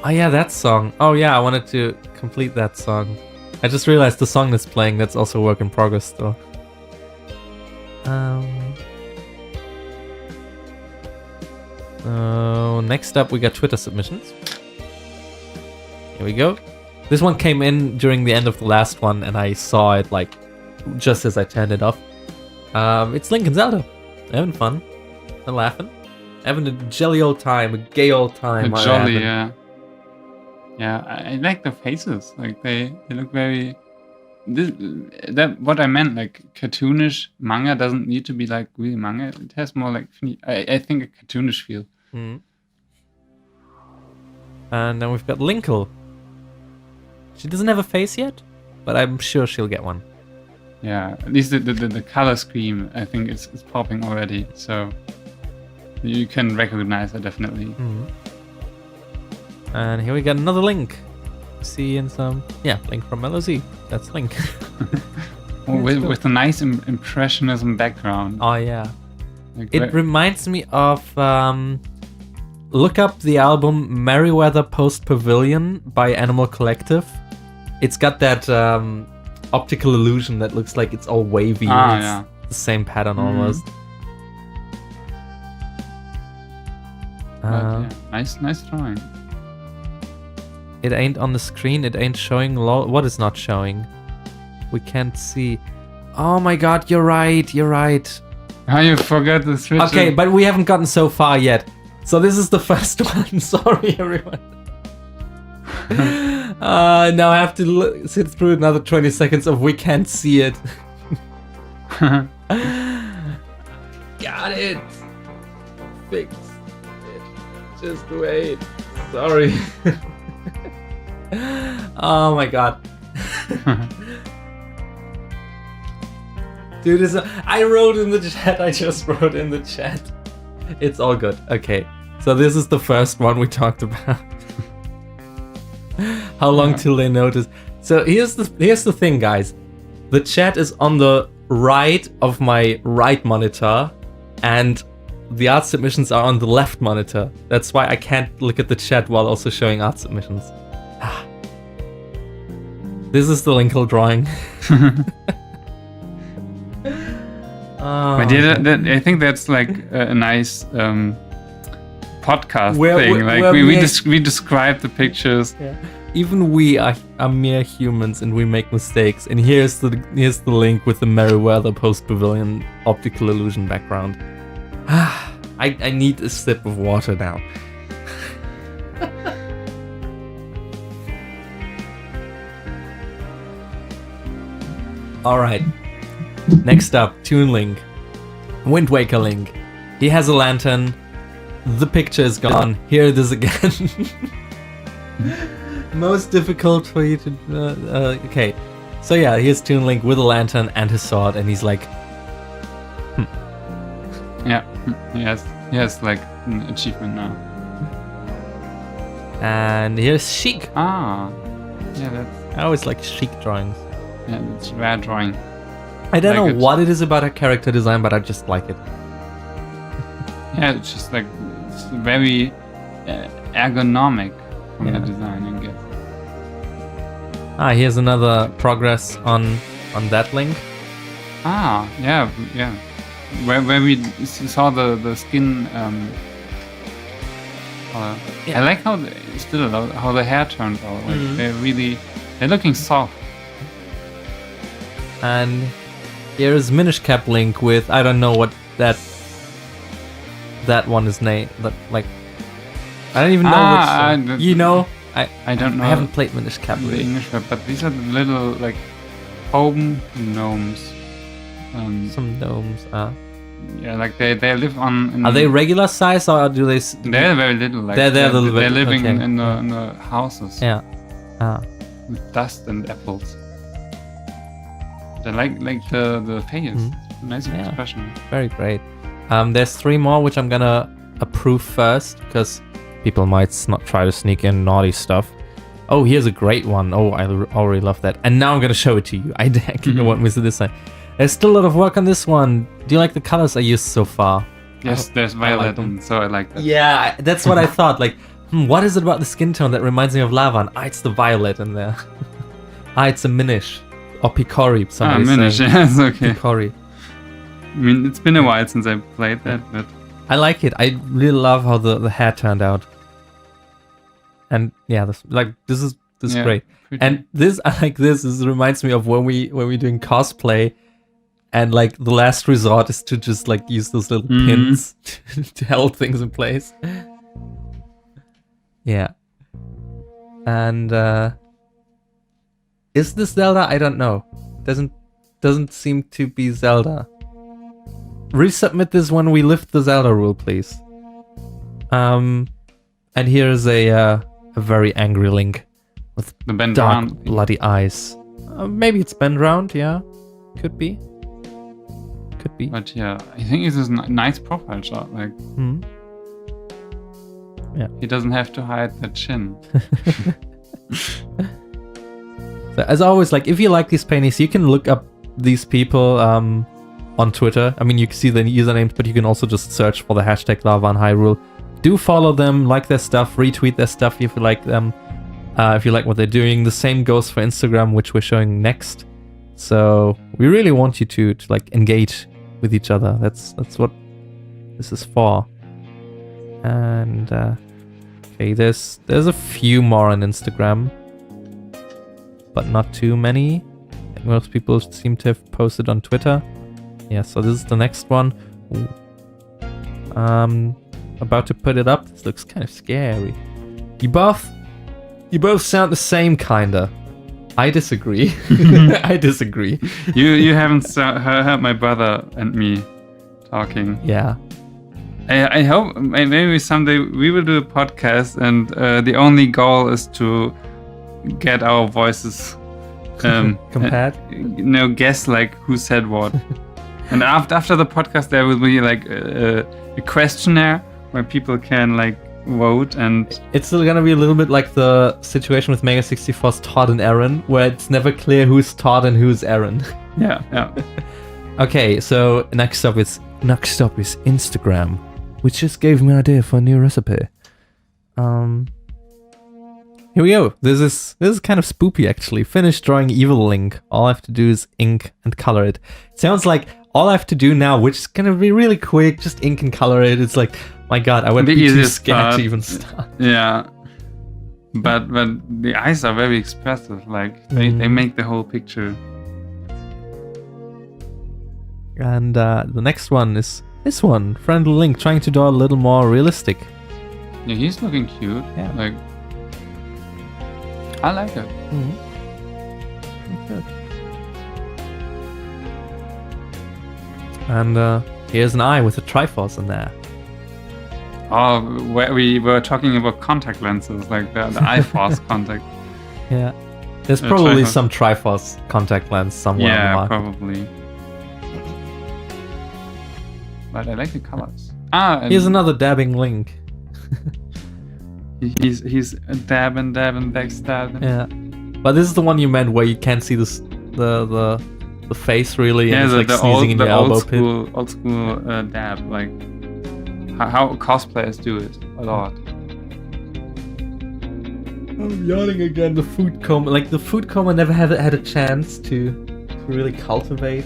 Oh yeah, that song. Oh yeah, I wanted to complete that song. I just realized the song that's playing, that's also a work in progress though. Next up we got Twitter submissions. Here we go. This one came in during the end of the last one and I saw it like just as I turned it off. It's Link and Zelda. They're having fun. They're laughing. Having a jolly old time, a gay old time. Jolly, yeah. Yeah, I like the faces. Like they look very. What I meant, like cartoonish manga doesn't need to be like real manga. It has more like I think a cartoonish feel. And then we've got Linkle. She doesn't have a face yet, but I'm sure she'll get one. Yeah, at least the color scheme I think is popping already, so you can recognize her definitely. And here we got another Link. See in some Link from LOZ. That's Link. with a nice impressionism background. Oh yeah. Like, it reminds me of look up the album Merryweather Post Pavilion by Animal Collective. It's got that optical illusion that looks like it's all wavy. It's the same pattern almost. Nice drawing. It ain't on the screen. It ain't showing. What is not showing? We can't see. Oh my god, you're right. Oh, you forgot the switch. Okay, but we haven't gotten so far yet. So this is the first one. Sorry, everyone. Now I have to sit through another 20 seconds of we can't see it. Got it. Fixed it. Just wait. Sorry. Oh my god. Dude, I wrote in the chat. I just wrote in the chat. It's all good. Okay, so this is the first one we talked about. How long till they notice? So here's the thing, guys. The chat is on the right of my right monitor, and the art submissions are on the left monitor. That's why I can't look at the chat while also showing art submissions. This is the Linkle drawing. But yeah, I think that's like a nice podcast thing. Like we describe the pictures. Yeah. Even we are mere humans and we make mistakes. And here's the link with the Meriwether Post Pavilion optical illusion background. I need a sip of water now. All right. Next up, Toon Link, Wind Waker Link. He has a lantern. The picture is gone. Here it is again. Most difficult for you to. Okay, so yeah, here's Toon Link with a lantern and his sword, and he's like, Yeah, he has like an achievement now. And here's Sheik. Yeah, that's. I always like Sheik drawings. Yeah, it's rare drawing. I don't know what it is about her character design, but I just like it. Yeah, it's just like it's very ergonomic from the design, I guess. Here's another progress on that link. Yeah. Where we saw the skin. I like how the hair turned out. Like they're looking soft. And here's Minish Cap Link with, I don't know what that one is named. Like, I don't even know which. You know, I don't know. I haven't played Minish Cap Link. The English word, but these are the little like home gnomes. Some gnomes. Yeah, like they live on. Are they regular size or do they? They're very little. Like they're living in the houses. Yeah. With dust and apples. I like the face. Nice expression. Very great. There's 3 more which I'm gonna approve first because people might not try to sneak in naughty stuff. Oh, here's a great one. Oh, I already love that. And now I'm gonna show it to you. I actually don't want to miss this one. There's still a lot of work on this one. Do you like the colors I used so far? Yes, there's violet, so I like that. Yeah, that's what I thought. Like, what is it about the skin tone that reminds me of lava? And it's the violet in there. It's a Minish. Or Picori, somebody's Minish, saying. yes, okay. Picori. I mean, it's been a while since I played that, but... I like it. I really love how the hair turned out. And yeah, this is great. And this, I like this. This reminds me of when we're doing cosplay, and like the last resort is to just like use those little pins to hold things in place. Yeah. And is this Zelda? I don't know. Doesn't seem to be Zelda. Resubmit this when we lift the Zelda rule, please. And here's a very angry Link with the bend dark, round. bloody eyes. Maybe it's bend round. Yeah, could be. But yeah, I think it's a nice profile shot. Like, yeah, he doesn't have to hide the chin. So as always, like if you like these paintings, you can look up these people on Twitter. I mean, you can see the usernames, but you can also just search for the hashtag Lava and Hyrule. Do follow them, like their stuff, retweet their stuff if you like them. If you like what they're doing. The same goes for Instagram, which we're showing next. So we really want you to like engage with each other. That's what this is for. And okay, there's a few more on Instagram, but not too many. Most people seem to have posted on Twitter. Yeah, so this is the next one. Ooh. About to put it up. This looks kind of scary. You both sound the same, kinda. I disagree. I disagree. You haven't heard my brother and me talking. Yeah. I hope maybe someday we will do a podcast, and the only goal is to get our voices compared. Guess like who said what. And after the podcast, there will be like a questionnaire where people can like vote, and It's still gonna be a little bit like the situation with Mega 64's Todd and Aaron, where it's never clear who's Todd and who's Aaron. yeah. Okay, so next up is Instagram, which just gave me an idea for a new recipe. Here we go. This is kind of spoopy actually. Finish drawing Evil Link. All I have to do is ink and color it. It sounds like all I have to do now, which is gonna be really quick, just ink and color it. It's like, my god, I would be too scared to even start. Yeah. But the eyes are very expressive. Like they make the whole picture. And the next one is this one, Friendly Link, trying to draw a little more realistic. Yeah, he's looking cute. Yeah. Like, I like it. Good. And here's an eye with a Triforce in there. Oh, where we were talking about contact lenses, like the eye force contact. Yeah. There's probably Triforce. some Triforce contact lens somewhere on the Yeah, market. probably. But I like the colors. And Here's another dabbing Link. He's dabbing, backstabbing. Yeah. But this is the one you meant where you can't see this the face really, and Yeah, it's like sneezing in your elbow pit. old school dab, like how cosplayers do it a lot. I'm yawning again. The food coma, the food coma, never had a chance to really cultivate.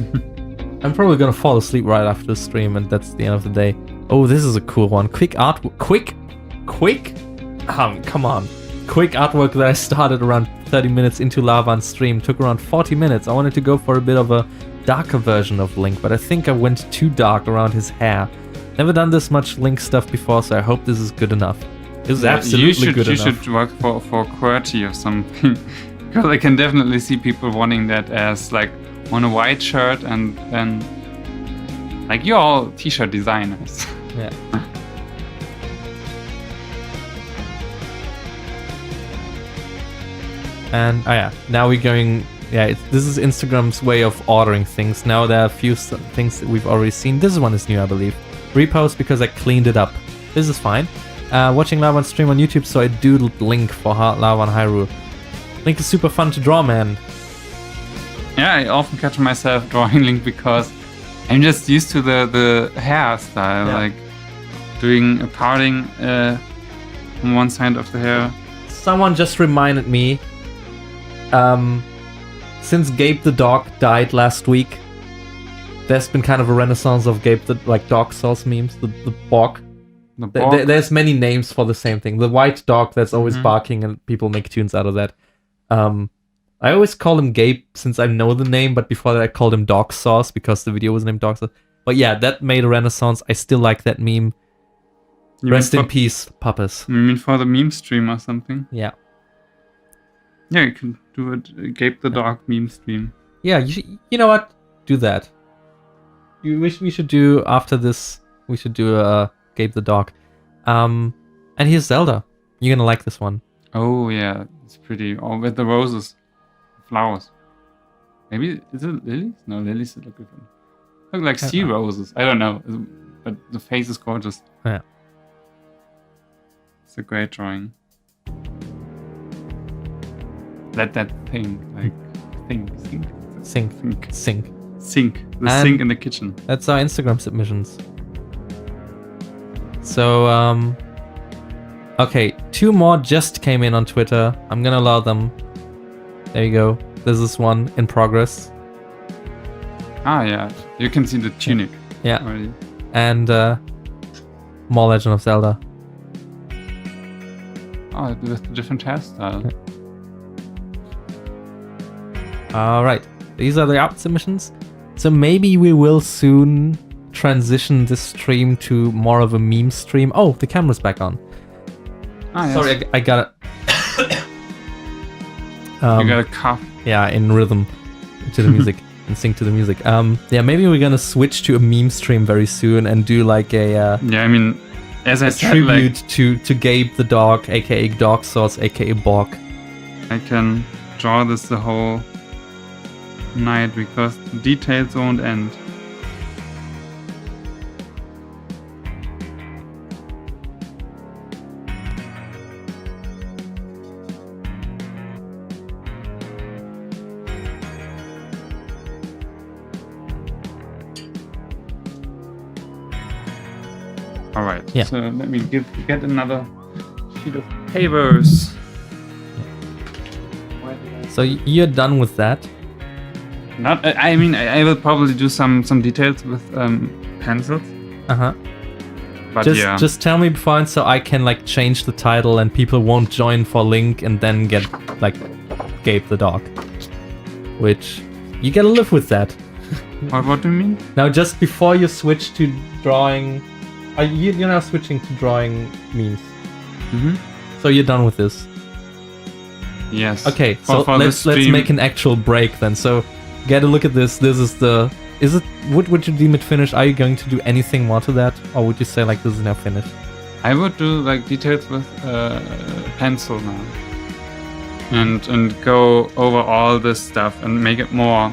I'm probably gonna fall asleep right after the stream, and that's the end of the day. Oh, this is a cool one. Quick artwork that I started around 30 minutes into Lava on stream. Took around 40 minutes. I wanted to go for a bit of a darker version of Link, but I think I went too dark around his hair. Never done this much Link stuff before, so I hope this is good enough. This is absolutely good enough. You should work for QWERTY or something. Because I can definitely see people wanting that as like on a white shirt, and then like you're all t-shirt designers. Yeah. And now we're going. This is Instagram's way of ordering things. Now there are a few things that we've already seen. This one is new, I believe. Repost because I cleaned it up. This is fine. Watching Lava on stream on YouTube, so I doodled Link for Lava on Hyrule. Link is super fun to draw, man. Yeah, I often catch myself drawing Link because I'm just used to the hairstyle, like doing a parting on one side of the hair. Someone just reminded me. Since Gabe the dog died last week, there's been kind of a renaissance of Gabe the dog sauce memes. The Bog. There's many names for the same thing. The white dog that's always barking, and people make tunes out of that. I always call him Gabe since I know the name, but before that I called him Dog Sauce because the video was named Dog Sauce. But yeah, that made a renaissance. I still like that meme. Rest in peace, Papas. You mean for the meme stream or something? Yeah. Yeah, you can do it. Gabe the dog meme stream. Yeah, you know what? Do that. We should do after this. We should do Gabe the dog. And here's Zelda. You're gonna like this one. Oh yeah, it's pretty. Oh, with the roses, flowers. Maybe is it lilies? No, lilies look different. Look like sea roses. I don't know, but the face is gorgeous. Yeah. It's a great drawing. Let that thing, like, sink. The And sink in the kitchen. That's our Instagram submissions. So, okay, 2 more just came in on Twitter. I'm gonna allow them. There you go. This is one in progress. Ah, yeah. You can see the tunic. Yeah. Already. And more Legend of Zelda. Oh, with the different hairstyle. Alright, these are the art submissions. So maybe we will soon transition this stream to more of a meme stream. Oh, the camera's back on. Ah, yes. Sorry, I got it. You got a cough. Yeah, in rhythm to the music and sync to the music. Yeah, maybe we're gonna switch to a meme stream very soon and do like a yeah, I mean, as I said, tribute like, to Gabe the dog, aka Dog Sauce, aka Bog. I can draw this the whole night because the details won't end. All right. Yeah. So let me get another sheet of papers. So you're done with that? Not. I mean, I will probably do some details with pencils. Uh-huh. But Just tell me before, so I can like change the title and people won't join for Link and then get like Gabe the dog. Which you gotta live with that. What do you mean? Now, just before you switch to drawing, you're now switching to drawing memes. Mm-hmm. So you're done with this. Yes. Okay, for let's make an actual break then. So get a look at this. This is the. Would you deem it finished? Are you going to do anything more to that, or would you say like this is now finished? I would do like details with pencil now, and go over all this stuff and make it more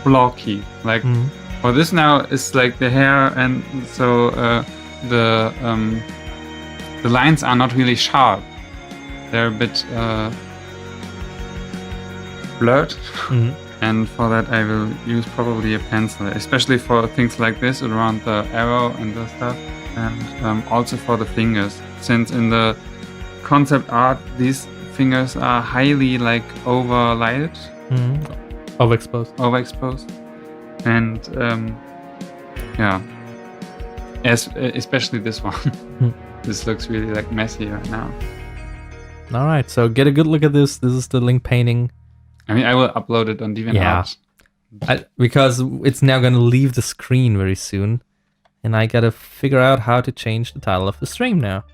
blocky. Like for this now, it's like the hair, and so the lines are not really sharp. They're a bit blurred. And for that I will use probably a pencil, especially for things like this around the arrow and the stuff, and also for the fingers, since in the concept art these fingers are highly like overlighted, overexposed, and yeah, especially this one. This looks really like messy right now. All right, so get a good look at this. This is the Link painting. I mean, I will upload it on DeviantArt. Because it's now going to leave the screen very soon. And I got to figure out how to change the title of the stream now.